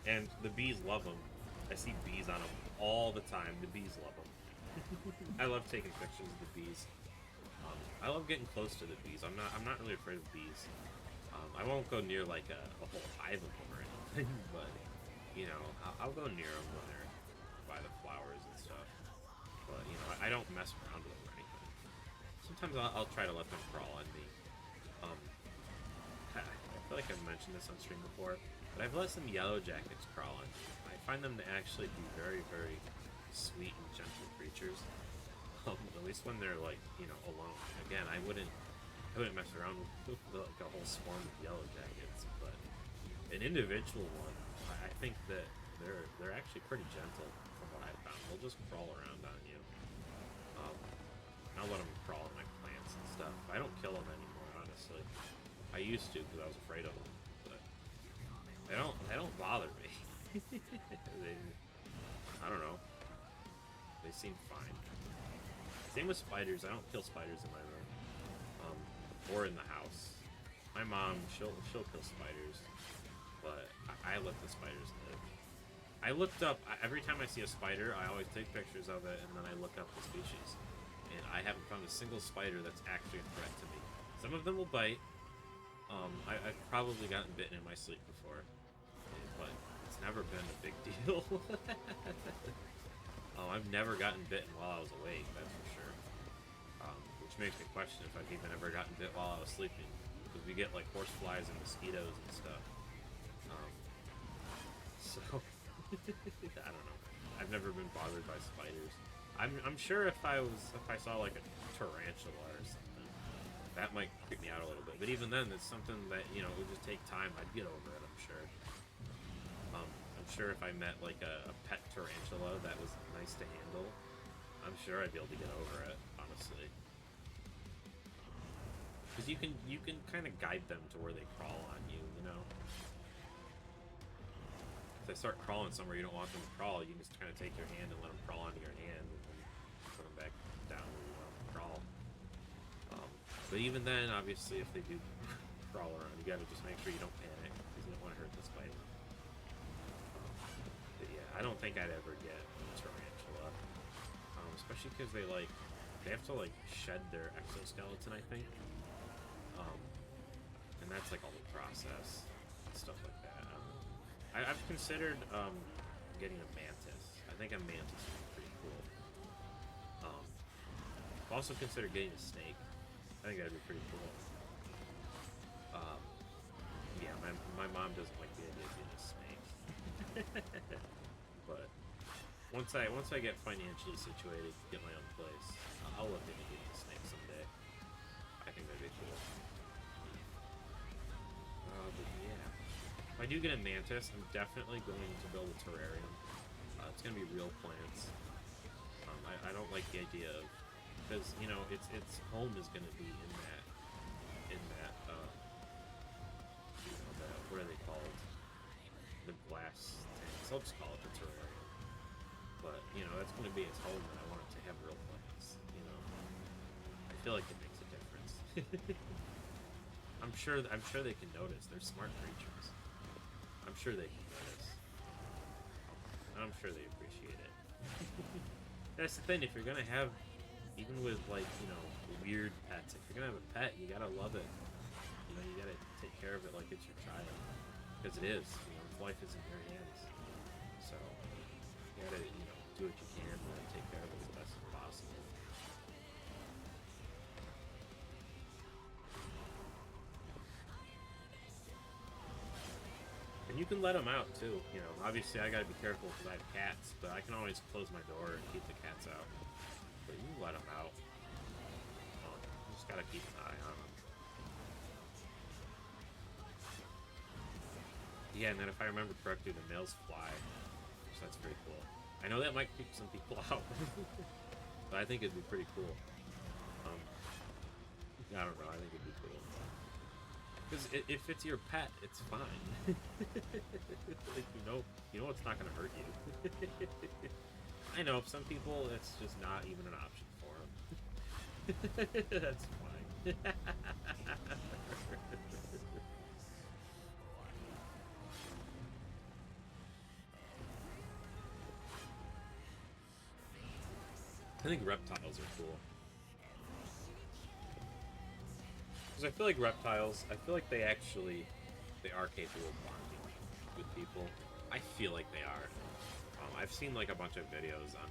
And the bees love them. I see bees on them all the time. The bees love them. I love taking pictures of the bees. I love getting close to the bees. I'm not really afraid of bees. I won't go near like a whole hive of them or anything, but you know, I'll go near them when they're by the flowers and stuff. But you know, I don't mess around with them or anything. Sometimes I'll try to let them crawl on me. I feel like I've mentioned this on stream before, but I've let some yellow jackets crawl on me. I find them to actually be very, very sweet and gentle creatures. At least when they're like, you know, alone. Again, I wouldn't mess around with like a whole swarm of yellow jackets, but an individual one, I think that they're actually pretty gentle from what I found. They'll just crawl around on you. I'll let them crawl on my plants and stuff. I don't kill them anymore, honestly. I used to because I was afraid of them, but they don't bother me. I don't know. They seem fine. Same with spiders. I don't kill spiders in my room, or in the house. My mom, she'll kill spiders, but I let the spiders live. I looked up every time I see a spider. I always take pictures of it, and then I look up the species. And I haven't found a single spider that's actually a threat to me. Some of them will bite. I've probably gotten bitten in my sleep before, but it's never been a big deal. I've never gotten bitten while I was awake, that's for sure. Which makes me question if I've even ever gotten bit while I was sleeping. because we get like horse flies and mosquitoes and stuff. So I don't know. I've never been bothered by spiders. I'm sure if I saw like a tarantula or something, that might creep me out a little bit. But even then, it's something that, you know, it would just take time. I'd get over it, I'm sure. I'm sure if I met like a pet tarantula that was nice to handle, I'm sure I'd be able to get over it, honestly. Because you can kind of guide them to where they crawl on you, you know? If they start crawling somewhere you don't want them to crawl, you can just kind of take your hand and let them crawl onto your hand and then put them back down where you want them to crawl. But even then, obviously, if they do crawl around, you gotta just make sure you don't panic because you don't want to hurt the spider. But yeah, I don't think I'd ever get a tarantula, especially because they have to like shed their exoskeleton, I think, and that's like all the process and stuff like that. I've considered getting a mantis. I think a mantis would be pretty cool. I've also considered getting a snake. I think that'd be pretty cool. Yeah, my mom doesn't like the idea of getting a snake. But once I get financially situated, get my own place, I'll look into getting a snake someday. I think that'd be cool. But yeah. If I do get a mantis, I'm definitely going to build a terrarium. It's gonna be real plants. I don't like the idea of, because you know its home is gonna be in that you know, what are they called? The glass tanks. I'll just call it the terrarium. But you know that's gonna be its home, and I want it to have real plants. You know, I feel like it makes a difference. I'm sure they can notice. They're smart creatures. I'm sure they can notice. I'm sure they appreciate it. That's the thing. If you're gonna have, even with like, you know, weird pets, if you're gonna have a pet, you gotta love it. You know, you gotta take care of it like it's your child, because it is. You know, its life is in your hands. So you gotta, you know, do what you can to take care of it as best as possible. And you can let them out too. You know, obviously I gotta be careful because I have cats, but I can always close my door and keep the cats out. But you can let them out. You just gotta keep an eye on them. Yeah, and then if I remember correctly, the males fly, so that's pretty cool. I know that might creep some people out, but I think it'd be pretty cool. I don't know. I think it'd be cool. Because if it's your pet, it's fine. Like, you know it's not gonna hurt you. I know, some people, it's just not even an option for them. That's fine. I think reptiles are cool. Because I feel like reptiles, I feel like they are capable of bonding with people. I feel like they are. I've seen like a bunch of videos on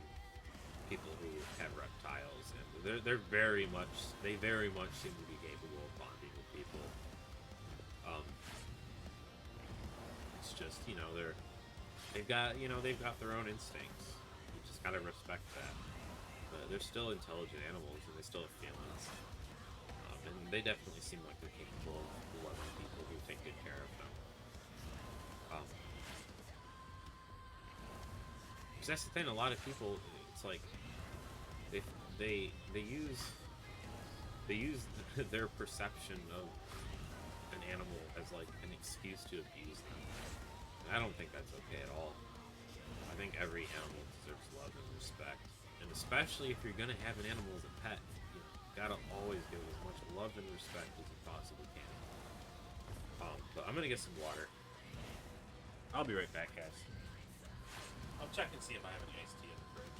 people who have reptiles, and they very much seem to be capable of bonding with people. It's just, you know, they've got their own instincts. You just gotta respect that. But they're still intelligent animals, and they still have feelings. And they definitely seem like they're capable of loving people who take good care of them. Because that's the thing, a lot of people, it's like they use their perception of an animal as like an excuse to abuse them. And I don't think that's okay at all. I think every animal deserves love and respect, and especially if you're gonna have an animal as a pet. Gotta always give it as much love and respect as you possibly can. But I'm gonna get some water. I'll be right back, guys. I'll check and see if I have any iced tea in the fridge.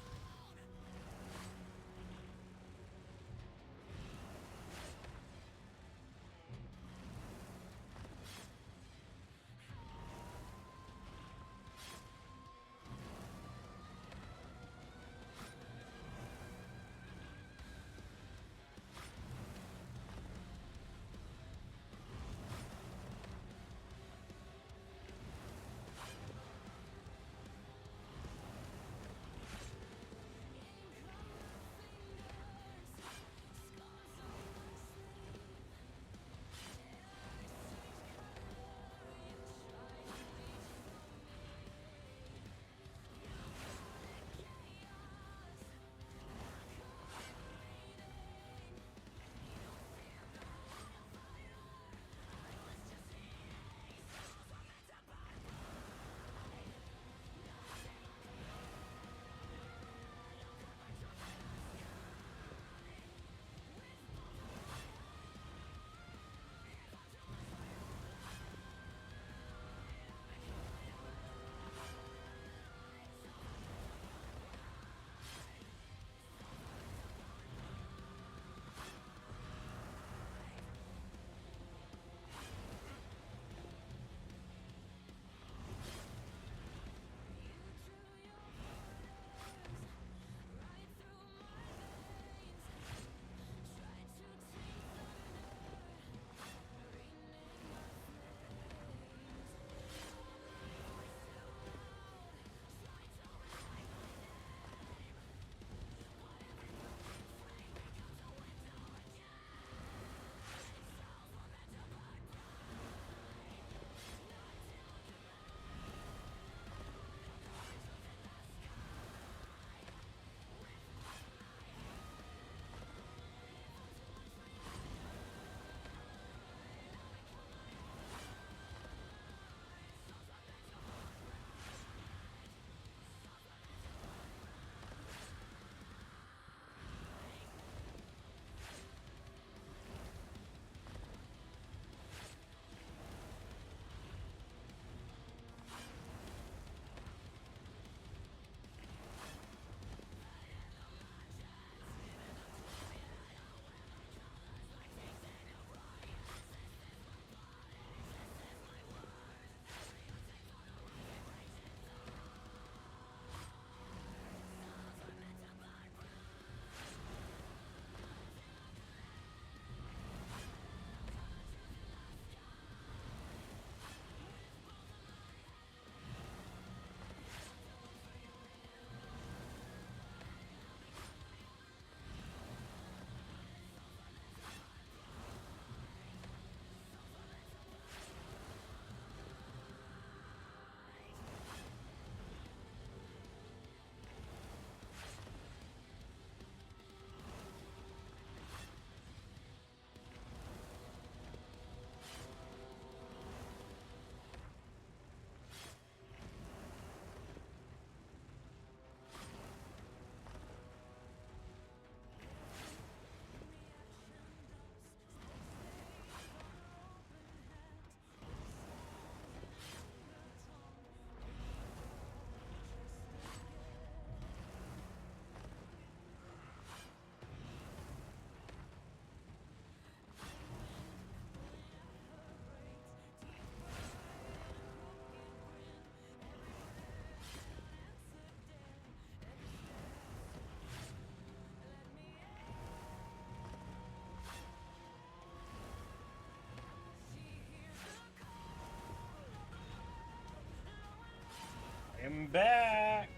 back.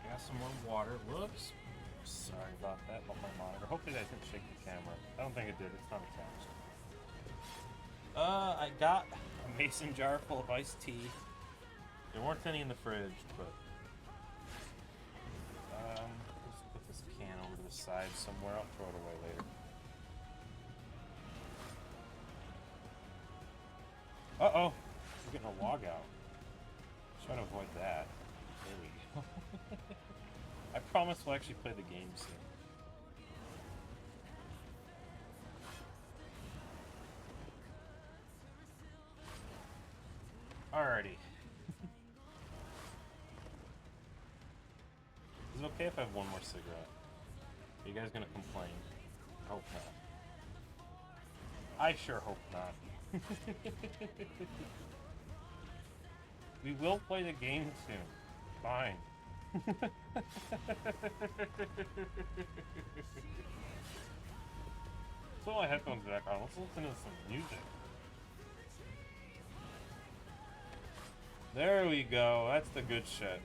Got some more water. Whoops. Sorry about that, about my monitor. Hopefully that didn't shake the camera. I don't think it did. It's not attached. I got a mason jar full of iced tea. There weren't any in the fridge, but let's put this can over to the side somewhere. I'll throw it away later. Uh-oh. We're getting a log out. Trying to avoid that. There we go. I promise we'll actually play the game soon. Alrighty. Is it okay if I have one more cigarette? Are you guys gonna complain? I hope not. I sure hope not. We will play the game soon. Fine. Put my headphones back on. Let's listen to some music. There we go. That's the good shit.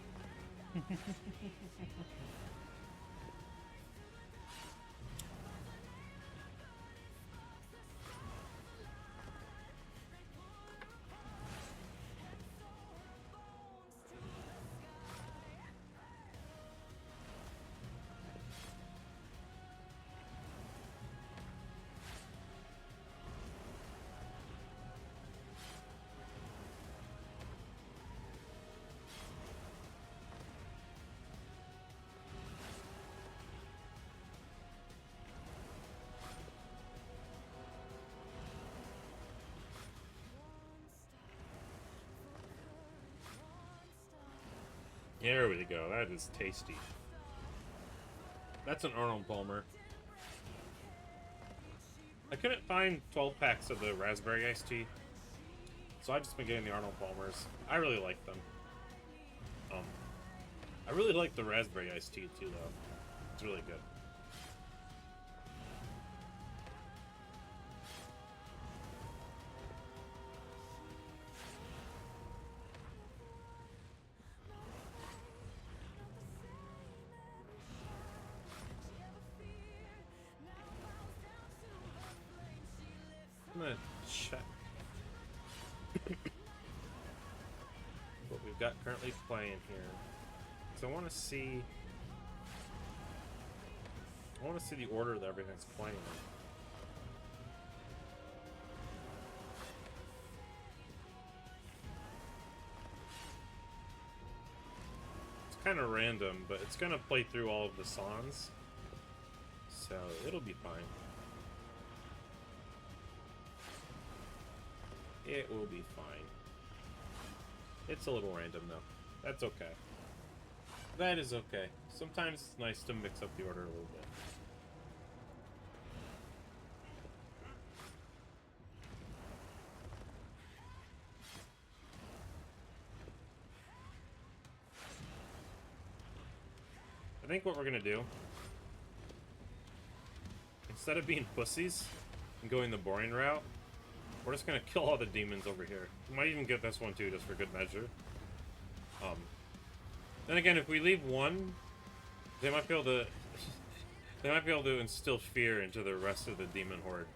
There we go. That is tasty. That's an Arnold Palmer. I couldn't find 12 packs of the raspberry iced tea, so I've just been getting the Arnold Palmers. I really like them. I really like the raspberry iced tea too, though. It's really good. I'm gonna check what we've got currently playing here. So I want to see the order that everything's playing in. It's kind of random, but it's gonna play through all of the songs, so it'll be fine. It will be fine. It's a little random, though. That's okay. That is okay. Sometimes it's nice to mix up the order a little bit. I think what we're gonna do, instead of being pussies and going the boring route, we're just gonna kill all the demons over here. We might even get this one too, just for good measure. Then again, if we leave one, they might be able to they might be able to instill fear into the rest of the demon horde.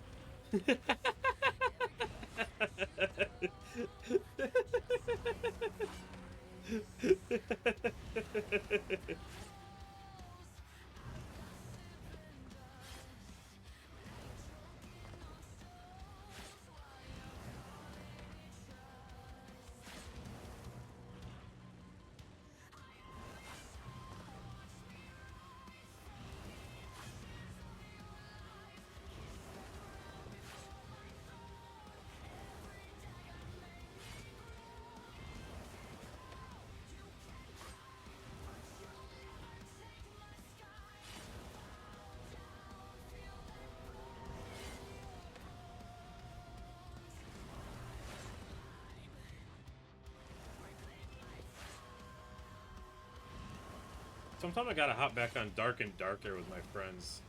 Sometime I gotta hop back on Dark and Darker with my friends.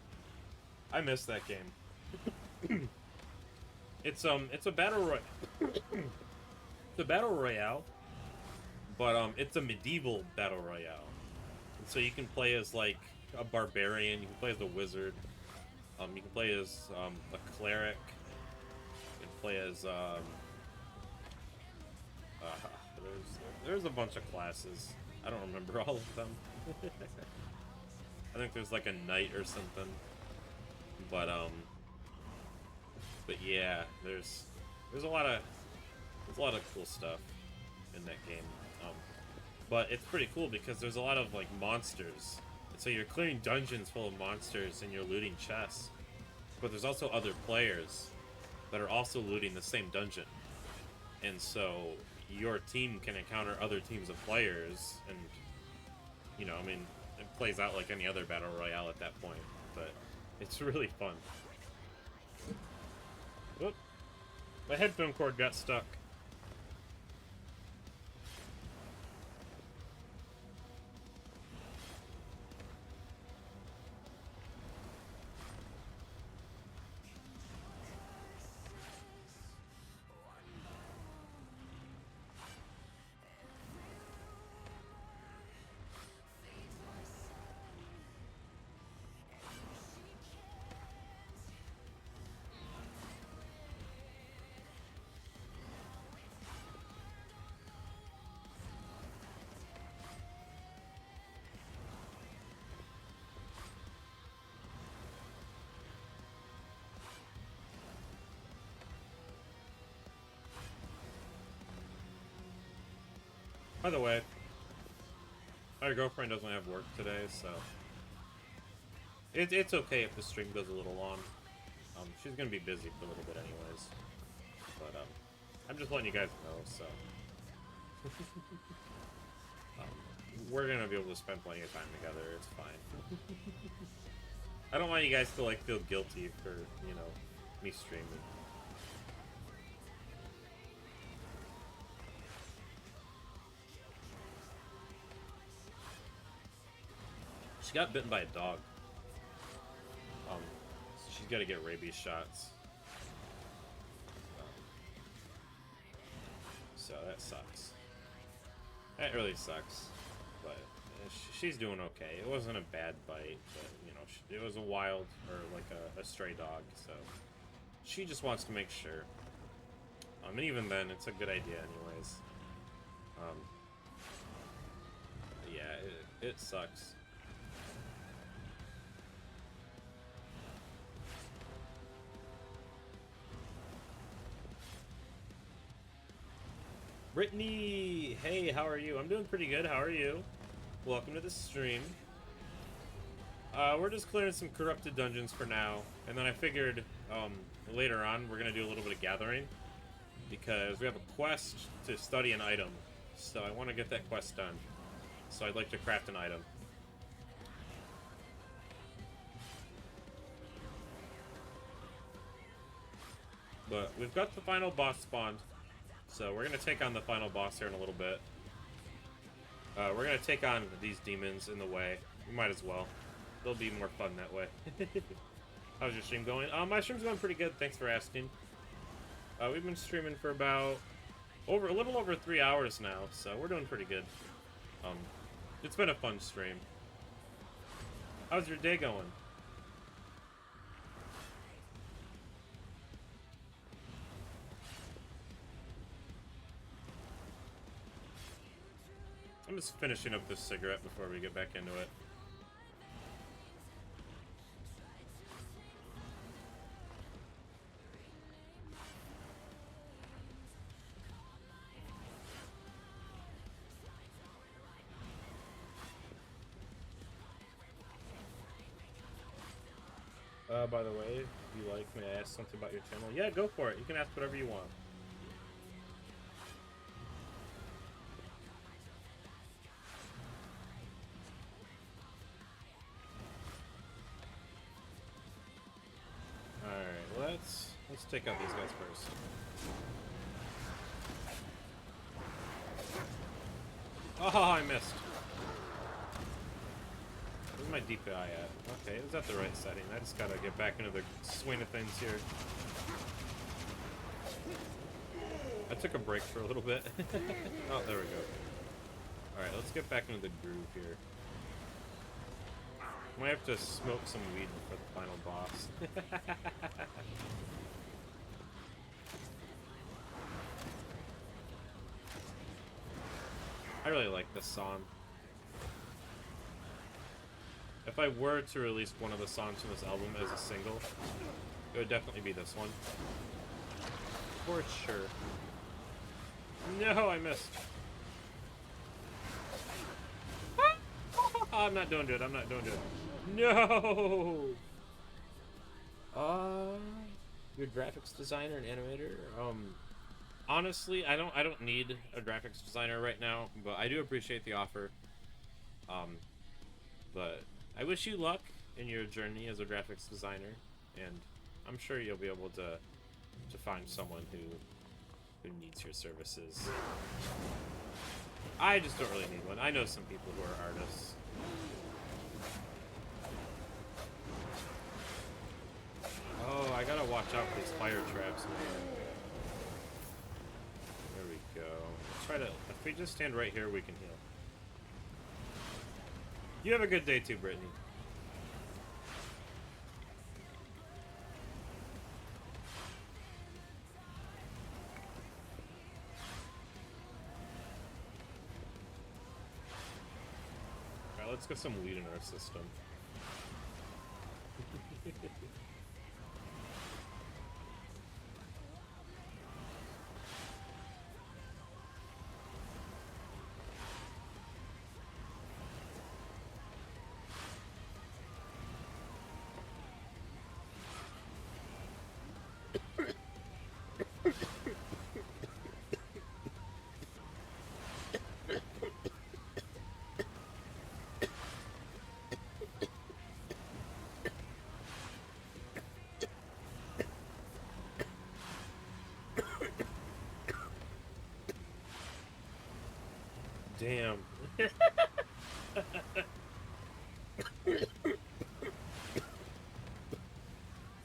I miss that game. It's a battle royale, but it's a medieval battle royale. And so you can play as like a barbarian, you can play as a wizard, you can play as a cleric, you can play as there's a bunch of classes. I don't remember all of them. I think there's like a knight or something. But yeah, there's a lot of cool stuff in that game. But it's pretty cool because there's a lot of like monsters. And so you're clearing dungeons full of monsters and you're looting chests. But there's also other players that are also looting the same dungeon. And so your team can encounter other teams of players, and you know, I mean, it plays out like any other battle royale at that point, but it's really fun. Whoop. My headphone cord got stuck. By the way, my girlfriend doesn't have work today, so it's okay if the stream goes a little long. She's gonna be busy for a little bit anyways, but I'm just letting you guys know. So we're gonna be able to spend plenty of time together. It's fine. I don't want you guys to like feel guilty for, you know, me streaming. She got bitten by a dog. She's got to get rabies shots. So that sucks. That really sucks. But she's doing okay. It wasn't a bad bite, but you know, it was a wild or like a stray dog. So she just wants to make sure. And even then, it's a good idea, anyways. Yeah, it sucks. Brittany! Hey, how are you? I'm doing pretty good. How are you? Welcome to the stream. We're just clearing some corrupted dungeons for now. And then I figured later on we're going to do a little bit of gathering. Because we have a quest to study an item. So I want to get that quest done. So I'd like to craft an item. But we've got the final boss spawned. So we're going to take on the final boss here in a little bit. We're going to take on these demons in the way. We might as well. They'll be more fun that way. How's your stream going? My stream's going pretty good, thanks for asking. We've been streaming for about a little over 3 hours now, so we're doing pretty good. It's been a fun stream. How's your day going? I'm just finishing up this cigarette before we get back into it. By the way, if you like, may I ask something about your channel? Yeah, go for it. You can ask whatever you want. Let's take out these guys first. Oh, I missed. Where's my DPI at? Okay, it was at the right setting. I just gotta get back into the swing of things here. I took a break for a little bit. Oh, there we go. Alright, let's get back into the groove here. Might have to smoke some weed for the final boss. I really like this song. If I were to release one of the songs from this album as a single, it would definitely be this one. For sure. No, I missed. I'm not doing good. I'm not doing good. No. Your graphics designer and animator. Honestly, I don't need a graphics designer right now, but I do appreciate the offer. But I wish you luck in your journey as a graphics designer, and I'm sure you'll be able to find someone who needs your services. I just don't really need one. I know some people who are artists. Oh, I gotta watch out for these fire traps, man. There we go. Let's try to. If we just stand right here, we can heal. You have a good day too, Brittany. Alright, let's get some weed in our system. Damn.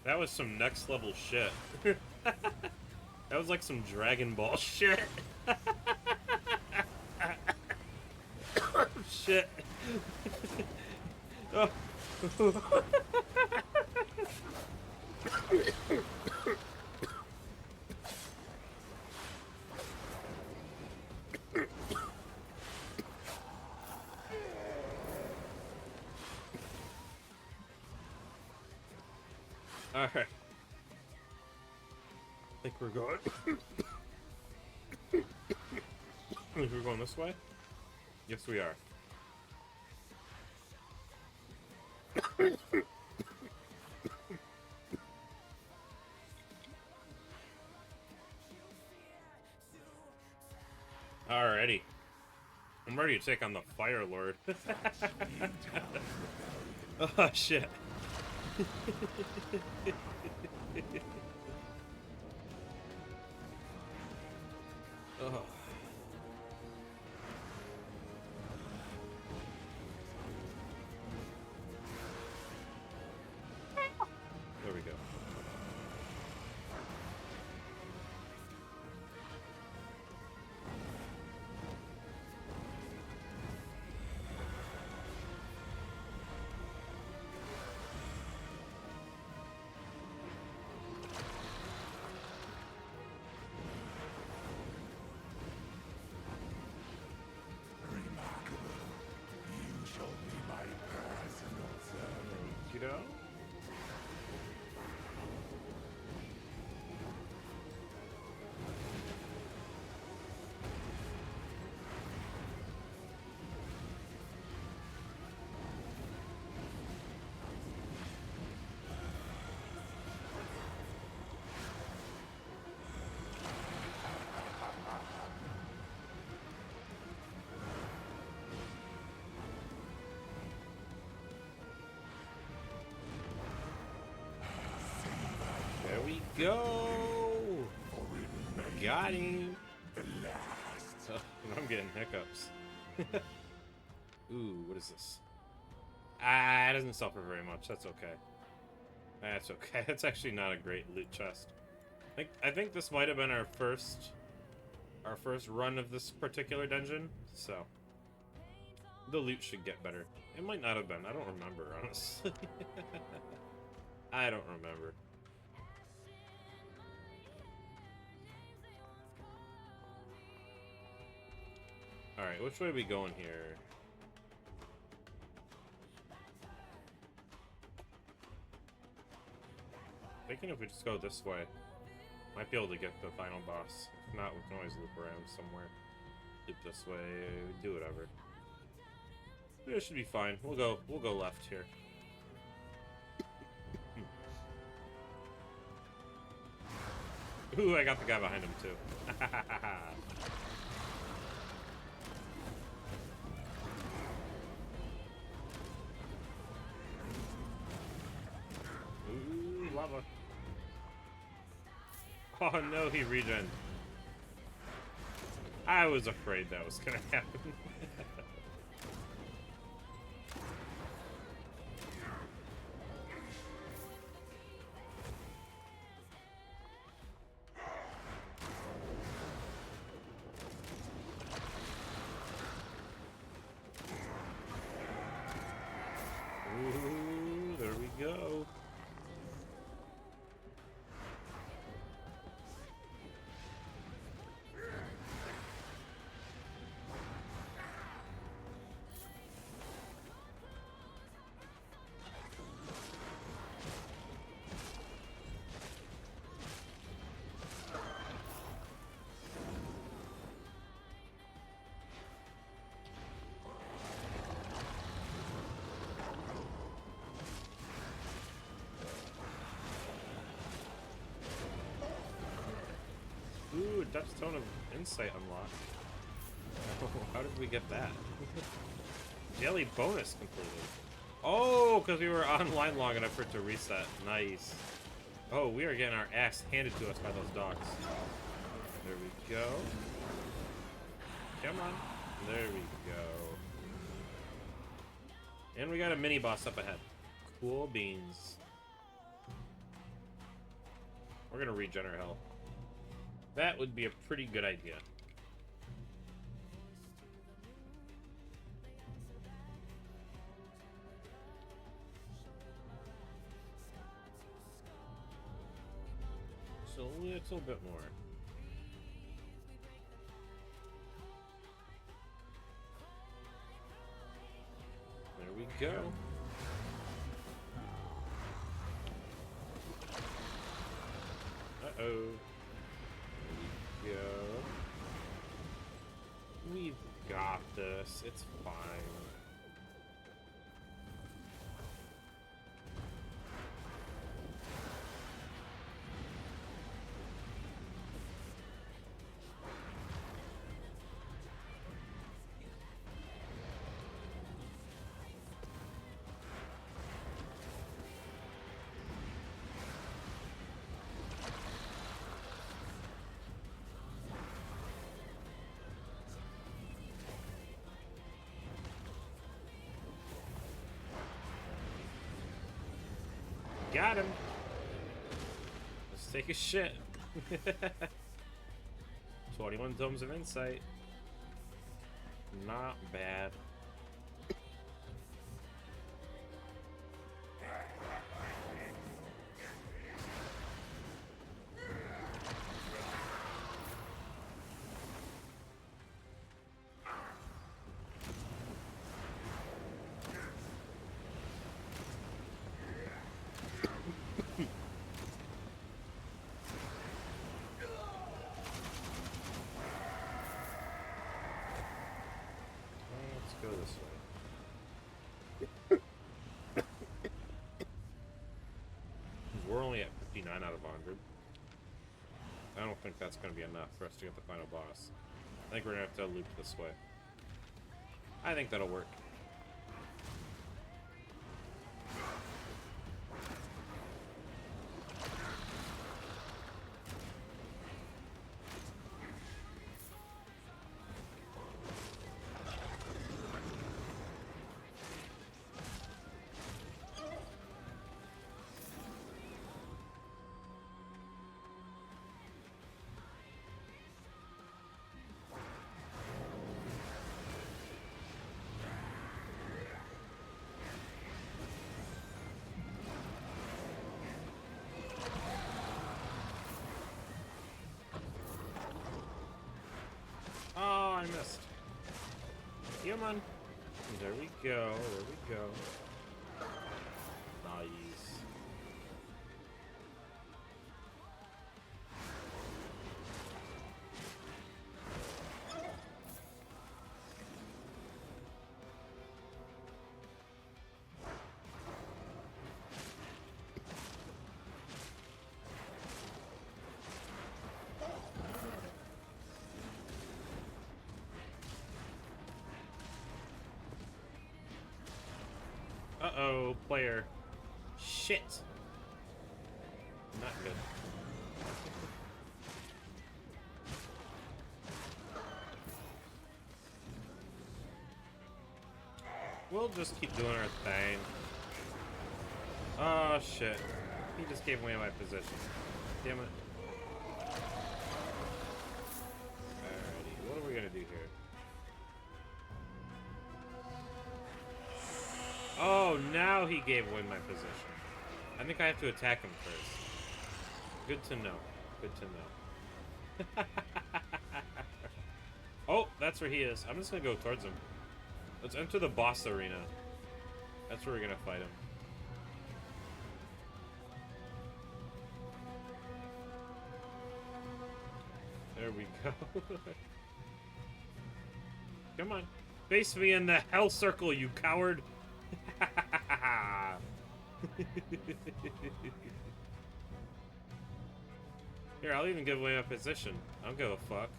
That was some next level shit. That was like some Dragon Ball shit. Shit. Oh. Alright. I think we're going. We're going this way? Yes, we are. Alrighty. I'm ready to take on the Fire Lord. Oh, shit. Oh. There we go. You shall be my personal servant. You know? There we go. Got him. Oh, I'm getting hiccups. Ooh, what is this? Ah, it doesn't suffer very much. That's okay. That's okay. That's actually not a great loot chest. I think this might have been our first run of this particular dungeon. So The loot should get better. It might not have been. I don't remember, honestly. I don't remember. Alright, which way are we going here? Thinking if we just go this way, might be able to get the final boss. If not, we can always loop around somewhere. Loop this way, do whatever. It should be fine. We'll go left here. Ooh, I got the guy behind him too. Ooh, lava. Oh no, he regened. I was afraid that was gonna happen. Ooh, there we go. Ooh, Dutch Tone of Insight unlocked. Oh, how did we get that? Daily bonus completed. Oh, because we were online long enough for it to reset. Nice. Oh, we are getting our ass handed to us by those dogs. There we go. Come on. There we go. And we got a mini boss up ahead. Cool beans. We're gonna regen our health. That would be a pretty good idea. Just a little bit more. There we go. Uh-oh. Go. We've got this. It's fine. Got him. Let's take a shit. 21 Domes of Insight. Not bad. Go this way. We're only at 59 out of 100. I don't think that's going to be enough for us to get the final boss. I think we're going to have to loop this way. I think that'll work. Come on. There we go. There we go. Nice. Uh-oh, player. Shit. Not good. We'll just keep doing our thing. Oh, shit. He just gave away my position. Damn it. Alrighty, what are we gonna do here? Oh, now he gave away my position. I think I have to attack him first. Good to know. Good to know. Oh, that's where he is. I'm just gonna go towards him. Let's enter the boss arena. That's where we're gonna fight him. There we go. Come on. Face me in the hell circle, you coward! Here, I'll even give away my position. I don't give a fuck.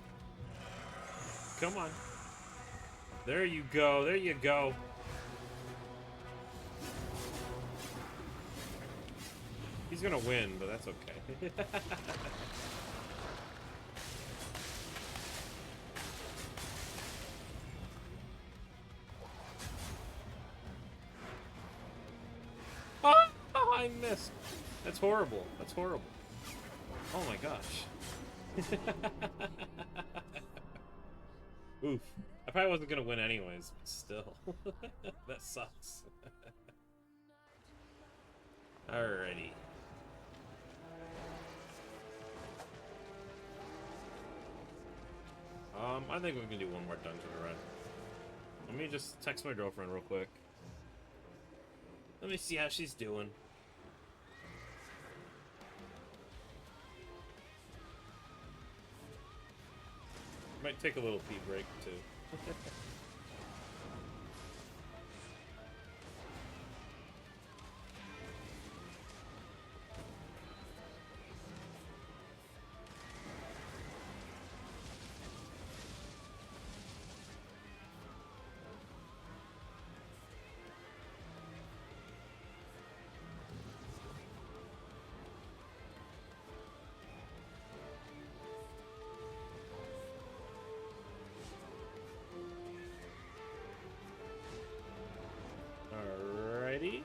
Come on. There you go. There you go. He's gonna win, but that's okay. Oh, I missed. That's horrible. That's horrible. Oh my gosh. Oof. I probably wasn't gonna win anyways, but still. That sucks. Alrighty. I think we can do one more dungeon run. Let me just text my girlfriend real quick. Let me see how she's doing. Might take a little pee break too. Alrighty.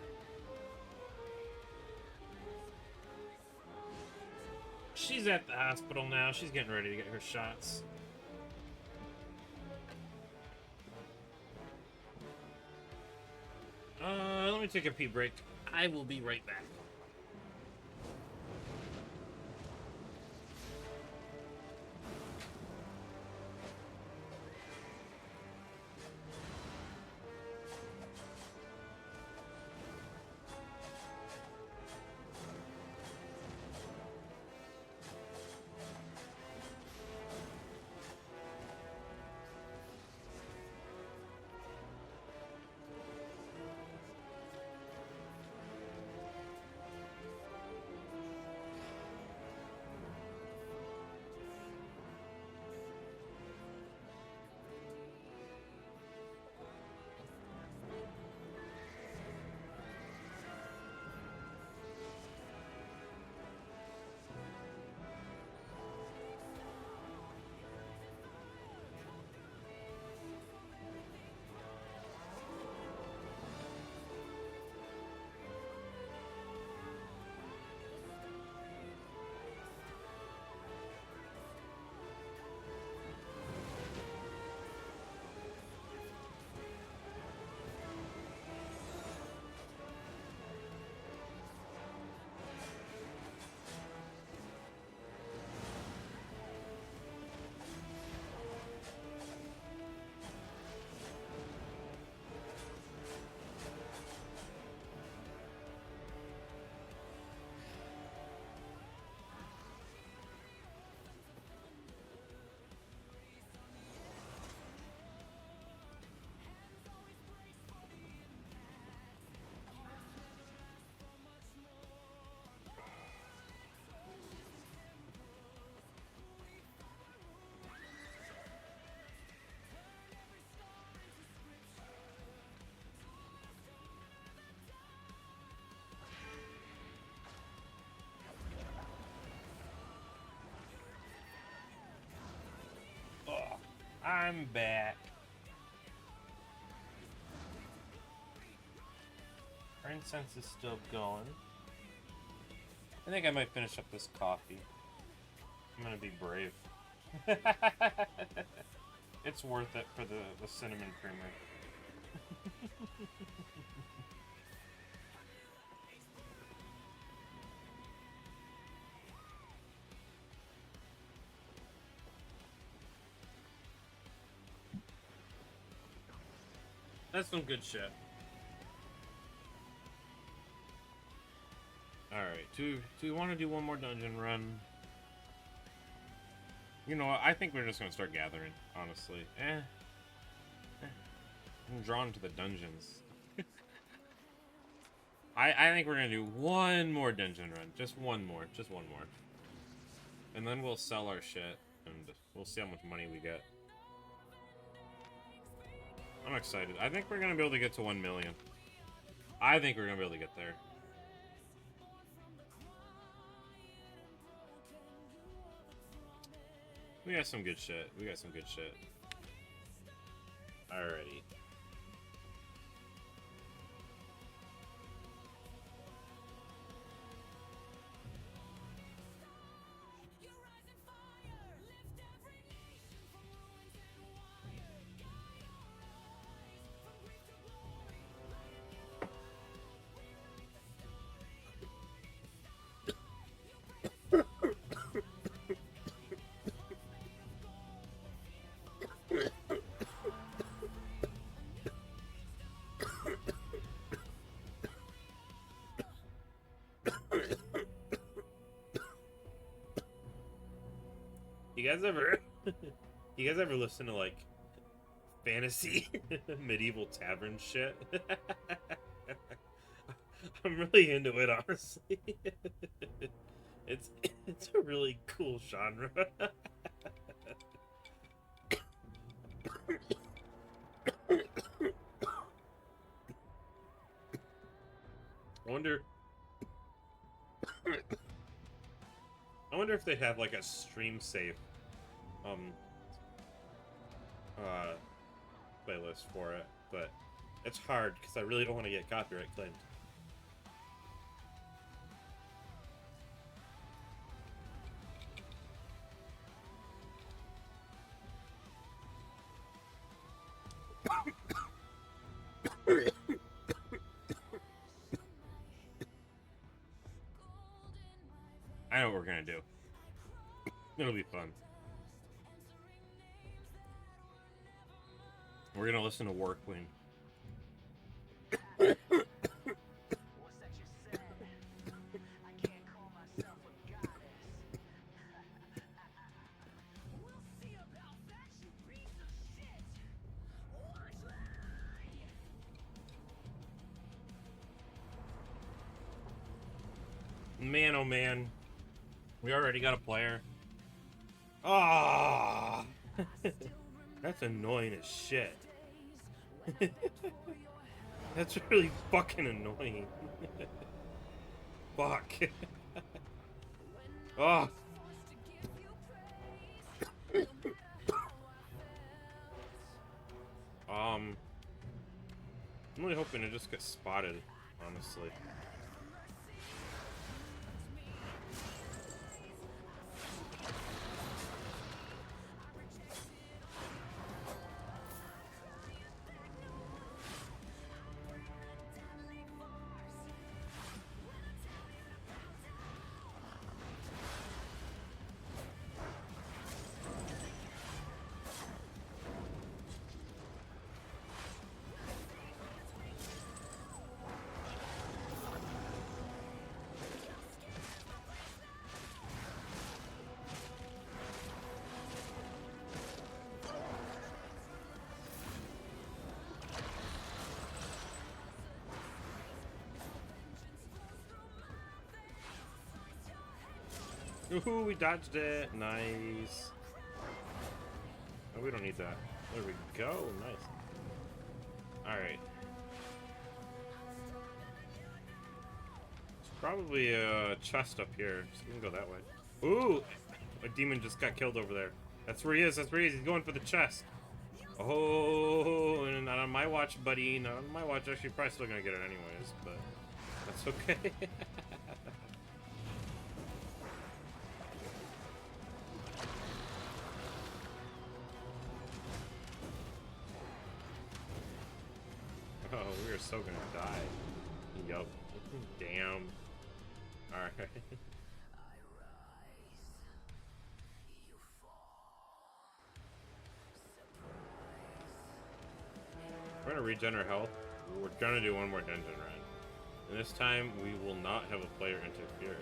She's at the hospital now. She's getting ready to get her shots. Let me take a pee break. I will be right back. I'm back. Our incense is still going. I think I might finish up this coffee. I'm gonna be brave. It's worth it for the cinnamon creamer. That's some good shit. Alright, do we want to do one more dungeon run? You know what, I think we're just going to start gathering, honestly. I'm drawn to the dungeons. I think we're going to do one more dungeon run. Just one more. And then we'll sell our shit, and we'll see how much money we get. I'm excited. I think we're going to be able to get to 1 million. I think we're going to be able to get there. We got some good shit. Alrighty. You guys ever listen to like fantasy medieval tavern shit? I'm really into it, honestly. It's a really cool genre. I wonder if they have like a stream safe playlist for it, but it's hard because I really don't want to get copyright claimed. I know what we're gonna do. It'll be fun. We're gonna listen to War Queen. Man, oh man. We already got a player. Ah, that's annoying as shit. That's really fucking annoying. Fuck. Oh. I'm really hoping to just get spotted, honestly. Ooh, we dodged it. Nice. Oh, we don't need that. There we go. Nice. Alright. There's probably a chest up here, so we can go that way. Ooh! A demon just got killed over there. That's where he is. He's going for the chest. Oh, and not on my watch, buddy. Not on my watch. Actually, probably still gonna get it anyways, but that's okay. Oh, we are so gonna die. Yup. Damn. Alright. We're gonna regen our health. We're gonna do one more dungeon run. And this time, we will not have a player interfere.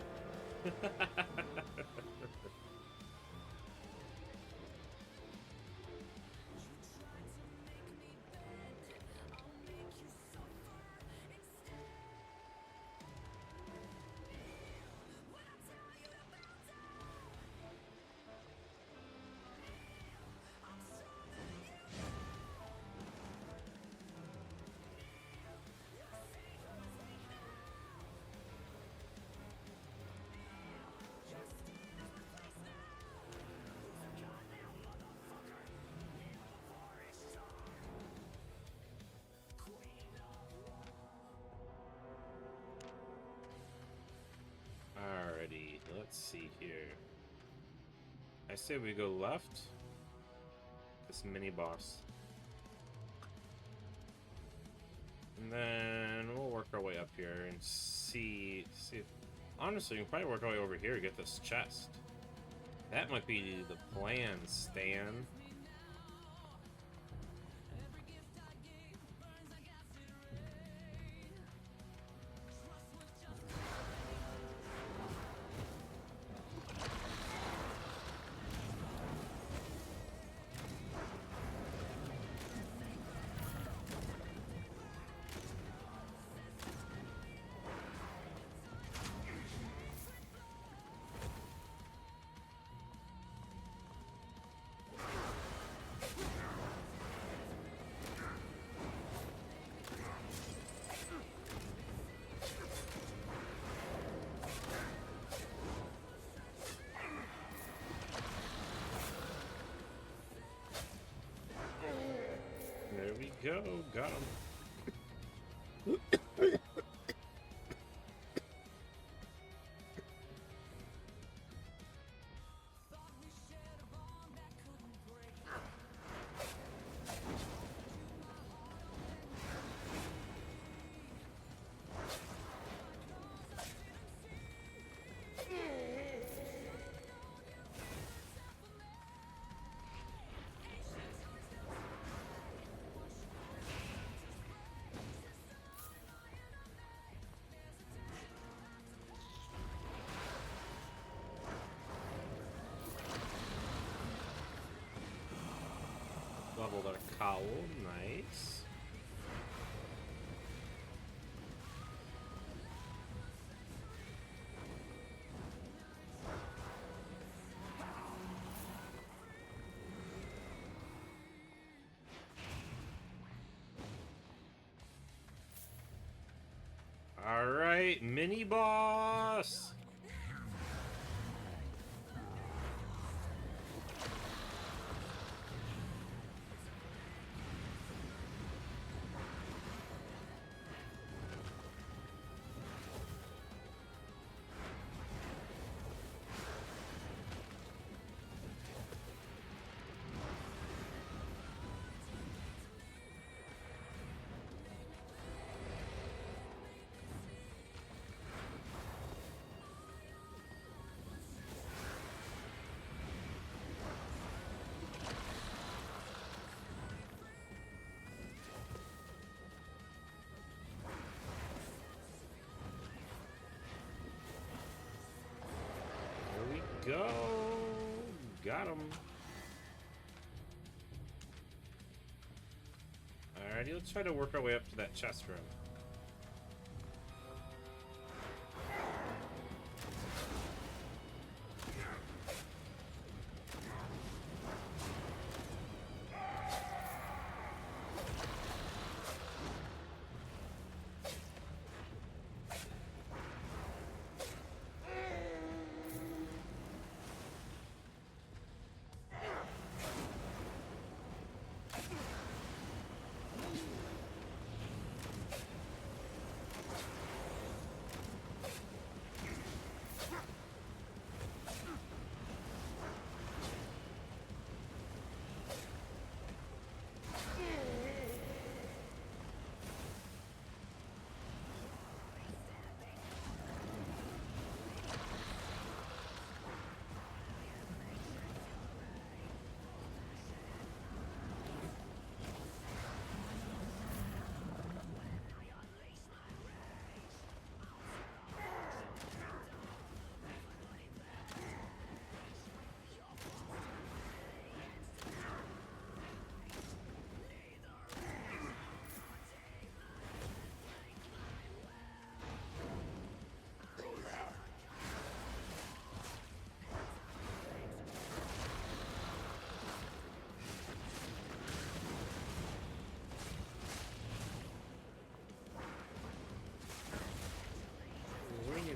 Alrighty, let's see here. I say we go left. This mini boss. And then we'll work our way up here and see. Honestly, we can probably work our way over here to get this chest. That might be the plan, Stan. There we go, got him. Leveled our cowl, nice. All right, mini boss. Go! Got him. Alrighty, let's try to work our way up to that chest room.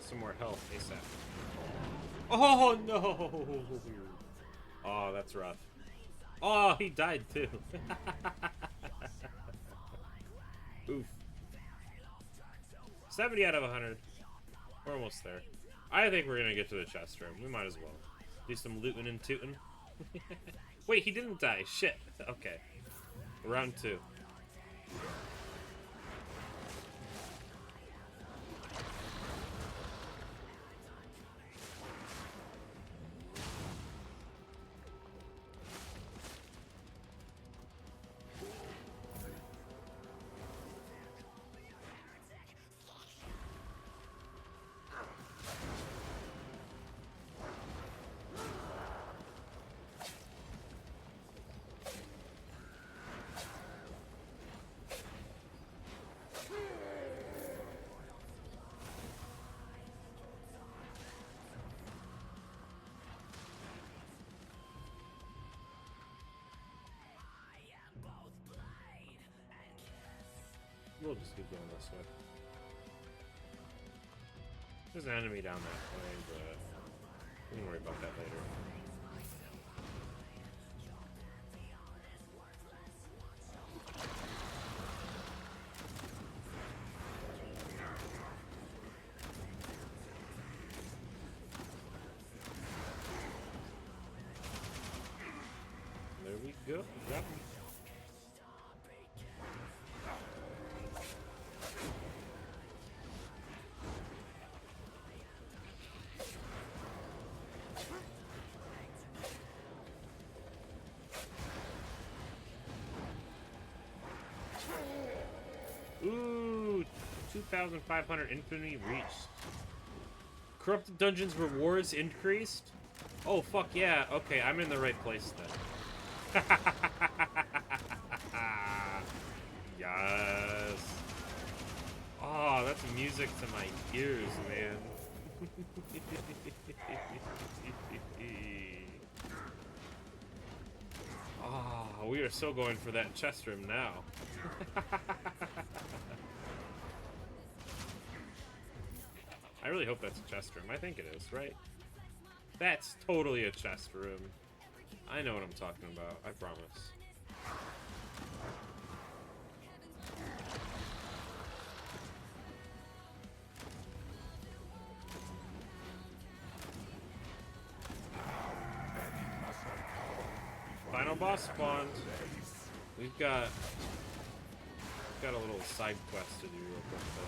some more health ASAP. Oh no! Oh, that's rough. Oh, he died too. Oof. 70 out of 100. We're almost there. I think we're gonna get to the chest room. We might as well. Do some looting and tooting. Wait, he didn't die. Shit. Okay. Round 2. We'll just keep going this way. There's an enemy down that way, but we can worry about that later. There we go. Yep. Ooh, 2,500 infinity reached. Corrupted Dungeons rewards increased? Oh, fuck yeah. Okay, I'm in the right place then. Yes. Oh, that's music to my ears, man. Oh, we are so going for that chest room now. I really hope that's a chest room. I think it is, right? That's totally a chest room. I know what I'm talking about. I promise. Final boss spawned. We've got a little side quest to do real quick though.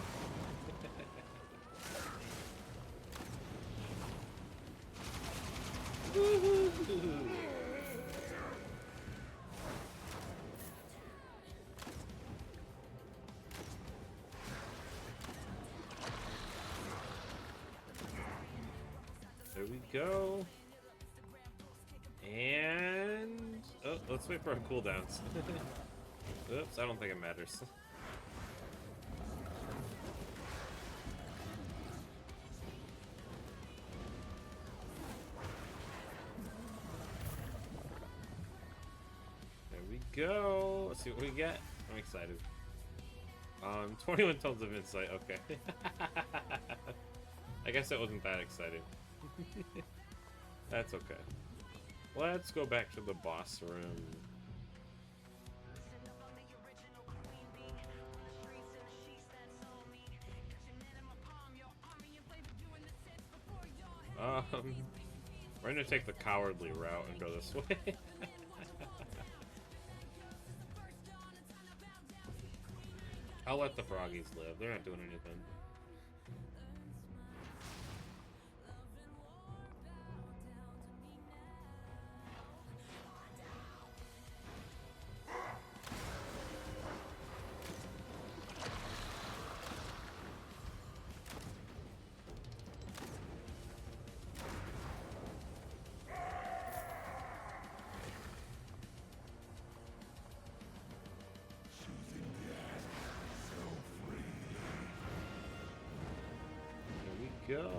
There we go. And oh, let's wait for our cooldowns. Oops, I don't think it matters. There we go. Let's see what we get. I'm excited. 21 tons of insight. Okay. I guess that wasn't that exciting. That's okay. Let's go back to the boss room. We're gonna take the cowardly route and go this way. I'll let the froggies live. They're not doing anything. Go.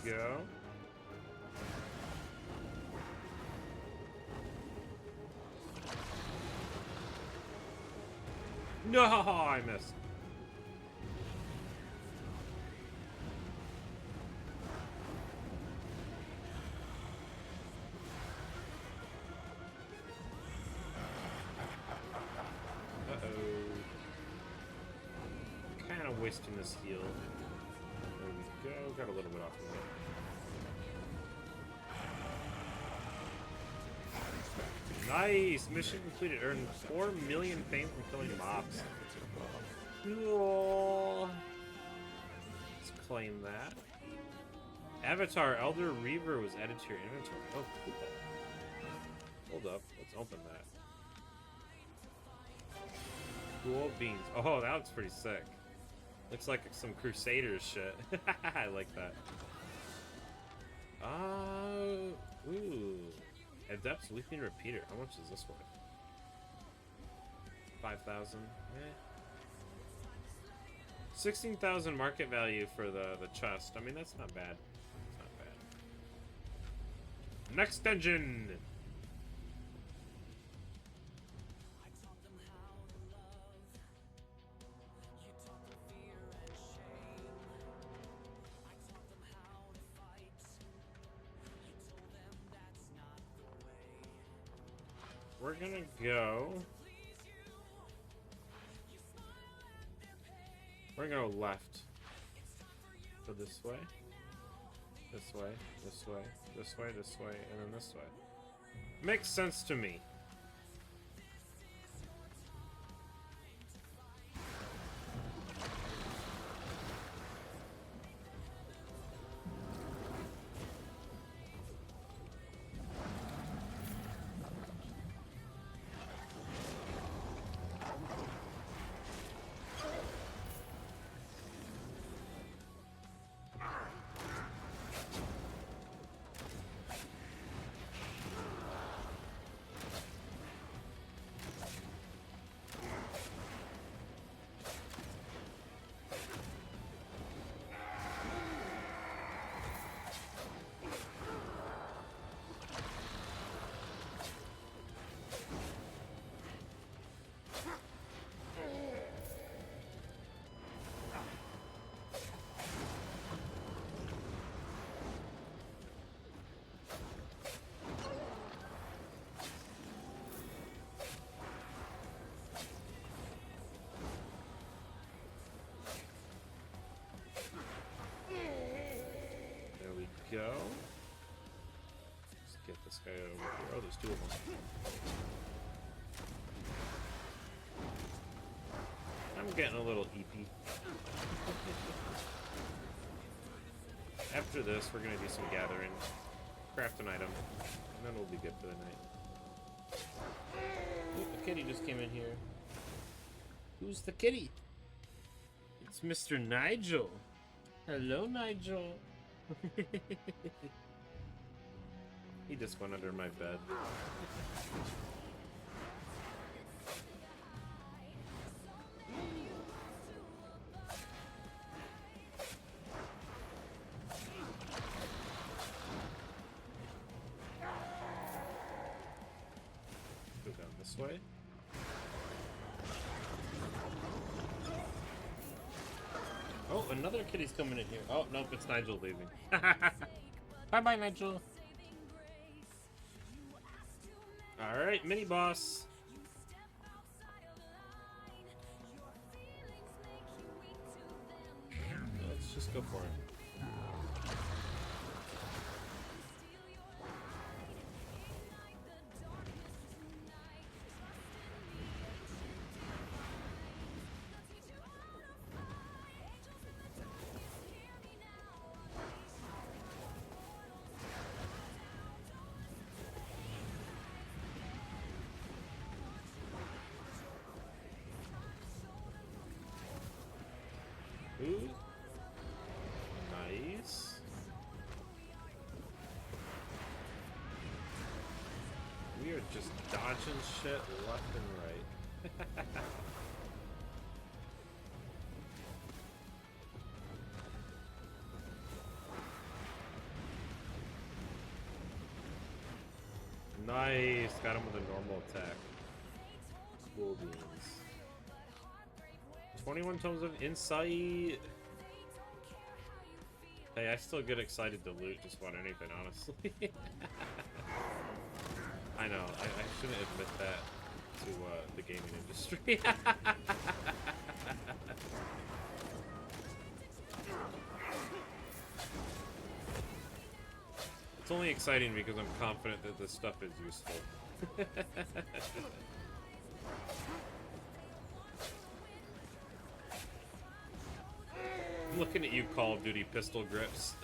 go. No, I missed. Uh-oh. Kind of wasting this heal. There we go. Got a little bit off of it. Nice! Mission completed. Earned 4 million fame from killing mobs. Cool. Let's claim that. Avatar Elder Reaver was added to your inventory. Oh, cool. Hold up. Let's open that. Cool beans. Oh, that looks pretty sick. Looks like some Crusaders shit. I like that. Ooh. Adept's Leaping Repeater. How much is this worth? 5,000. 16,000 market value for the chest. I mean, that's not bad. It's not bad. Next dungeon. We're gonna go. We're gonna go left. So this way. This way. This way. This way. This way. And then this way. Makes sense to me. Go. Let's get this guy over here. Oh, there's two of them. I'm getting a little EP. After this, we're gonna do some gathering, craft an item, and then we'll be good for the night. Ooh, the kitty just came in here. Who's the kitty? It's Mr. Nigel. Hello, Nigel. He just went under my bed. Go down this way. Oh, another kitty's coming in here. Oh, nope, it's Nigel leaving. Bye-bye, Nigel. Alright, mini boss. Let's just go for it. Ooh. Nice. We are just dodging shit left and right. Nice, got him with a normal attack. Cool beans. 21 tomes of insight. Hey, I still get excited to loot just about anything, honestly. I know, I shouldn't admit that to the gaming industry. It's only exciting because I'm confident that this stuff is useful. I'm looking at you, Call of Duty pistol grips.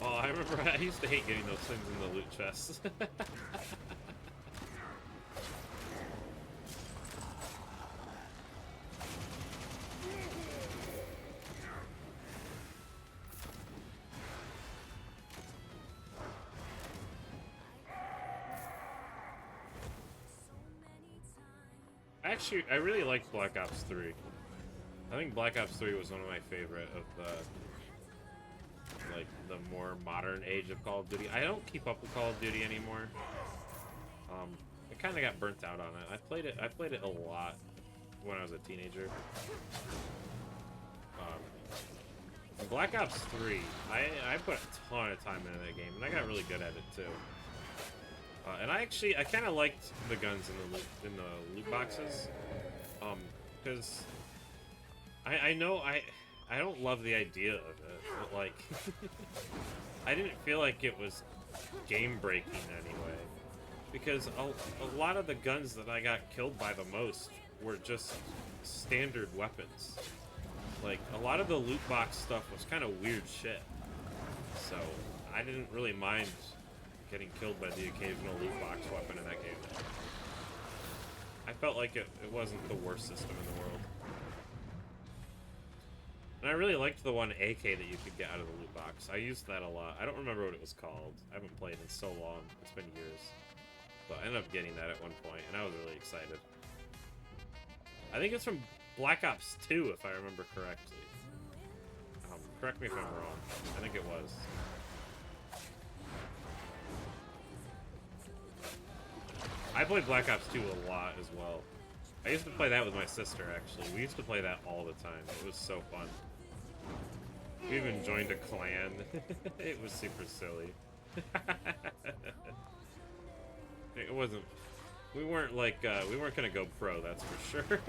Oh, I remember I used to hate getting those things in the loot chests. Actually, I really liked Black Ops 3. I think Black Ops 3 was one of my favorite of the, like, the more modern age of Call of Duty. I don't keep up with Call of Duty anymore. I kind of got burnt out on it. I played it a lot when I was a teenager. Black Ops 3, I put a ton of time into that game, and I got really good at it too. And I kind of liked the guns in the loot boxes, because I know I don't love the idea of it, but like I didn't feel like it was game breaking anyway, because a lot of the guns that I got killed by the most were just standard weapons. Like a lot of the loot box stuff was kind of weird shit, so I didn't really mind getting killed by the occasional loot box weapon in that game. I felt like it wasn't the worst system in the world. And I really liked the one AK that you could get out of the loot box. I used that a lot. I don't remember what it was called. I haven't played in so long. It's been years. But I ended up getting that at one point, and I was really excited. I think it's from Black Ops 2, if I remember correctly. Correct me if I'm wrong. I think it was. I played Black Ops 2 a lot as well. I used to play that with my sister, actually. We used to play that all the time. It was so fun. We even joined a clan. It was super silly. It wasn't... We weren't like, we weren't gonna go pro, that's for sure.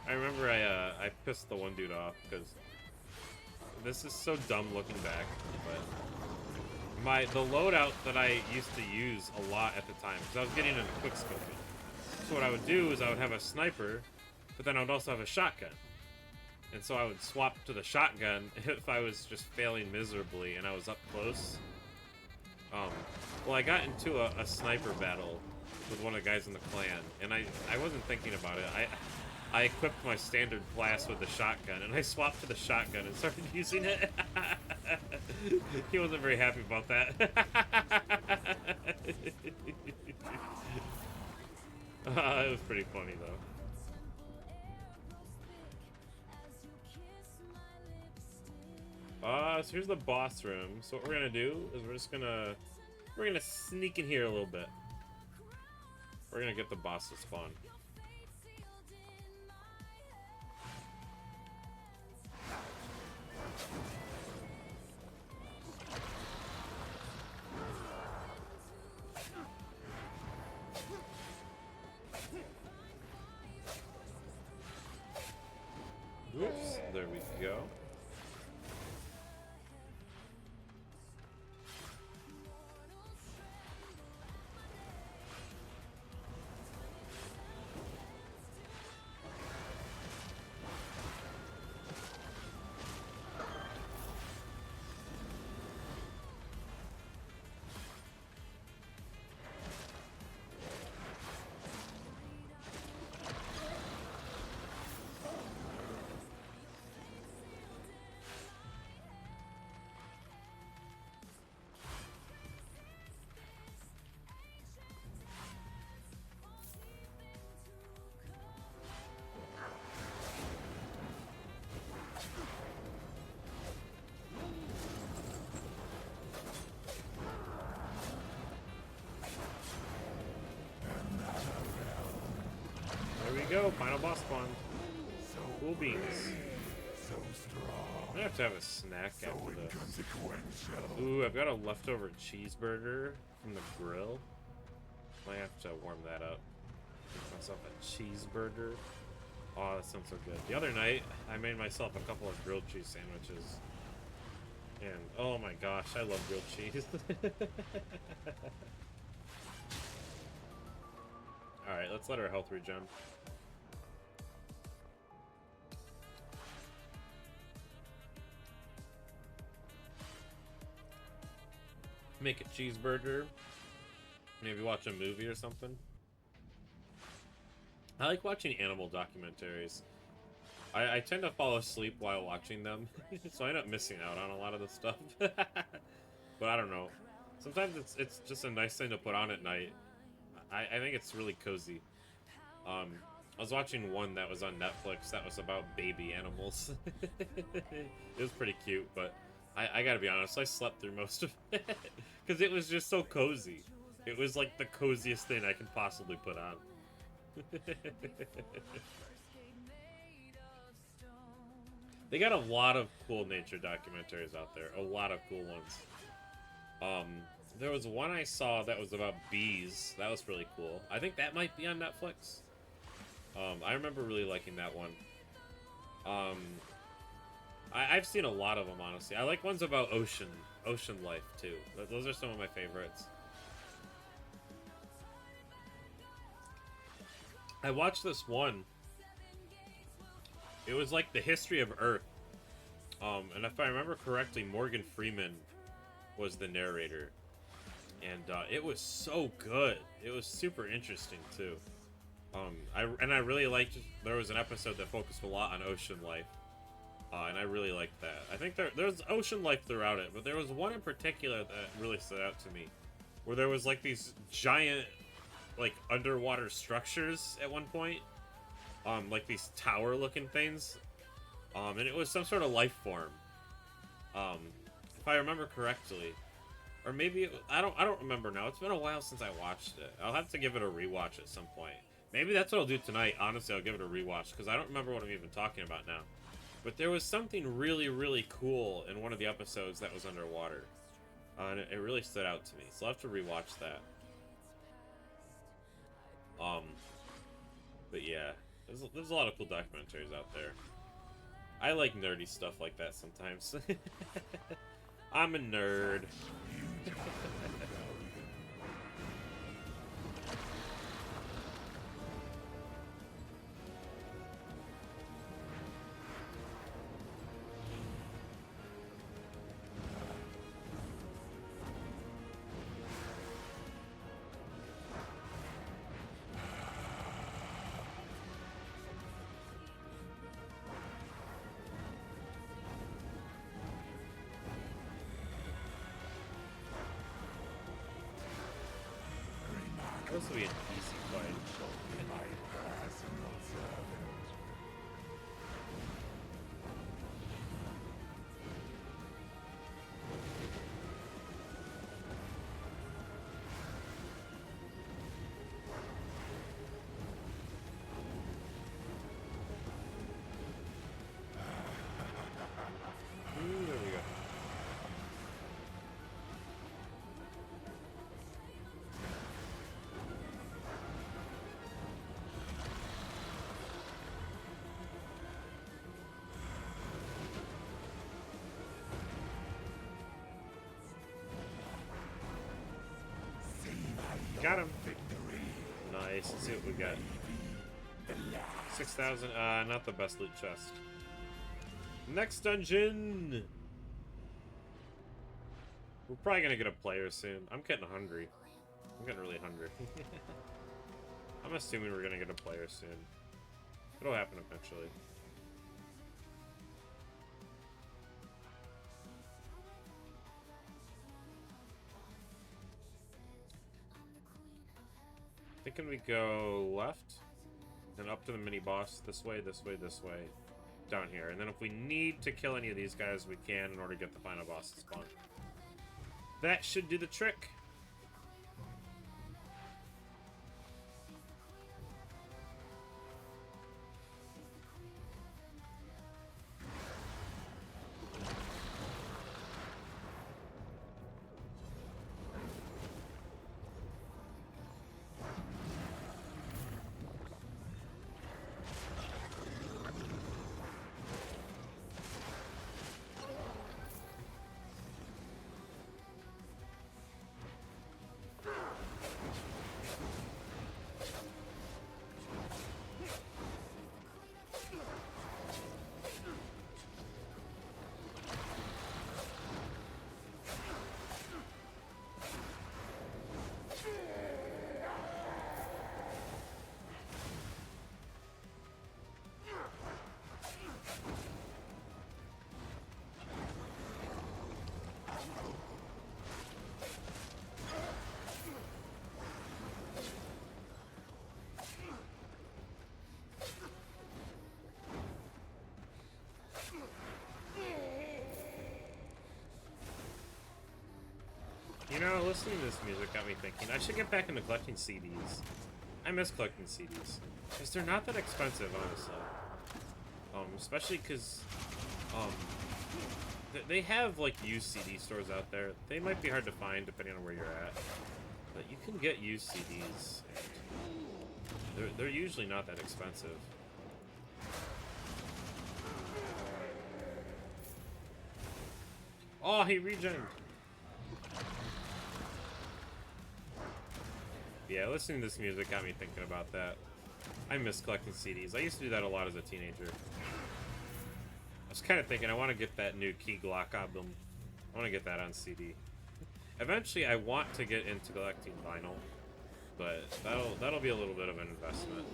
I remember I pissed the one dude off because this is so dumb looking back, but the loadout that I used to use a lot at the time, because I was getting into quickscoping. So what I would do is I would have a sniper, but then I would also have a shotgun. And so I would swap to the shotgun if I was just failing miserably and I was up close. Well, I got into a sniper battle with one of the guys in the clan, and I wasn't thinking about it. I equipped my standard class with the shotgun, and I swapped to the shotgun and started using it. He wasn't very happy about that. It was pretty funny, though. So here's the boss room. So what we're gonna do is we're gonna sneak in here a little bit. We're gonna get the boss to spawn. Oops, there we go. go, final boss spawn. Cool beans. So strong. I'm gonna have to have a snack So after this. inconsequential. Ooh, I've got a leftover cheeseburger from the grill. Might have to warm that up. Make myself a cheeseburger. Oh, that sounds so good. The other night, I made myself a couple of grilled cheese sandwiches. And, oh my gosh, I love grilled cheese. Alright, let's let our health regen. Make a cheeseburger. Maybe watch a movie or something. I like watching animal documentaries. I tend to fall asleep while watching them, so I end up missing out on a lot of the stuff. But I don't know. Sometimes it's just a nice thing to put on at night. I think it's really cozy. I was watching one that was on Netflix that was about baby animals. It was pretty cute, but I gotta be honest, I slept through most of it. Because it was just so cozy. It was like the coziest thing I could possibly put on. They got a lot of cool nature documentaries out there. A lot of cool ones. There was one I saw that was about bees. That was really cool. I think that might be on Netflix. I remember really liking that one. I've seen a lot of them, honestly. I like ones about ocean life, too. Those are some of my favorites. I watched this one. It was like the history of Earth. And if I remember correctly, Morgan Freeman was the narrator. And it was so good. It was super interesting, too. I really liked, there was an episode that focused a lot on ocean life. And I really liked that. I think there's ocean life throughout it, but there was one in particular that really stood out to me. Where there was like these giant, like, underwater structures at one point. Like these tower-looking things. And it was some sort of life form. If I remember correctly. Or maybe, I don't remember now. It's been a while since I watched it. I'll have to give it a rewatch at some point. Maybe that's what I'll do tonight. Honestly, I'll give it a rewatch, because I don't remember what I'm even talking about now. But there was something really, really cool in one of the episodes that was underwater. And it really stood out to me. So I'll have to rewatch that. But yeah, there's a lot of cool documentaries out there. I like nerdy stuff like that sometimes. I'm a nerd. This will be an easy fight. Ooh, there we go. Got him. Nice. Let's see what we got. 6,000. Not the best loot chest. Next dungeon. We're probably gonna get a player soon. I'm getting hungry. I'm getting really hungry. I'm assuming we're gonna get a player soon. It'll happen eventually. Thinking we go left, then up to the mini boss, this way, this way, this way, down here. And then if we need to kill any of these guys, we can in order to get the final boss to spawn. That should do the trick. You know, listening to this music got me thinking I should get back into collecting CDs. I miss collecting CDs because they're not that expensive, honestly. Especially because they have like used CD stores out there. They might be hard to find depending on where you're at, but you can get used CDs. And they're usually not that expensive. Oh, he regened. Yeah, listening to this music got me thinking about that. I miss collecting CDs. I used to do that a lot as a teenager. I was kind of thinking I want to get that new Key Glock album. I want to get that on CD. Eventually, I want to get into collecting vinyl, but that'll be a little bit of an investment.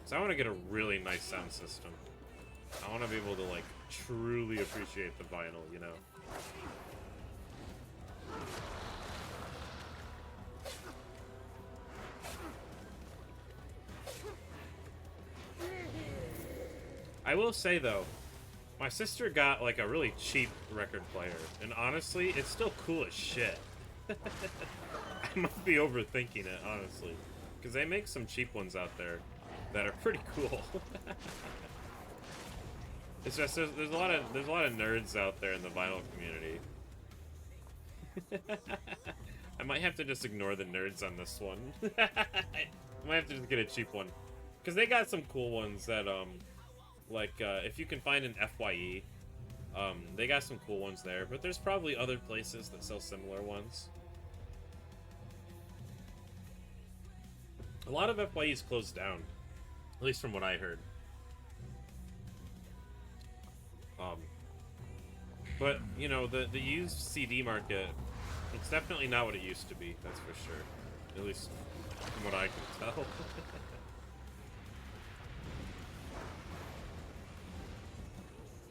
So I want to get a really nice sound system. I want to be able to like truly appreciate the vinyl, you know. I will say though, my sister got like a really cheap record player, and honestly, it's still cool as shit. I might be overthinking it, honestly, because they make some cheap ones out there that are pretty cool. It's just there's a lot of nerds out there in the vinyl community. I might have to just ignore the nerds on this one. I might have to just get a cheap one, because they got some cool ones that like if you can find an FYE, they got some cool ones there. But there's probably other places that sell similar ones. A lot of FYEs closed down, at least from what I heard. But you know, the used CD market, it's definitely not what it used to be. That's for sure. At least from what I can tell.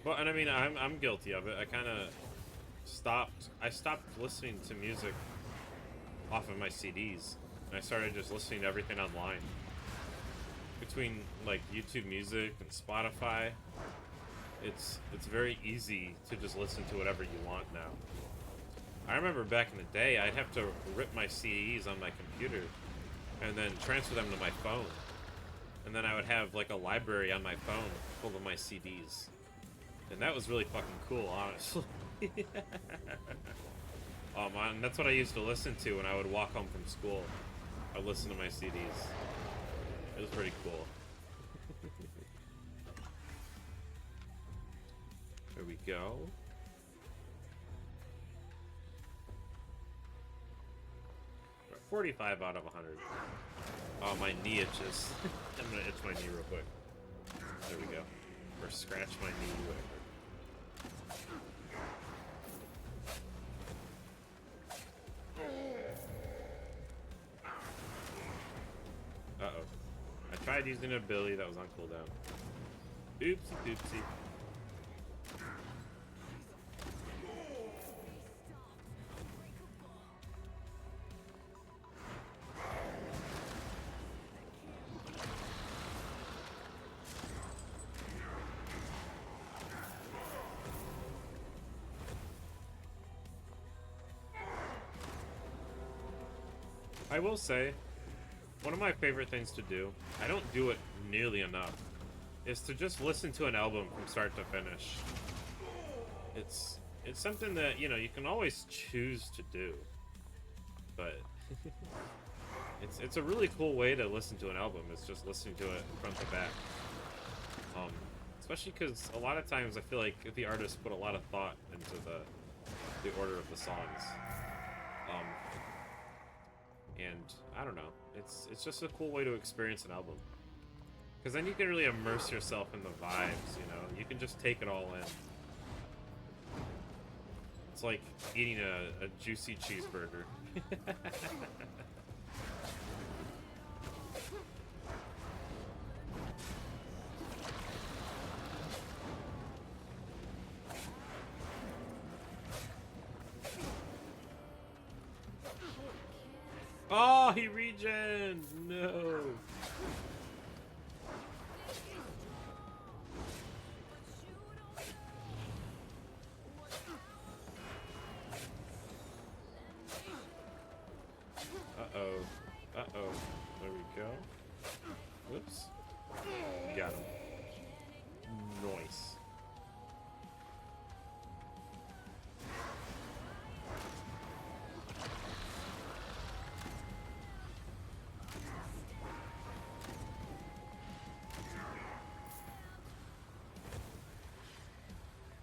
Well, and I mean, I'm guilty of it. I kind of stopped listening to music off of my CDs, and I started just listening to everything online. Between like YouTube Music and Spotify, it's very easy to just listen to whatever you want now. I remember back in the day, I'd have to rip my CDs on my computer and then transfer them to my phone, and then I would have like a library on my phone full of my CDs. And that was really fucking cool, honestly. Man, that's what I used to listen to when I would walk home from school. I would listen to my CDs. It was pretty cool. There we go. We're at 45 out of 100. Oh, my knee itches. I'm gonna itch my knee real quick. There we go. Or scratch my knee, whatever. Uh-oh. I tried using an ability that was on cooldown. Oopsie doopsie. I will say, one of my favorite things to do, I don't do it nearly enough, is to just listen to an album from start to finish. It's something that, you know, you can always choose to do, but it's a really cool way to listen to an album, is just listening to it front to back. Especially because a lot of times I feel like the artists put a lot of thought into the order of the songs. And I don't know, it's just a cool way to experience an album, because then you can really immerse yourself in the vibes. You know, you can just take it all in. It's like eating a juicy cheeseburger. Oh, he regened! No! Got him. Nice.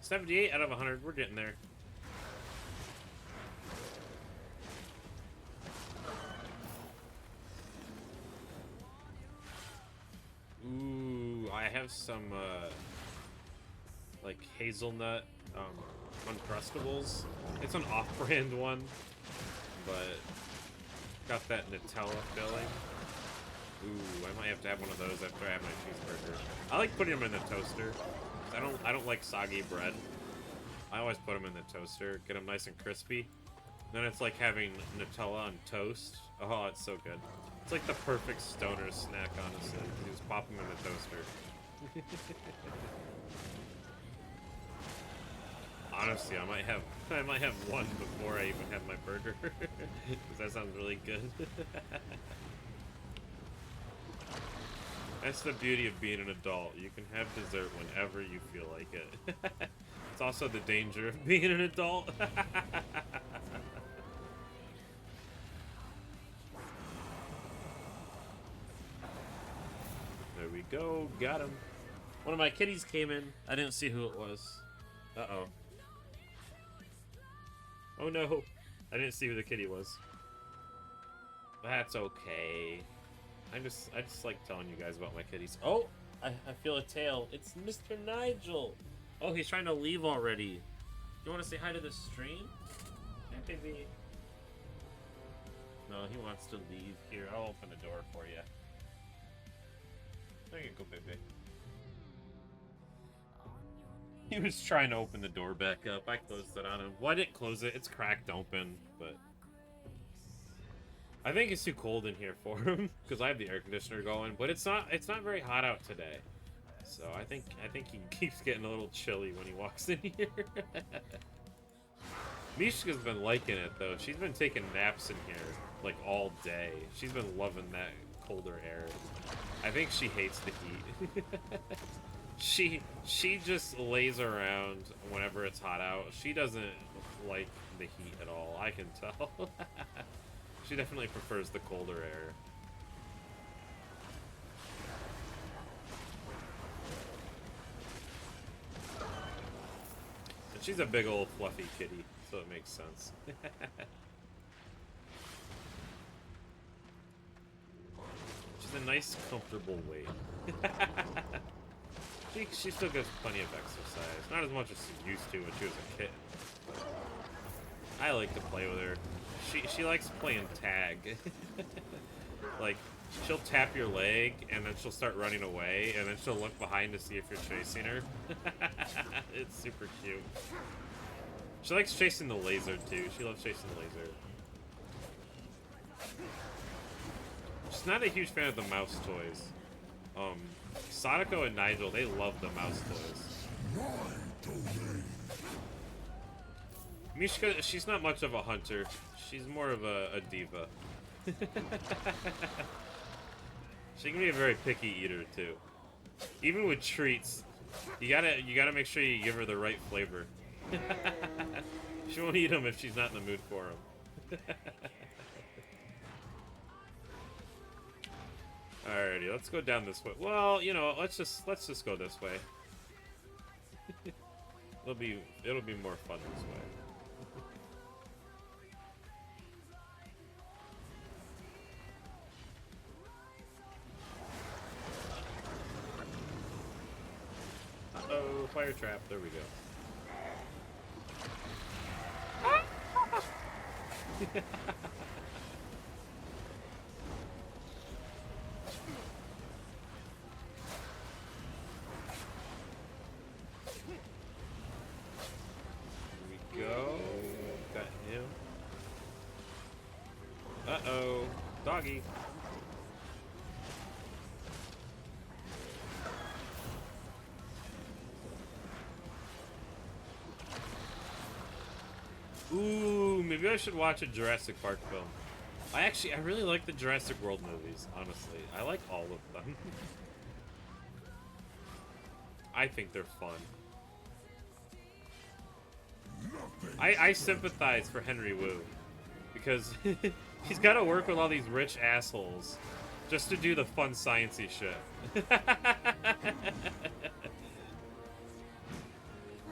$78 out of 100. We're getting there. Ooh, I have some like hazelnut Uncrustables. It's an off-brand one, but got that Nutella filling. Ooh, I might have to have one of those after I have my cheeseburger. I like putting them in the toaster. I don't like soggy bread. I always put them in the toaster, get them nice and crispy. Then it's like having Nutella on toast. Oh, it's so good. It's like the perfect stoner snack, honestly. You just pop them in the toaster. Honestly, I might have one before I even have my burger. Because that sounds really good. That's the beauty of being an adult. You can have dessert whenever you feel like it. It's also the danger of being an adult. There we go. Got him. One of my kitties came in. I didn't see who it was. Uh-oh. Oh no. I didn't see who the kitty was. That's okay. I just like telling you guys about my kitties. Oh, I feel a tail. It's Mr. Nigel. Oh, he's trying to leave already. You want to say hi to the stream? Hey, baby. No, he wants to leave. Here, I'll open the door for you. There you go, baby. He was trying to open the door back up. I closed it on him. Well, I didn't close it. It's cracked open, but I think it's too cold in here for him because I have the air conditioner going. But it's not very hot out today, so I think he keeps getting a little chilly when he walks in here. Mishka's been liking it though. She's been taking naps in here like all day. She's been loving that colder air. I think she hates the heat. She just lays around whenever it's hot out. She doesn't like the heat at all. I can tell. She definitely prefers the colder air. And she's a big old fluffy kitty, so it makes sense. She's a nice, comfortable weight. She still gets plenty of exercise. Not as much as she used to when she was a kitten. But I like to play with her. She likes playing tag. Like, she'll tap your leg, and then she'll start running away, and then she'll look behind to see if you're chasing her. It's super cute. She likes chasing the laser, too. She loves chasing the laser. She's not a huge fan of the mouse toys. Sadako and Nigel, they love the mouse toys. Mishka, she's not much of a hunter. She's more of a diva. She can be a very picky eater too. Even with treats, you gotta make sure you give her the right flavor. She won't eat them if she's not in the mood for them. Alrighty, let's go down this way. Well, you know, let's just go this way. It'll be more fun this way. Uh-oh, fire trap. There we go. Uh-oh. Doggy. Ooh, maybe I should watch a Jurassic Park film. I really like the Jurassic World movies, honestly. I like all of them. I think they're fun. I sympathize for Henry Wu because he's got to work with all these rich assholes just to do the fun sciencey shit.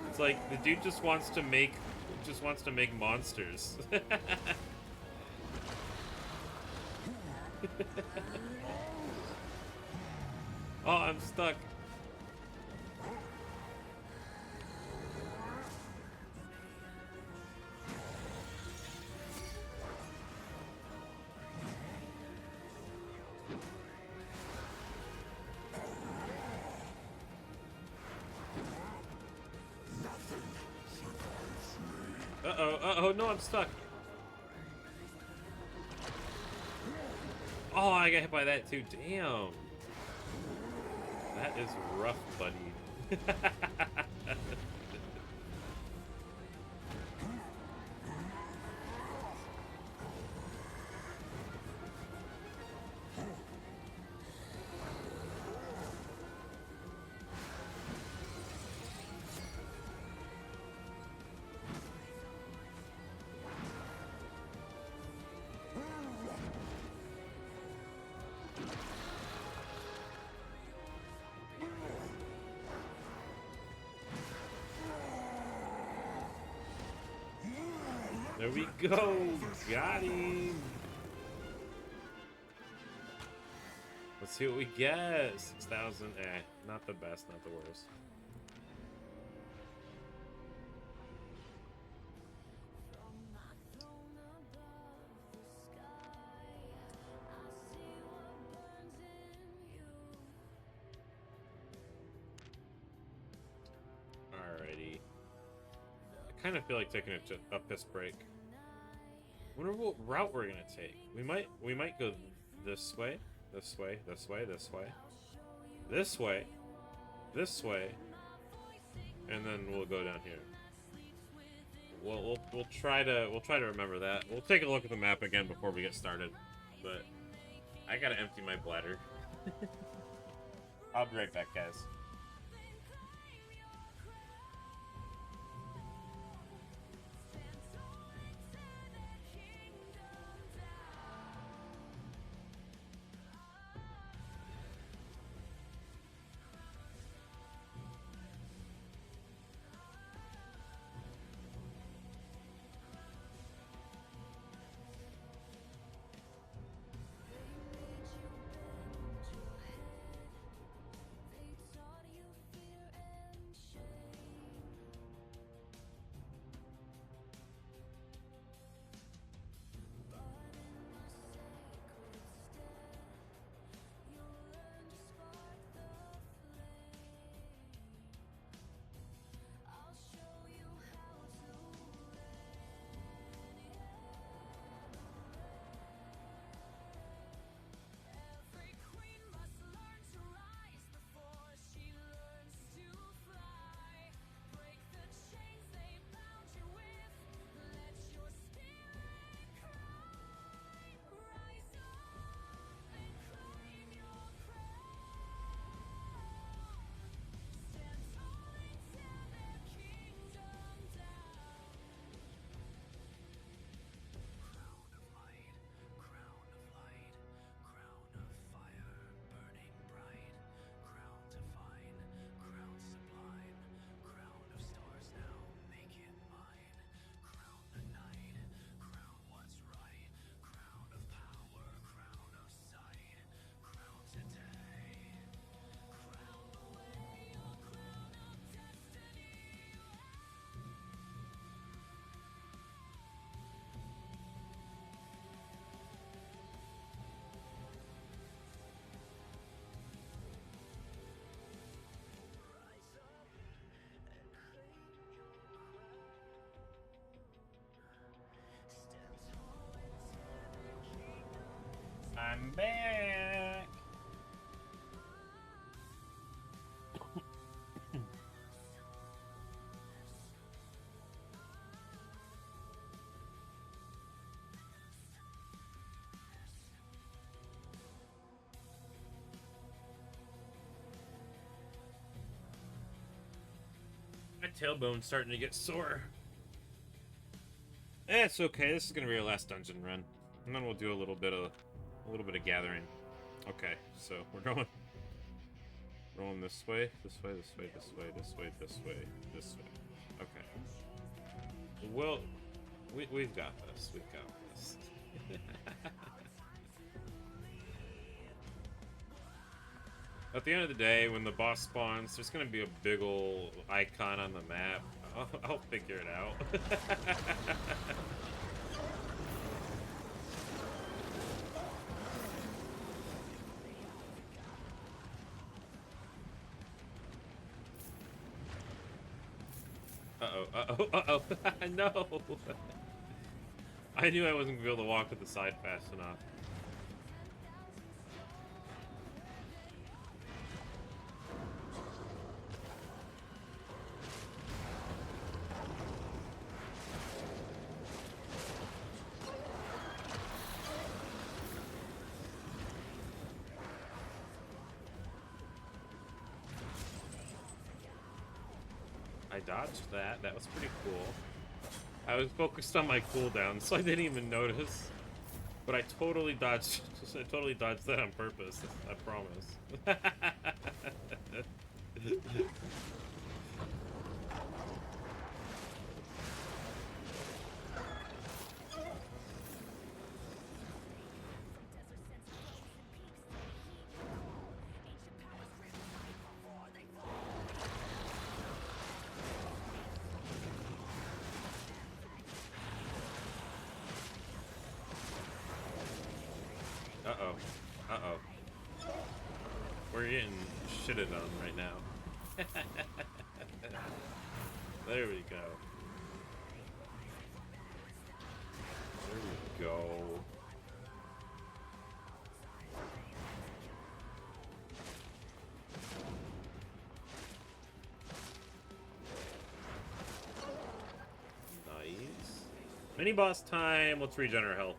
It's like the dude just wants to make monsters. Oh, I'm stuck. Uh-oh, no, I'm stuck. Oh, I got hit by that too. Damn. That is rough, buddy. There we go. Got him. Let's see what we get. 6,000. Not the best, not the worst. Alrighty. I kind of feel like taking a piss break. Wonder what route we're gonna take. We might go this way, this way, this way, this way, this way, this way, and then we'll go down here. We'll try to remember that. We'll take a look at the map again before we get started. But I gotta empty my bladder. I'll be right back, guys. I'm back. tailbone's starting to get sore. It's okay. This is gonna be our last dungeon run, and then we'll do a little bit of gathering. Okay, so we're rolling this way, this way, this way, this way, this way, this way, this way. Okay. Well, we've got this. We've got this. At the end of the day, when the boss spawns, there's gonna be a big ol' icon on the map. I'll figure it out. Uh-oh. No! I knew I wasn't gonna be able to walk to the side fast enough. I dodged that. That was pretty cool. I was focused on my cooldown, so I didn't even notice. But I totally dodged. I totally dodged that on purpose. I promise. Uh-oh. Uh-oh. We're getting shitted on right now. There we go. There we go. Nice. Mini boss time. Let's regen our health.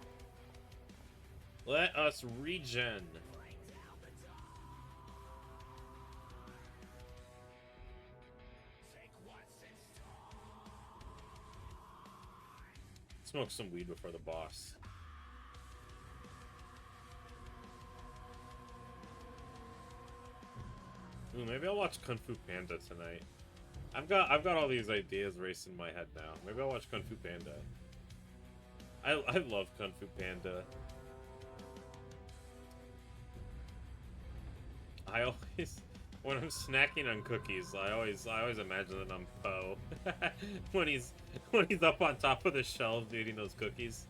Let us regen. Smoke some weed before the boss. Ooh, maybe I'll watch Kung Fu Panda tonight. I've got all these ideas racing in my head now. Maybe I'll watch Kung Fu Panda. I love Kung Fu Panda. I always, when I'm snacking on cookies, I always imagine that I'm Poe when he's up on top of the shelves eating those cookies.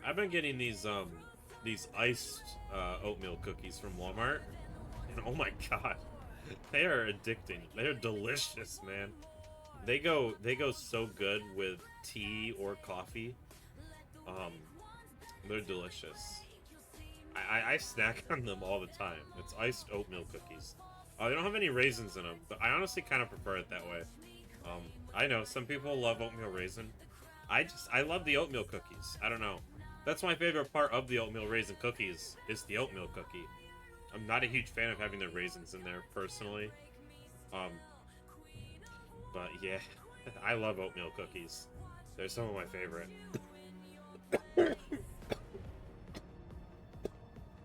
I've been getting these iced oatmeal cookies from Walmart, and oh my god, they are addicting. They are delicious, man. They go so good with tea or coffee. They're delicious. I snack on them all the time. It's iced oatmeal cookies. They don't have any raisins in them, but I honestly kind of prefer it that way. I know some people love oatmeal raisin. I love the oatmeal cookies. I don't know. That's my favorite part of the oatmeal raisin cookies, is the oatmeal cookie. I'm not a huge fan of having the raisins in there, personally. But yeah, I love oatmeal cookies. They're some of my favorite.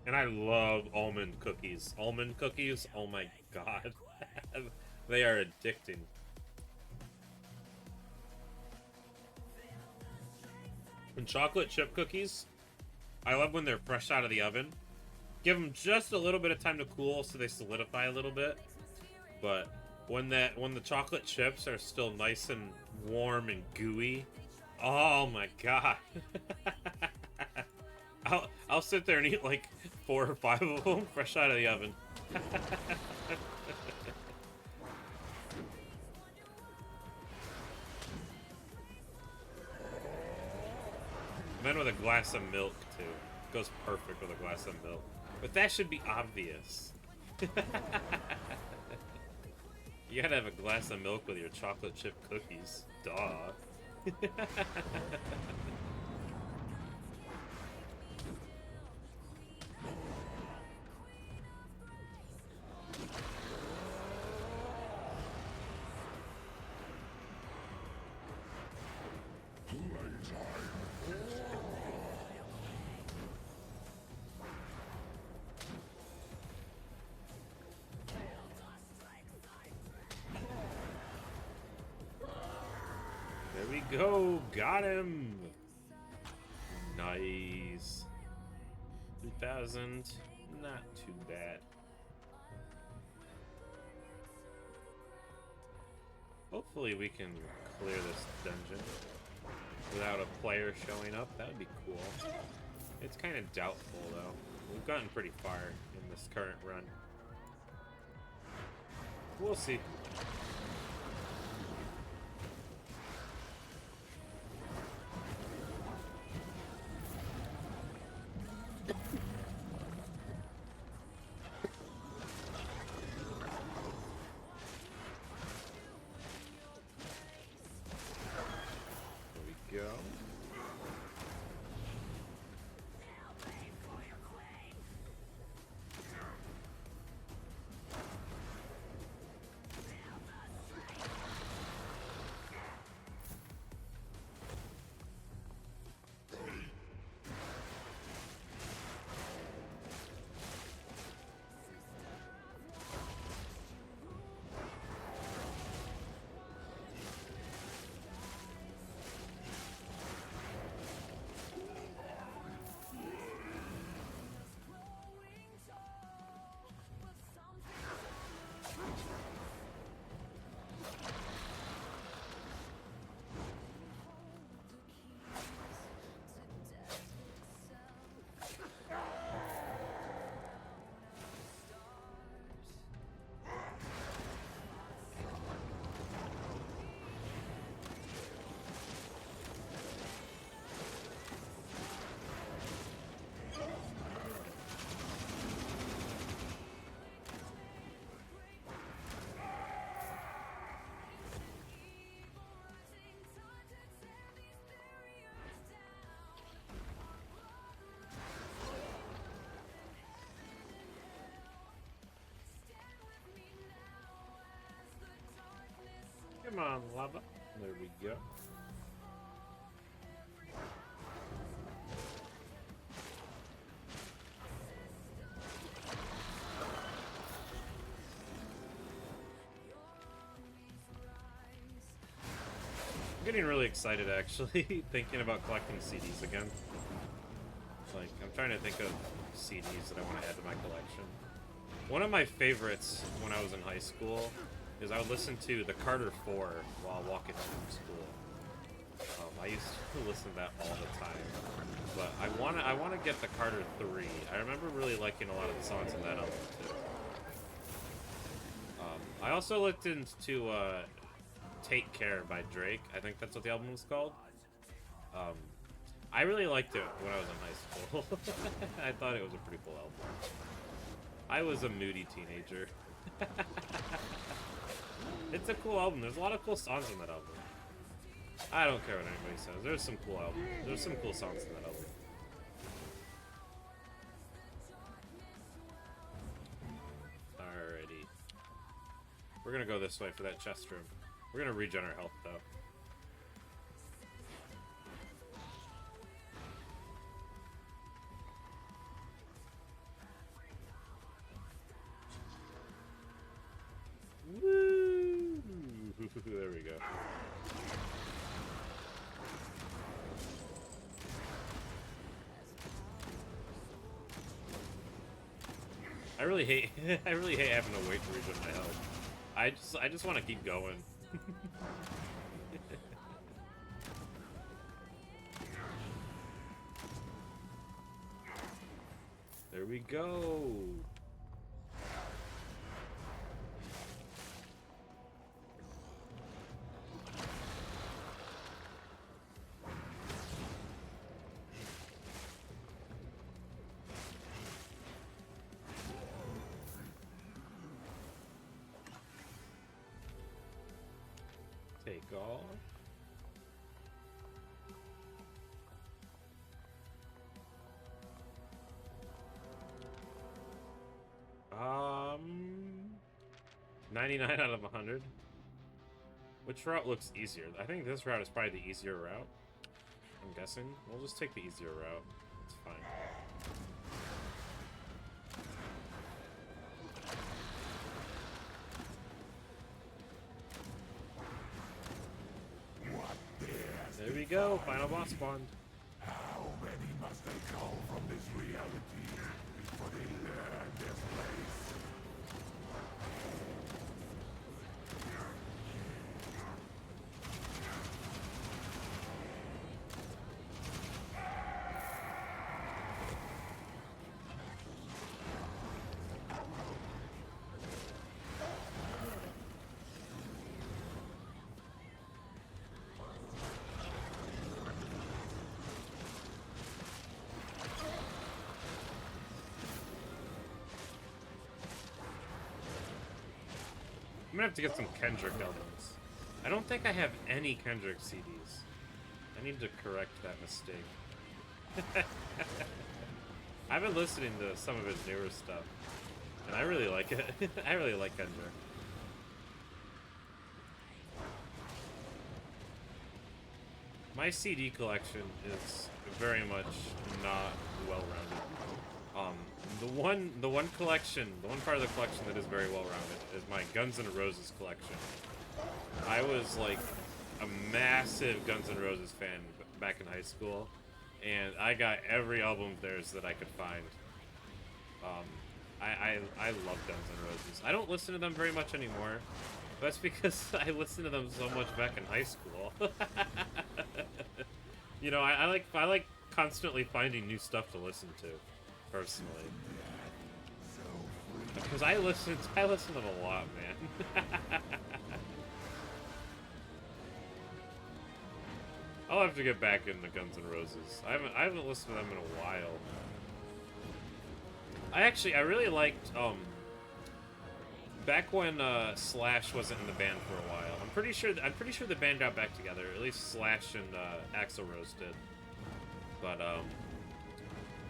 And I love almond cookies. Almond cookies, oh my god. They are addicting. And chocolate chip cookies, I love when they're fresh out of the oven. Give them just a little bit of time to cool so they solidify a little bit. But when the chocolate chips are still nice and warm and gooey, oh my god. I'll sit there and eat like 4 or 5 of them fresh out of the oven. Men with a glass of milk, too. Goes perfect with a glass of milk. But that should be obvious. You gotta have a glass of milk with your chocolate chip cookies. Duh. There we go. Got him. Nice. 2,000. Not too bad. Hopefully we can clear this dungeon without a player showing up. That would be cool. It's kind of doubtful, though. We've gotten pretty far in this current run. We'll see. Go. Come on, lava. There we go. I'm getting really excited, actually, thinking about collecting CDs again. Like, I'm trying to think of CDs that I want to add to my collection. One of my favorites when I was in high school is I would listen to the Carter 4 while walking home from school. I used to listen to that all the time. But I wanna get the Carter 3. I remember really liking a lot of the songs in that album too. I also listened to Take Care by Drake. I think that's what the album was called. I really liked it when I was in high school. I thought it was a pretty cool album. I was a moody teenager. It's a cool album. There's a lot of cool songs in that album. I don't care what anybody says. There's some cool albums. There's some cool songs in that album. Alrighty. We're gonna go this way for that chest room. We're gonna regen our health though. Woo! There we go. I really hate having to wait to regen my health. I just want to keep going. There There we go. Take all. Um, 99 out of 100. Which route looks easier? I think this route is probably the easier route. I'm guessing. We'll just take the easier route. It's fine. There we go, final boss spawned. How many must they call from this reality before they learn their place? I'm gonna have to get some Kendrick albums. I don't think I have any Kendrick CDs. I need to correct that mistake. I've been listening to some of his newer stuff, and I really like it. I really like Kendrick. My CD collection is very much not well-rounded. The one collection, the one part of the collection that is very well-rounded is my Guns N' Roses collection. I was like a massive Guns N' Roses fan back in high school, and I got every album of theirs that I could find. I love Guns N' Roses. I don't listen to them very much anymore. That's because I listened to them so much back in high school. You know, I like constantly finding new stuff to listen to, personally. Because I listen to them a lot, man. I'll have to get back into Guns N' Roses. I haven't listened to them in a while. I really liked back when Slash wasn't in the band for a while. I'm pretty sure the band got back together. At least Slash and Axl Rose did.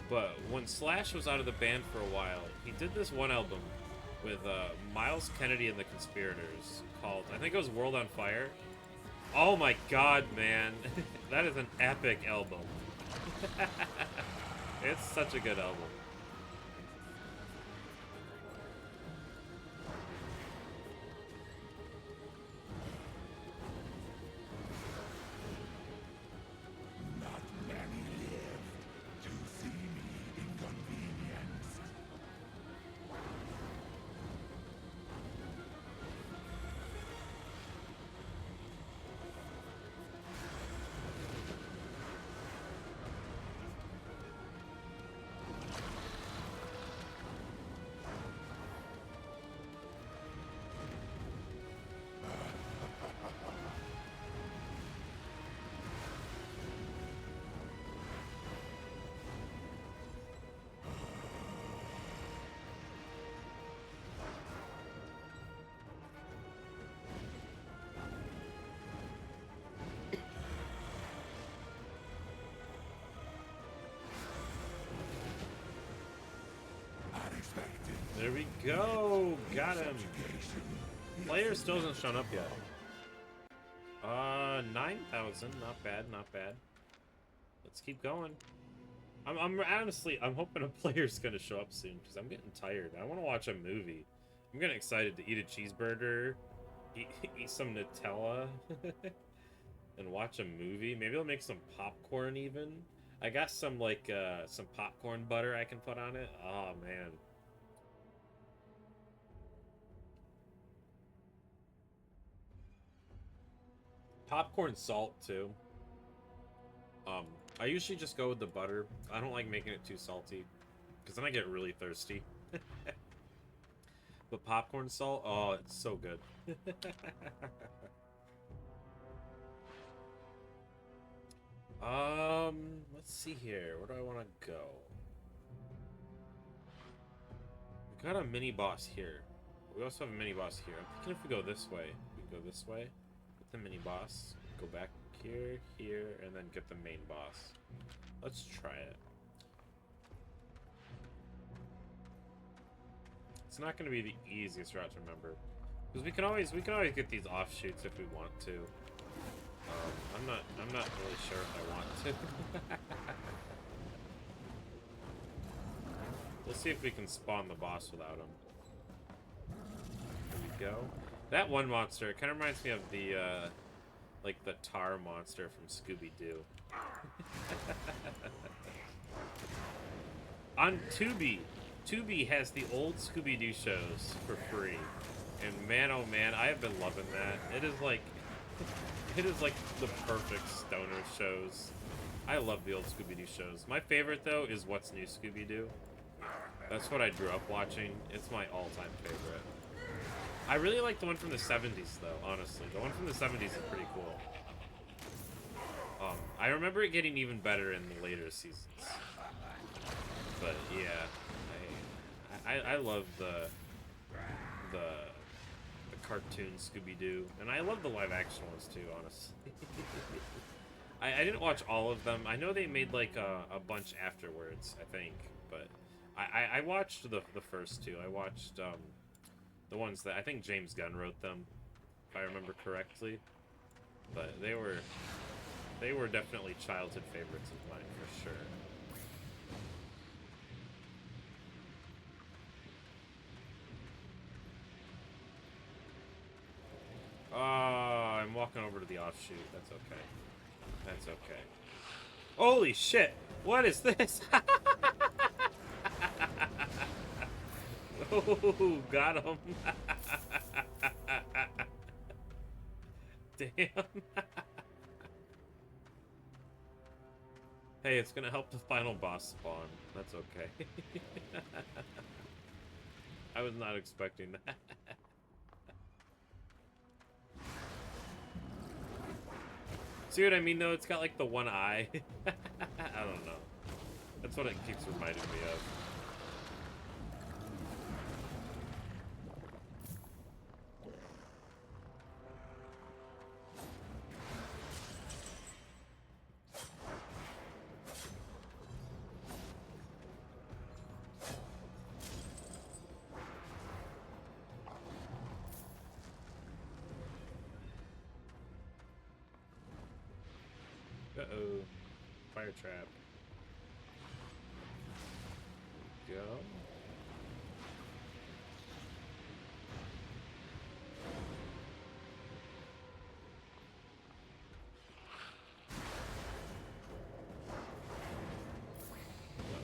But when Slash was out of the band for a while, he did this one album with Miles Kennedy and the Conspirators called, I think it was World on Fire. Oh my god, man. That is an epic album. It's such a good album. Not many live to see me inconvenienced. Unexpected There we go! Got him! education. Player still hasn't shown up yet. 9,000. Not bad, not bad. Let's keep going. I'm honestly, I'm hoping a player's gonna show up soon, because I'm getting tired. I want to watch a movie. I'm getting excited to eat a cheeseburger, eat some Nutella, and watch a movie. Maybe I'll make some popcorn even. I got some, like, some popcorn butter I can put on it. Oh, man. Popcorn salt, too. I usually just go with the butter. I don't like making it too salty. Because then I get really thirsty. But popcorn salt, oh, it's so good. Let's see here. Where do I want to go? We got a mini boss here. We also have a mini boss here. I'm thinking if we go this way, we go this way, get the mini boss, go back here, here, and then get the main boss. Let's try it. It's not going to be the easiest route to remember, because we can always get these offshoots if we want to. I'm not really sure if I want to. We'll see if we can spawn the boss without him. There we go. That one monster, it kind of reminds me of the like the tar monster from Scooby-Doo. On Tubi. Tubi has the old Scooby-Doo shows for free. And man, oh man, I have been loving that. It is like the perfect stoner shows. I love the old Scooby-Doo shows. My favorite, though, is What's New Scooby-Doo. That's what I grew up watching. It's my all-time favorite. I really like the one from the 70s, though, honestly. The one from the 70s is pretty cool. I remember it getting even better in the later seasons. But, yeah. I love the cartoon Scooby-Doo, and I love the live-action ones too, honestly. I didn't watch all of them. I know they made like a bunch afterwards, I think, but I watched the first two. I watched the ones that I think James Gunn wrote them, if I remember correctly. But they were definitely childhood favorites of mine for sure. Oh, I'm walking over to the offshoot. That's okay. That's okay. Holy shit! What is this? Oh, got him. Damn. Hey, it's gonna help the final boss spawn. That's okay. I was not expecting that. See what I mean, though? It's got, like, the one eye. I don't know. That's what it keeps reminding me of. Uh-oh. Fire trap. Go.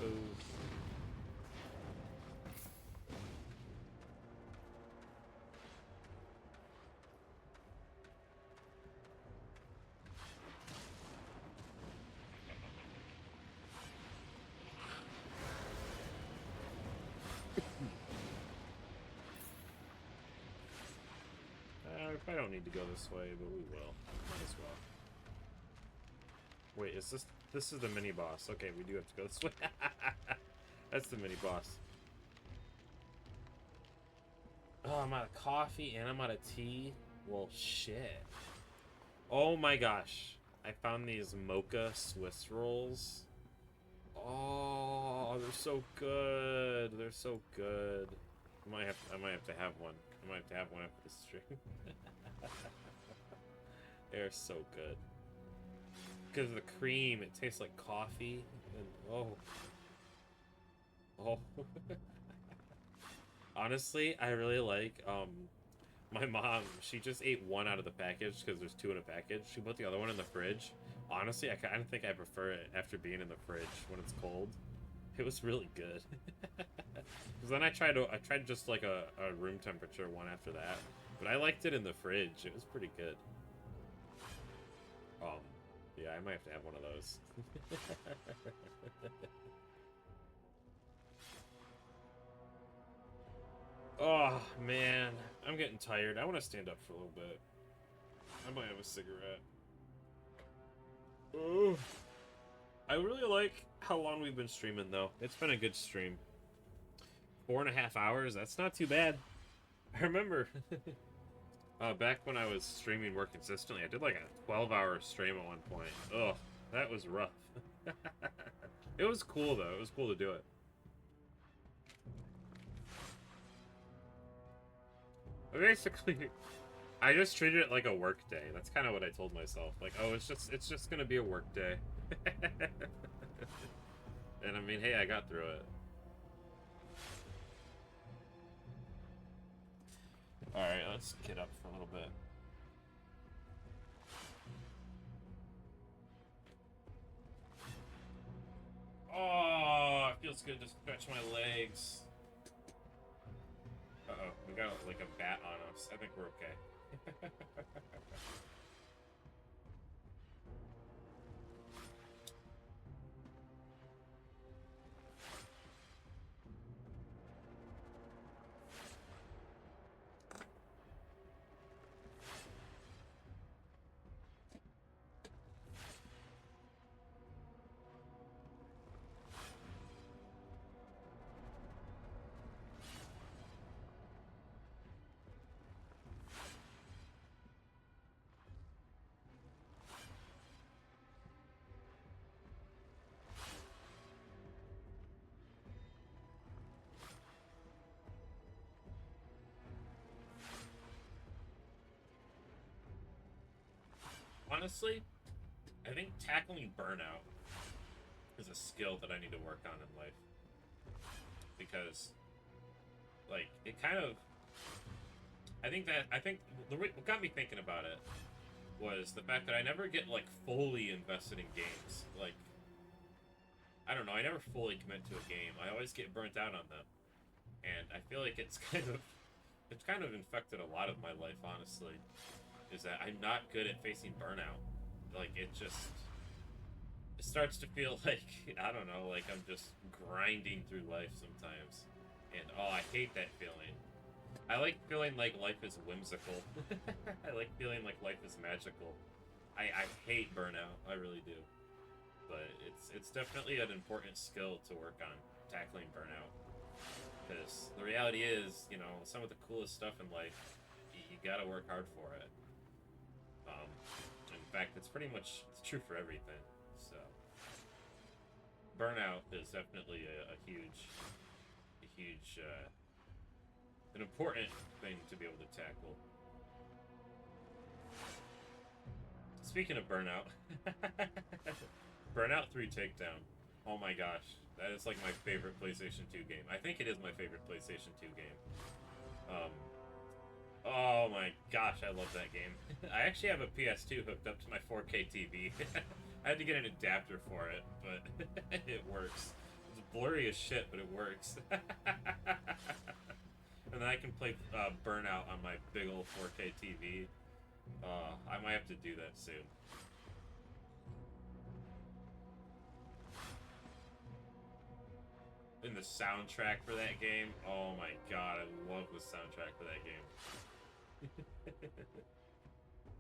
Uh-oh. I don't need to go this way, but we will. Might as well. Wait, is this is the mini boss? Okay, we do have to go this way. That's the mini boss. Oh, I'm out of coffee and I'm out of tea. Well, shit. Oh my gosh. I found these mocha Swiss rolls. Oh, they're so good. They're so good. I might have to have one. I might have to have one after this stream. They're so good. Because of the cream, it tastes like coffee. And oh. Honestly, I really like, my mom, she just ate one out of the package because there's two in a package. She put the other one in the fridge. Honestly, I kind of think I prefer it after being in the fridge when it's cold. It was really good. Because then I tried just like a room temperature one after that. But I liked it in the fridge. It was pretty good. Yeah, I might have to have one of those. Oh, man. I'm getting tired. I want to stand up for a little bit. I might have a cigarette. Ugh. I really like how long we've been streaming, though. It's been a good stream. 4.5 hours? That's not too bad. I remember back when I was streaming more consistently, I did like a 12-hour stream at one point. Ugh, that was rough. It was cool, though. It was cool to do it. Basically, I just treated it like a work day. That's kind of what I told myself. Like, oh, it's just gonna be a work day. And I mean, hey, I got through it. Alright, let's get up for a little bit. Oh, it feels good to stretch my legs. Uh-oh, we got like a bat on us. I think we're okay. Honestly, I think tackling burnout is a skill that I need to work on in life. Because, like, it kind of... I think what got me thinking about it was the fact that I never get, like, fully invested in games. Like, I don't know, I never fully commit to a game. I always get burnt out on them. And I feel like it's kind of infected a lot of my life, honestly. Is that I'm not good at facing burnout. Like, it starts to feel like, I don't know, like I'm just grinding through life sometimes. And, oh, I hate that feeling. I like feeling like life is whimsical. I like feeling like life is magical. I hate burnout, I really do. But it's definitely an important skill to work on, tackling burnout. Because the reality is, you know, some of the coolest stuff in life, you gotta work hard for it. In fact, it's true for everything. So, burnout is definitely a huge, an important thing to be able to tackle. Speaking of burnout, Burnout 3 Takedown. Oh my gosh, that is like my favorite PlayStation 2 game. I think it is my favorite PlayStation 2 game. Oh my gosh, I love that game. I actually have a PS2 hooked up to my 4K TV. I had to get an adapter for it, but it works. It's blurry as shit, but it works. And then I can play Burnout on my big old 4K TV. I might have to do that soon. And the soundtrack for that game, oh my god, I love the soundtrack for that game.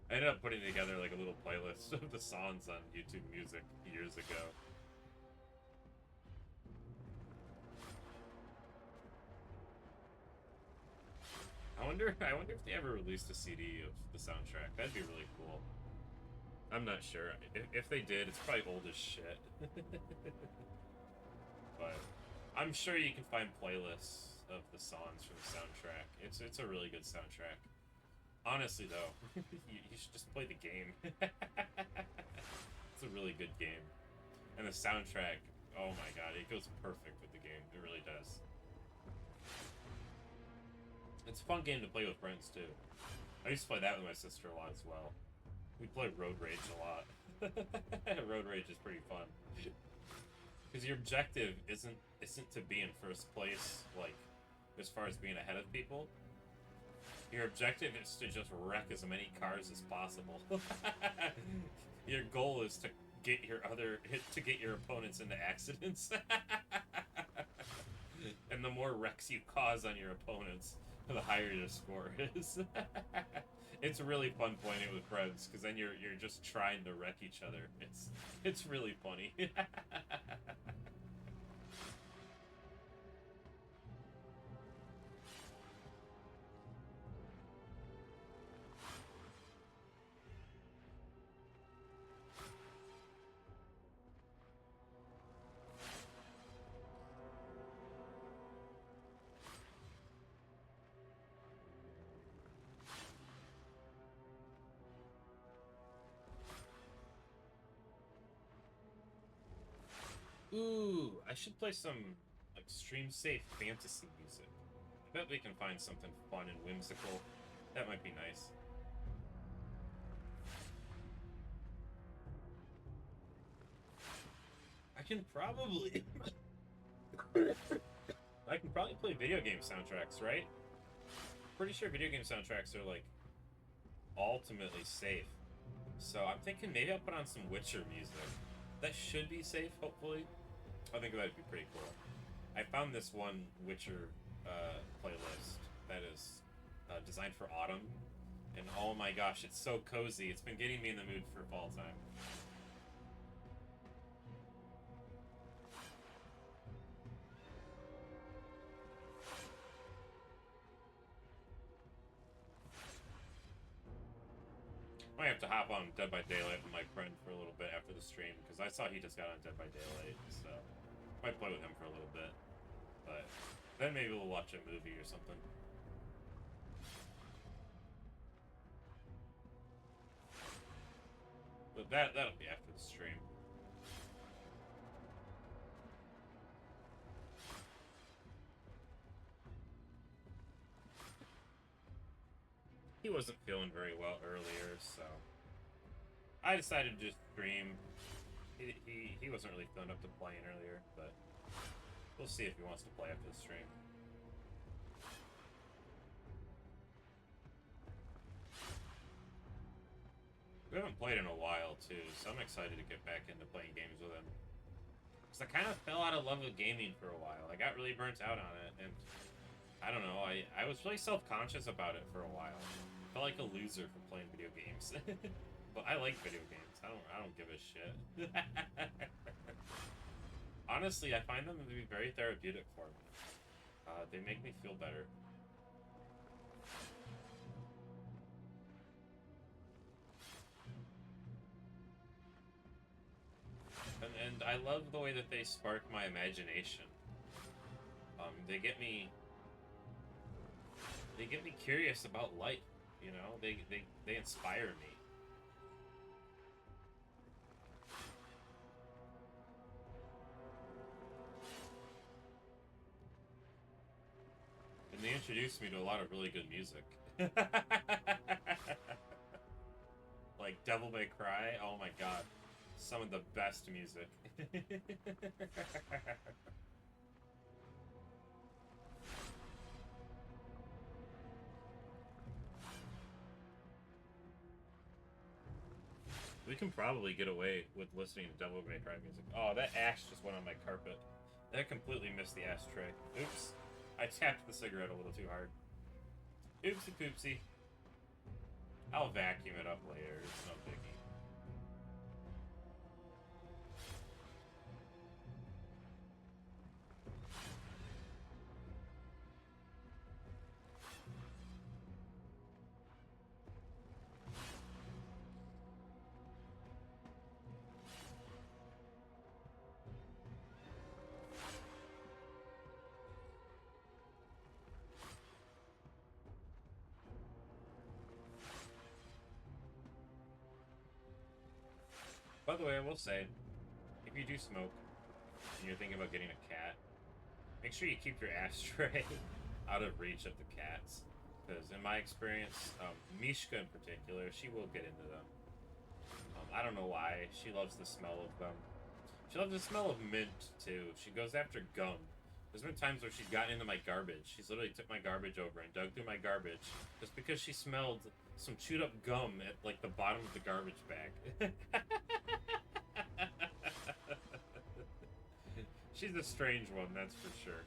I ended up putting together like a little playlist of the songs on YouTube Music years ago. I wonder if they ever released a CD of the soundtrack. That'd be really cool. I'm not sure. If they did, it's probably old as shit. But I'm sure you can find playlists of the songs from the soundtrack. It's a really good soundtrack. Honestly, though, you should just play the game. It's a really good game. And the soundtrack, oh my god, it goes perfect with the game. It really does. It's a fun game to play with friends, too. I used to play that with my sister a lot as well. We played Road Rage a lot. Road Rage is pretty fun. Because your objective isn't to be in first place, like, as far as being ahead of people. Your objective is to just wreck as many cars as possible. Your goal is to get your opponents into accidents. And the more wrecks you cause on your opponents, the higher your score is. It's really fun playing it with friends because then you're just trying to wreck each other. It's really funny. Ooh, I should play some like stream safe fantasy music. I bet we can find something fun and whimsical. That might be nice. I can probably I can probably play video game soundtracks, right? Pretty sure video game soundtracks are like ultimately safe. So I'm thinking maybe I'll put on some Witcher music. That should be safe, hopefully. I think that'd be pretty cool. I found this one Witcher playlist that is designed for autumn, and oh my gosh, it's so cozy. It's been getting me in the mood for fall time. Might have to hop on Dead by Daylight with my friend for a little bit after the stream, because I saw he just got on Dead by Daylight, so might play with him for a little bit. But then maybe we'll watch a movie or something. But that'll be after the stream. He wasn't feeling very well earlier, so I decided to just stream. He wasn't really feeling up to playing earlier, but we'll see if he wants to play after the stream. We haven't played in a while, too, so I'm excited to get back into playing games with him. Because I kind of fell out of love with gaming for a while. I got really burnt out on it, and I don't know, I was really self-conscious about it for a while. I felt like a loser for playing video games. But I like video games. I don't give a shit. Honestly, I find them to be very therapeutic for me. They make me feel better. And I love the way that they spark my imagination. They get me curious about life, you know? They inspire me. And they introduced me to a lot of really good music. Like Devil May Cry, oh my god. Some of the best music. We can probably get away with listening to Devil May Cry music. Oh, that ash just went on my carpet. That completely missed the ashtray. Oops. I tapped the cigarette a little too hard. Oopsie poopsie. I'll vacuum it up later. It's no biggie. By the way, I will say, if you do smoke and you're thinking about getting a cat, make sure you keep your ashtray out of reach of the cats. Because in my experience, Mishka in particular, she will get into them. I don't know why. She loves the smell of them. She loves the smell of mint, too. She goes after gum. There's been times where she's gotten into my garbage. She's literally took my garbage over and dug through my garbage just because she smelled some chewed up gum at, like, the bottom of the garbage bag. She's a strange one, that's for sure.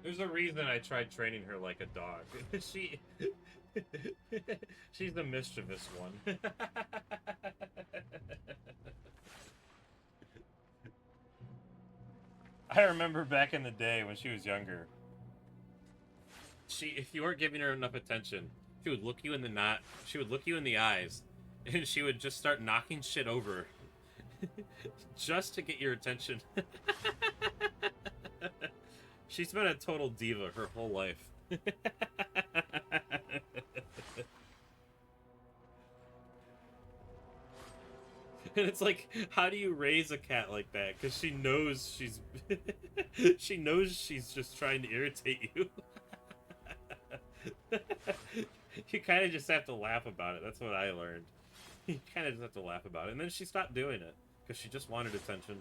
There's a reason I tried training her like a dog. She's the mischievous one. I remember back in the day when she was younger. If you weren't giving her enough attention, she would look you in she would look you in the eyes, and she would just start knocking shit over, just to get your attention. She's been a total diva her whole life. And it's like, how do you raise a cat like that? Because she knows she's... she knows she's just trying to irritate you. You kind of just have to laugh about it. That's what I learned. You kind of just have to laugh about it. And then she stopped doing it. Because she just wanted attention.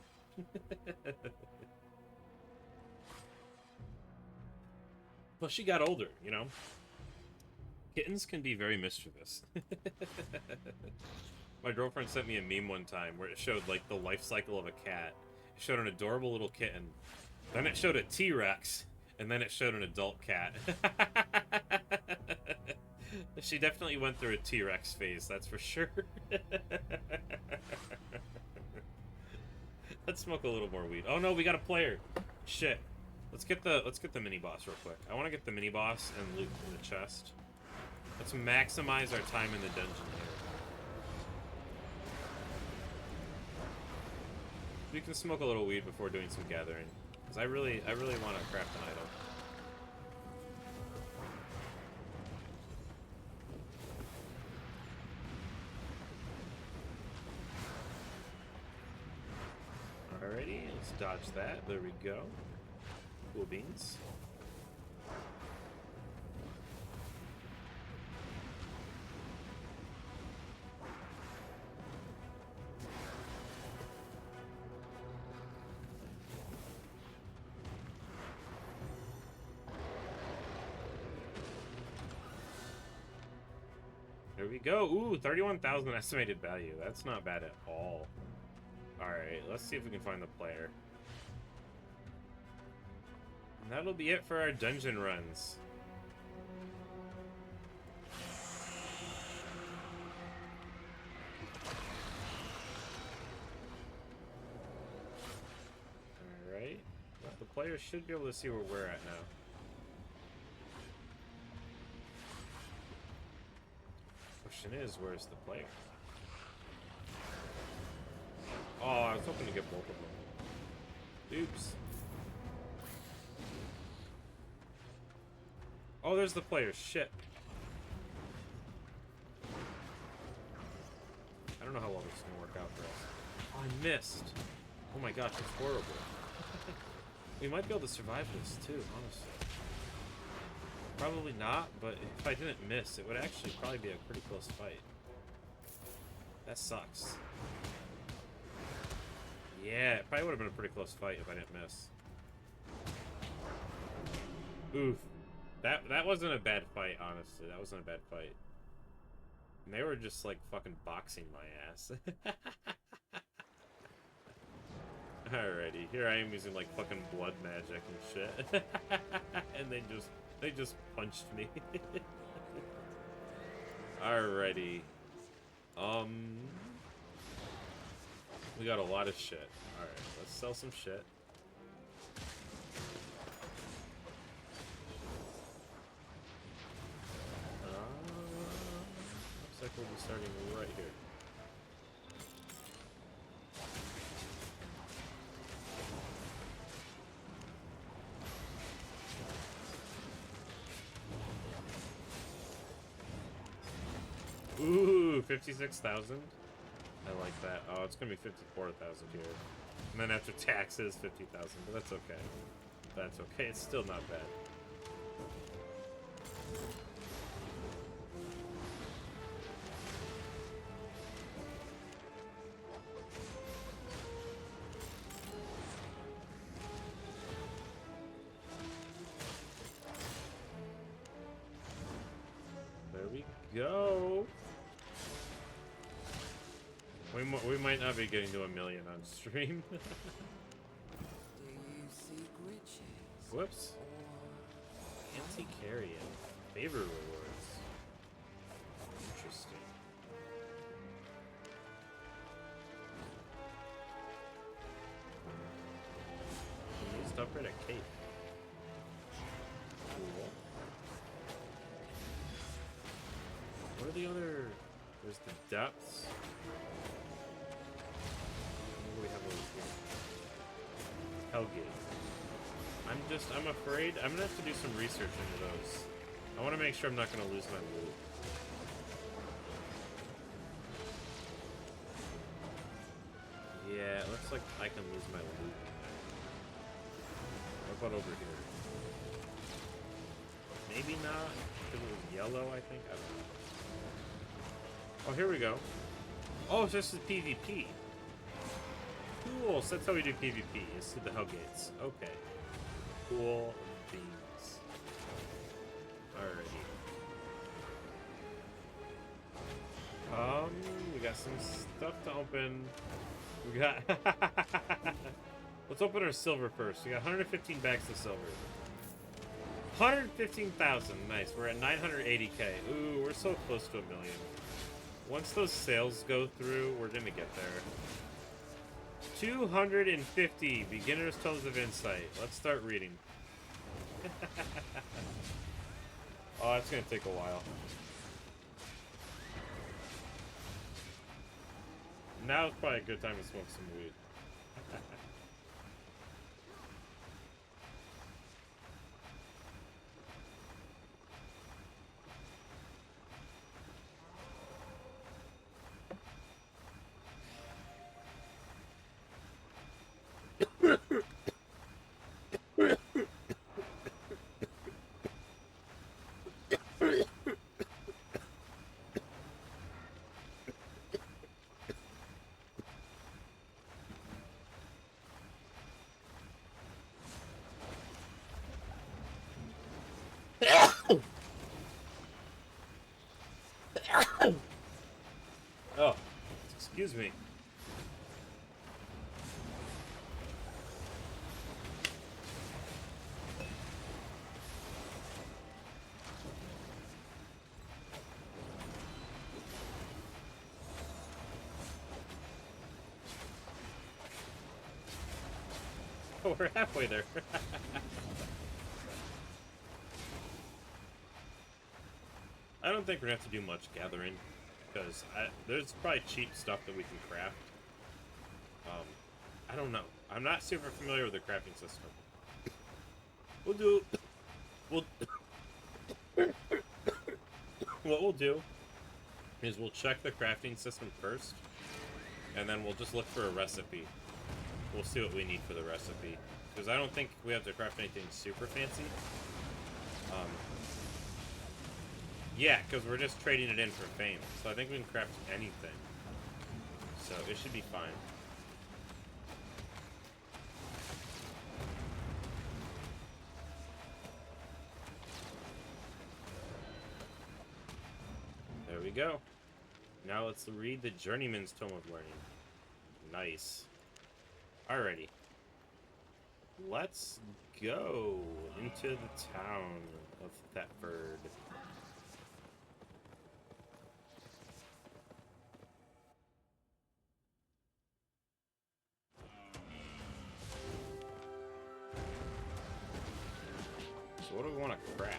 Well, she got older, you know? Kittens can be very mischievous. My girlfriend sent me a meme one time where it showed, like, the life cycle of a cat. It showed an adorable little kitten. Then it showed a T-Rex. And then it showed an adult cat. She definitely went through a T-Rex phase, that's for sure. Let's smoke a little more weed. Oh no, we got a player. Shit. Let's get the mini boss real quick. I want to get the mini boss and loot in the chest. Let's maximize our time in the dungeon here. We can smoke a little weed before doing some gathering, because I really want to craft an item. Alrighty, let's dodge that. There we go. Cool beans. There we go. Ooh, 31,000 estimated value. That's not bad at all. Alright, let's see if we can find the player. And that'll be it for our dungeon runs. Alright. Well, the player should be able to see where we're at now. Question is, where's the player? Oh, I was hoping to get both of them. Oops. Oh, there's the player. Shit. I don't know how well this is gonna work out for us. Oh, I missed. Oh my gosh, it's horrible. We might be able to survive this too, honestly. Probably not, but if I didn't miss, it would actually probably be a pretty close fight. That sucks. Yeah, it probably would have been a pretty close fight if I didn't miss. Oof. That wasn't a bad fight, honestly. That wasn't a bad fight. And they were just, like, fucking boxing my ass. Alrighty, here I am using, like, fucking blood magic and shit. And they just punched me. Alrighty. We got a lot of shit. Alright, let's sell some shit. Looks like we'll be starting right here. Ooh, 56,000. I like that. Oh, it's gonna be 54,000 here. And then after taxes, 50,000. But that's okay. That's okay. It's still not bad. There we go. We might not be getting to 1 million on stream. Do you seek riches? Whoops. Or Anti-carrion. Favor rewards. Interesting. Used to upgrade a cape. Cool. What are the other... There's the depths. What do we have over here? Hellgate. I'm afraid I'm gonna have to do some research into those. I want to make sure I'm not gonna lose my loot. Yeah, it looks like I can lose my loot. What about over here? Maybe not, because it was yellow, I think. I don't know. Oh, here we go. Oh, so this is PvP. Cool, so that's how we do PvP, is through the Hellgates. Okay. Cool beans. Alrighty. We got some stuff to open. We got... Let's open our silver first. We got 115 bags of silver. 115,000. Nice. We're at 980k. Ooh, we're so close to 1 million. Once those sales go through, we're gonna get there. 250 Beginner's Tomes of Insight. Let's start reading. Oh, it's gonna take a while. Now is probably a good time to smoke some weed. Oh, excuse me. Oh, we're halfway there. I don't think we're gonna have to do much gathering, because there's probably cheap stuff that we can craft. I don't know. I'm not super familiar with the crafting system. What we'll do is we'll check the crafting system first, and then we'll just look for a recipe. We'll see what we need for the recipe, because I don't think we have to craft anything super fancy. Yeah, because we're just trading it in for fame. So I think we can craft anything. So it should be fine. There we go. Now let's read the Journeyman's Tome of Learning. Nice. Alrighty. Let's go into the town of Thetford. So what do we want to craft?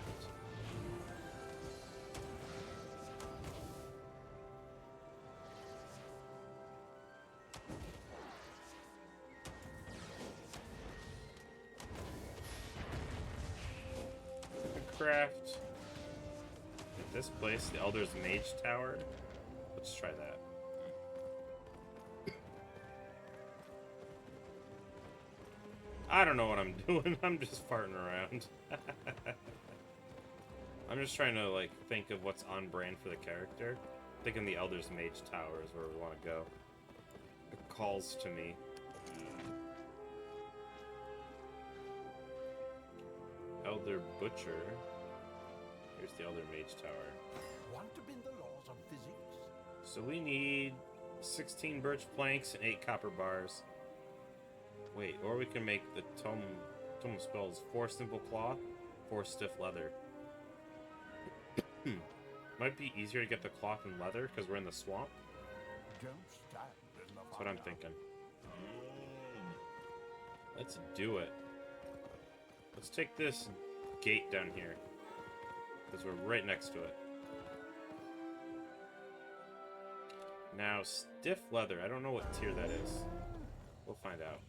Craft at this place, the Elder's Mage Tower. Let's try that. I don't know what I'm doing. I'm just farting around. I'm just trying to like think of what's on brand for the character. Thinking the Elder's Mage Tower is where we want to go. It calls to me. Elder Butcher. Here's the Elder Mage Tower. Want to bend the laws of physics? So we need 16 birch planks and 8 copper bars. Wait, or we can make the tome of spells 4 simple cloth for stiff leather. Might be easier to get the cloth and leather because we're in the swamp. Don't stand in the That's what I'm fire. thinking. Let's do it. Let's take this gate down here because we're right next to it. Now, stiff leather. I don't know what tier that is. We'll find out.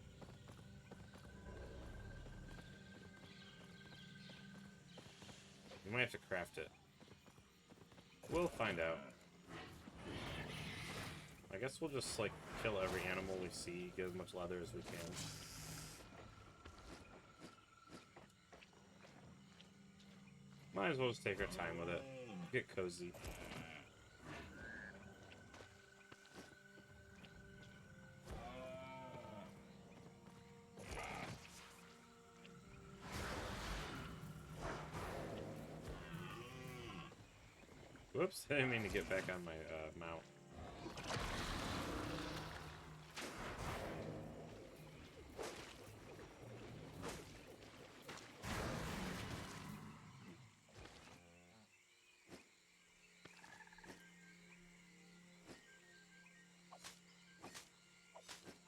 We might have to craft it. We'll find out. I guess we'll just, like, kill every animal we see, get as much leather as we can. Might as well just take our time with it. Get cozy. Whoops, I didn't mean to get back on my mount.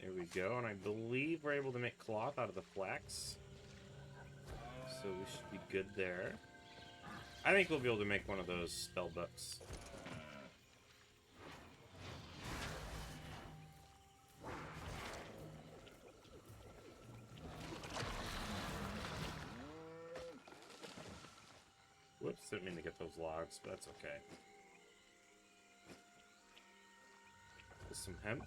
There we go, and I believe we're able to make cloth out of the flax. So we should be good there. I think we'll be able to make one of those spell books. Whoops, didn't mean to get those logs, but that's okay. There's some hemp.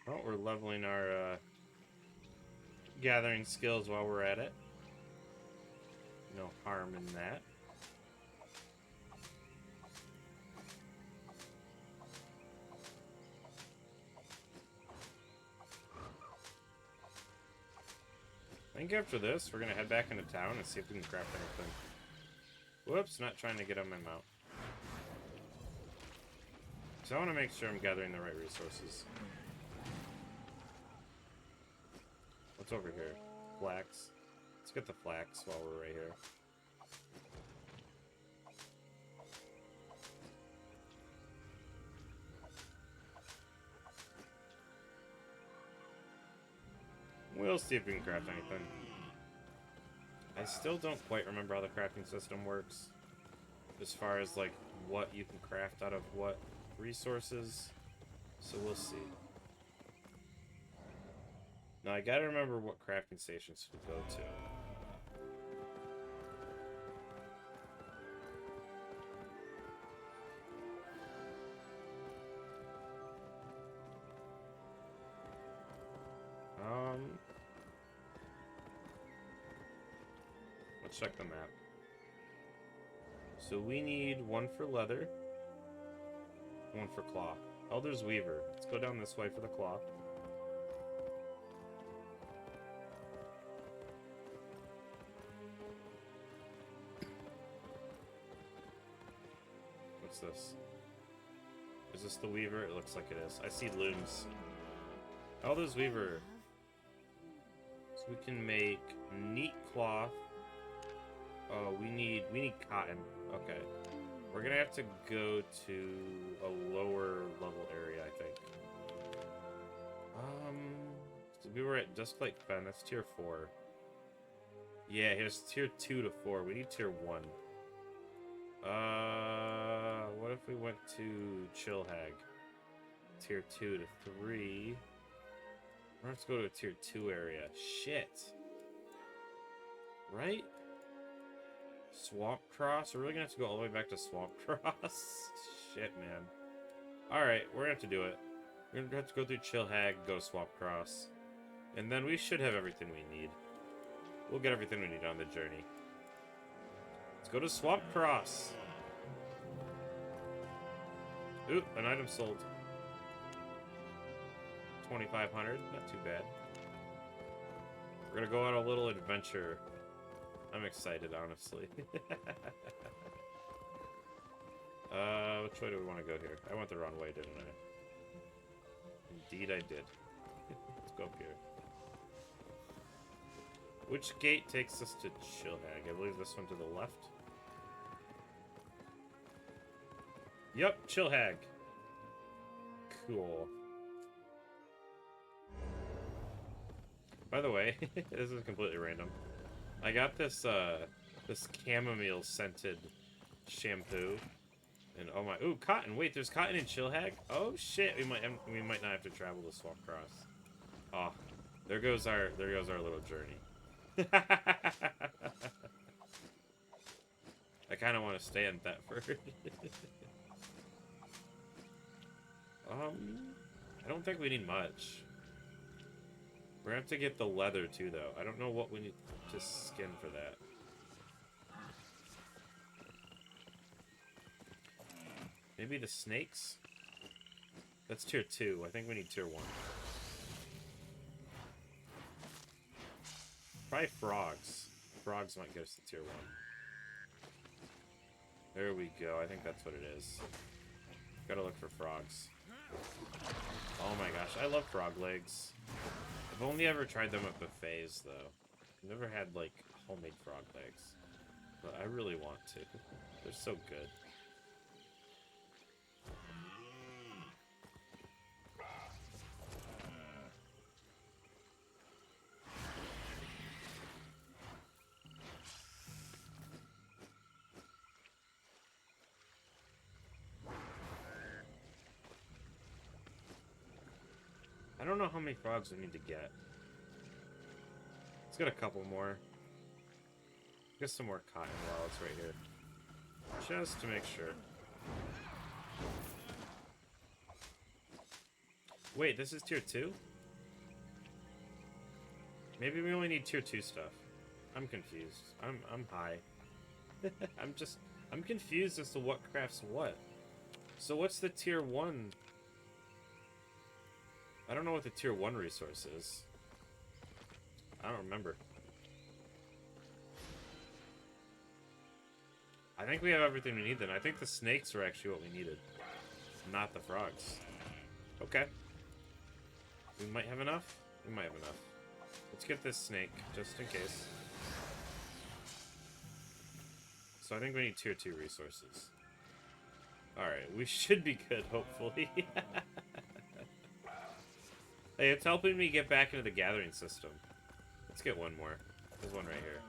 Well, we're leveling our gathering skills while we're at it. No harm in that. I think after this, we're gonna head back into town and see if we can craft anything. Whoops, not trying to get on my mount. So I want to make sure I'm gathering the right resources. What's over here? Flax. Let's get the flax while we're right here. We'll see if we can craft anything. I still don't quite remember how the crafting system works. As far as, like, what you can craft out of what resources. So we'll see. Now, I gotta remember what crafting stations to go to. Let's check the map. So we need one for leather, one for cloth. Elder's Weaver. Let's go down this way for the cloth. What's this? Is this the Weaver? It looks like it is. I see looms. Elder's Weaver. So we can make neat cloth. Oh, we need cotton. Okay. We're gonna have to go to a lower level area, I think. So we were at Dusklight Fen, that's tier 4. Yeah, here's tier 2 to 4. We need tier 1. What if we went to Chillhag? Tier 2 to 3. We're gonna have to go to a tier 2 area. Shit. Right? Swamp Cross? We're really gonna have to go all the way back to Swamp Cross? Shit, man. Alright, we're gonna have to do it. We're gonna have to go through Chillhag, go Swamp Cross. And then we should have everything we need. We'll get everything we need on the journey. Let's go to Swamp Cross. Oop, an item sold. 2,500, not too bad. We're gonna go on a little adventure. I'm excited, honestly. Which way do we want to go here? I went the wrong way, didn't I? Indeed, I did. Let's go up here. Which gate takes us to Chillhag? I believe this one to the left. Yep, Chillhag. Cool. By the way, this is completely random. I got this this chamomile scented shampoo, and oh my, ooh, cotton. Wait, there's cotton in Chillhag. Oh shit, we might not have to travel to Swamp Cross. Oh, there goes our little journey. I kind of want to stay in Thetford. I don't think we need much. We're gonna have to get the leather too, though. I don't know what we need to skin for that. Maybe the snakes? That's tier 2. I think we need tier 1. Probably frogs. Frogs might get us to tier 1. There we go. I think that's what it is. Gotta look for frogs. Oh my gosh, I love frog legs. I've only ever tried them at buffets, though. Never had, like, homemade frog legs. But I really want to. They're so good. I don't know how many frogs we need to get. Let's get a couple more. Get some more cotton while it's right here. Just to make sure. Wait, this is tier 2? Maybe we only need tier 2 stuff. I'm confused. I'm high. I'm confused as to what crafts what. So what's the tier 1? I don't know what the tier 1 resource is. I don't remember. I think we have everything we need then. I think the snakes are actually what we needed. Not the frogs. Okay. We might have enough. We might have enough. Let's get this snake, just in case. So I think we need tier 2 resources. Alright, we should be good, hopefully. Hey, it's helping me get back into the gathering system. Let's get one more. There's one right here.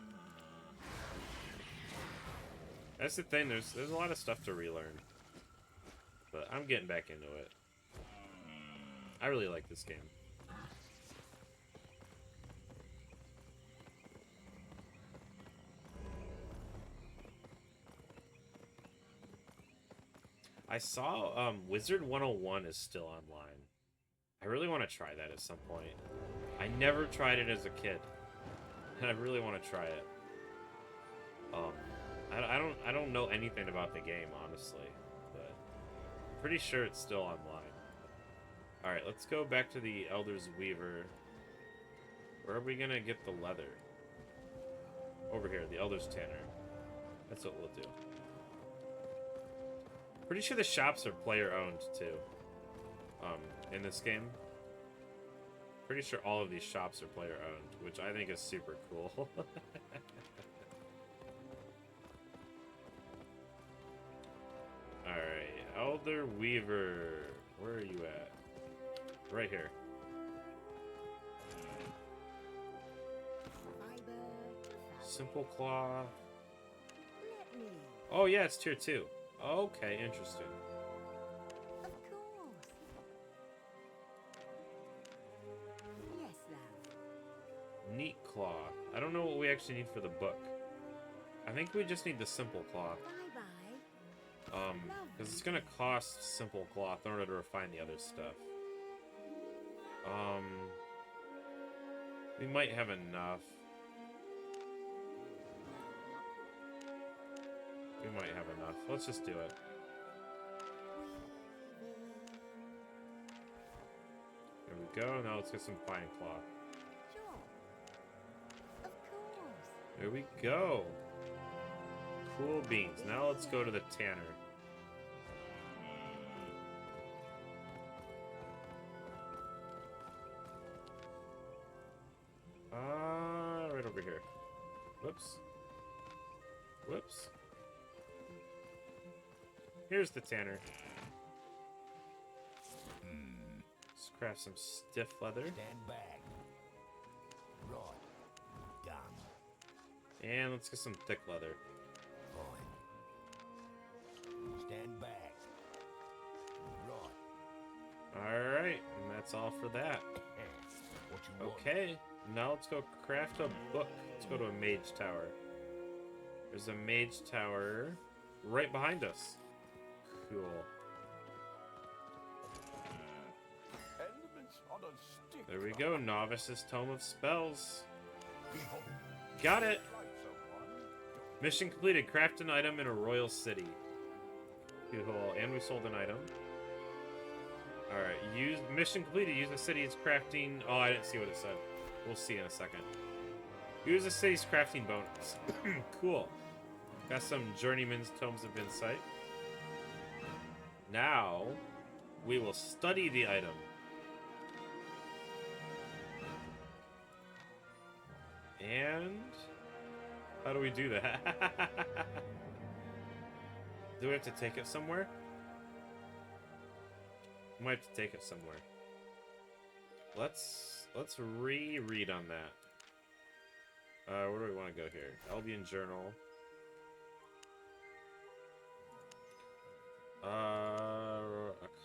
That's the thing, there's a lot of stuff to relearn. But I'm getting back into it. I really like this game. I saw Wizard 101 is still online. I really want to try that at some point. I never tried it as a kid, and I really want to try it. I don't know anything about the game, honestly, but I'm pretty sure it's still online. All right, let's go back to the Elder's Weaver. Where are we gonna get the leather? Over here, the Elder's Tanner. That's what we'll do. Pretty sure the shops are player-owned too. In this game. Pretty sure all of these shops are player-owned, which I think is super cool. Alright, Elder Weaver. Where are you at? Right here. Simple Claw. Oh yeah, it's tier 2. Okay, interesting. Neat Claw. I don't know what we actually need for the book. I think we just need the Simple Claw. Because it's gonna cost Simple Cloth in order to refine the other stuff. We might have enough. We might have enough. Let's just do it. There we go. Now let's get some Pine Claw. There we go. Cool beans. Now let's go to the tanner. Right over here. Whoops. Whoops. Here's the tanner. Let's craft some stiff leather. Stand back. Right. Done. And let's get some thick leather. Fine. Stand back. Right. Alright, and that's all for that. What you want? Okay, now let's go craft a book. Let's go to a mage tower. There's a mage tower right behind us. Cool. Elements on a stick. There we go, Novice's Tome of Spells. Behold. Got it! Like someone. Mission completed. Craft an item in a royal city. Cool, and we sold an item. Alright, use mission completed. Use the city's crafting. Oh, I didn't see what it said. We'll see in a second. Use the city's crafting bonus. Cool. Got some journeyman's tomes of insight. Now, we will study the item. And how do we do that? Do we have to take it somewhere? We might have to take it somewhere. Let's reread on that. Where do we want to go here? Albion Journal.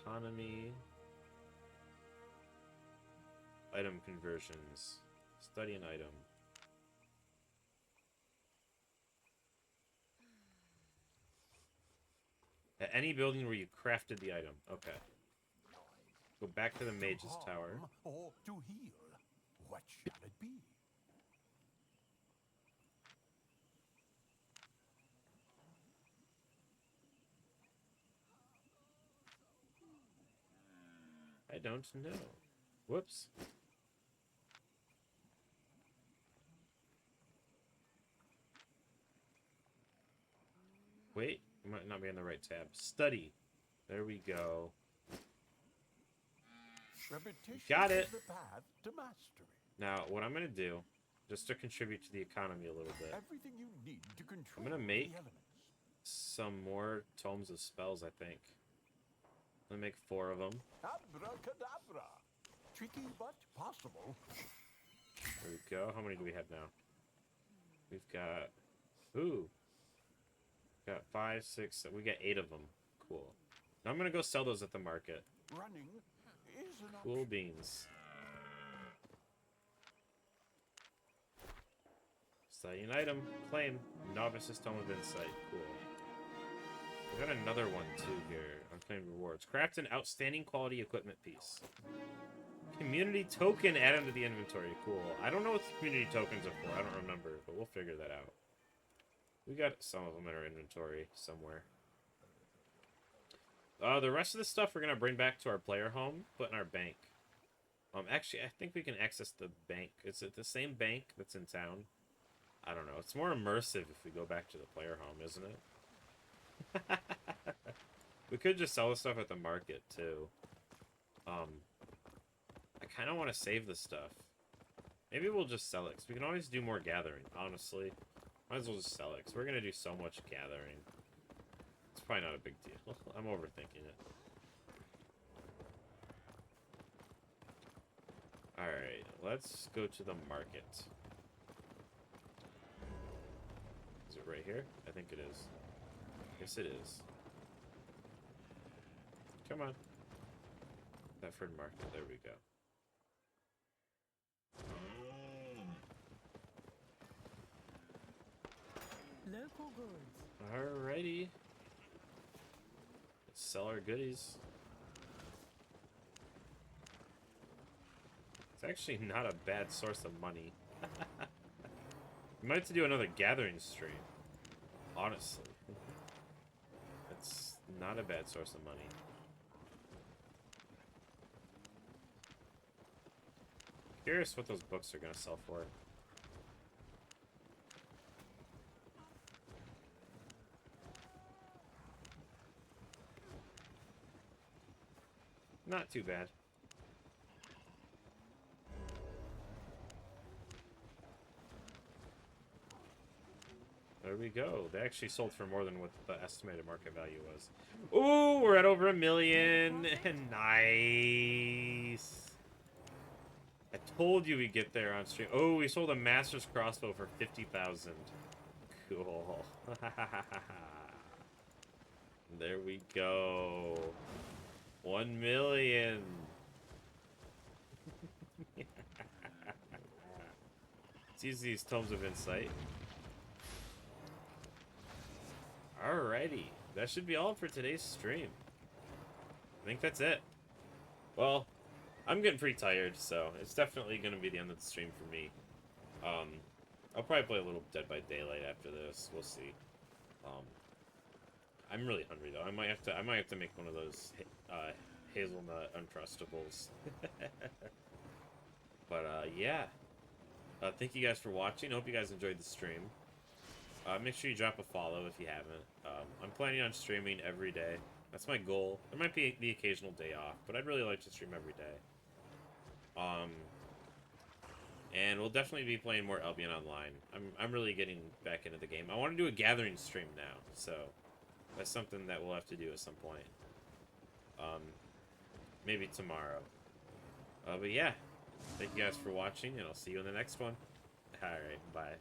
Economy. Item conversions. Study an item. At any building where you crafted the item. Okay. Go back to the mage's tower. Or to heal. What shall it be? I don't know. Whoops. Wait, I might not be on the right tab. Study. There we go. Repetition Got it. is the path to mastery. Now, what I'm going to do, just to contribute to the economy a little bit, Everything you need to control gonna make- the elements. some more tomes of spells, I think. Let me make 4 of them. Abracadabra. Tricky but possible. There we go. How many do we have now? We've got... Ooh. Got 5, 6... We got 8 of them. Cool. Now I'm going to go sell those at the market. Running is an Cool option. beans. Study an item. Claim. Novice's Tome of Insight. Cool. We got another one too here. Unclaimed rewards. Craft an outstanding quality equipment piece. Community token added to the inventory. Cool. I don't know what the community tokens are for. I don't remember, but we'll figure that out. We got some of them in our inventory somewhere. The rest of the stuff we're gonna bring back to our player home, put in our bank. Actually, I think we can access the bank. Is it the same bank that's in town? I don't know. It's more immersive if we go back to the player home, isn't it? We could just sell the stuff at the market too. I kind of want to save the stuff. Maybe we'll just sell it, because we can always do more gathering, honestly. Might as well just sell it, because we're going to do so much gathering. It's probably not a big deal. I'm overthinking it. Alright, let's go to the market. Is it right here? I think it is. Yes, it is. Come on. Thetford Market, there we go. Local goods. Alrighty. Let's sell our goodies. It's actually not a bad source of money. We might have to do another gathering stream. Honestly. It's not a bad source of money. Curious what those books are gonna sell for. not too bad. There we go. They actually sold for more than what the estimated market value was. Ooh, we're at over 1 million. Nice. I told you we'd get there on stream. Oh, we sold a Master's crossbow for 50,000. Cool. There we go. 1 million. Let's use these Tomes of Insight. Alrighty. That should be all for today's stream. I think that's it. Well, I'm getting pretty tired, so it's definitely going to be the end of the stream for me. I'll probably play a little Dead by Daylight after this. We'll see. I'm really hungry though. I might have to make one of those hazelnut uncrustables. But yeah. Thank you guys for watching. I hope you guys enjoyed the stream. Make sure you drop a follow if you haven't. I'm planning on streaming every day. That's my goal. There might be the occasional day off, but I'd really like to stream every day. And we'll definitely be playing more Albion Online. I'm really getting back into the game. I want to do a gathering stream now, so that's something that we'll have to do at some point. Maybe tomorrow. But yeah, thank you guys for watching, and I'll see you in the next one. Alright, bye.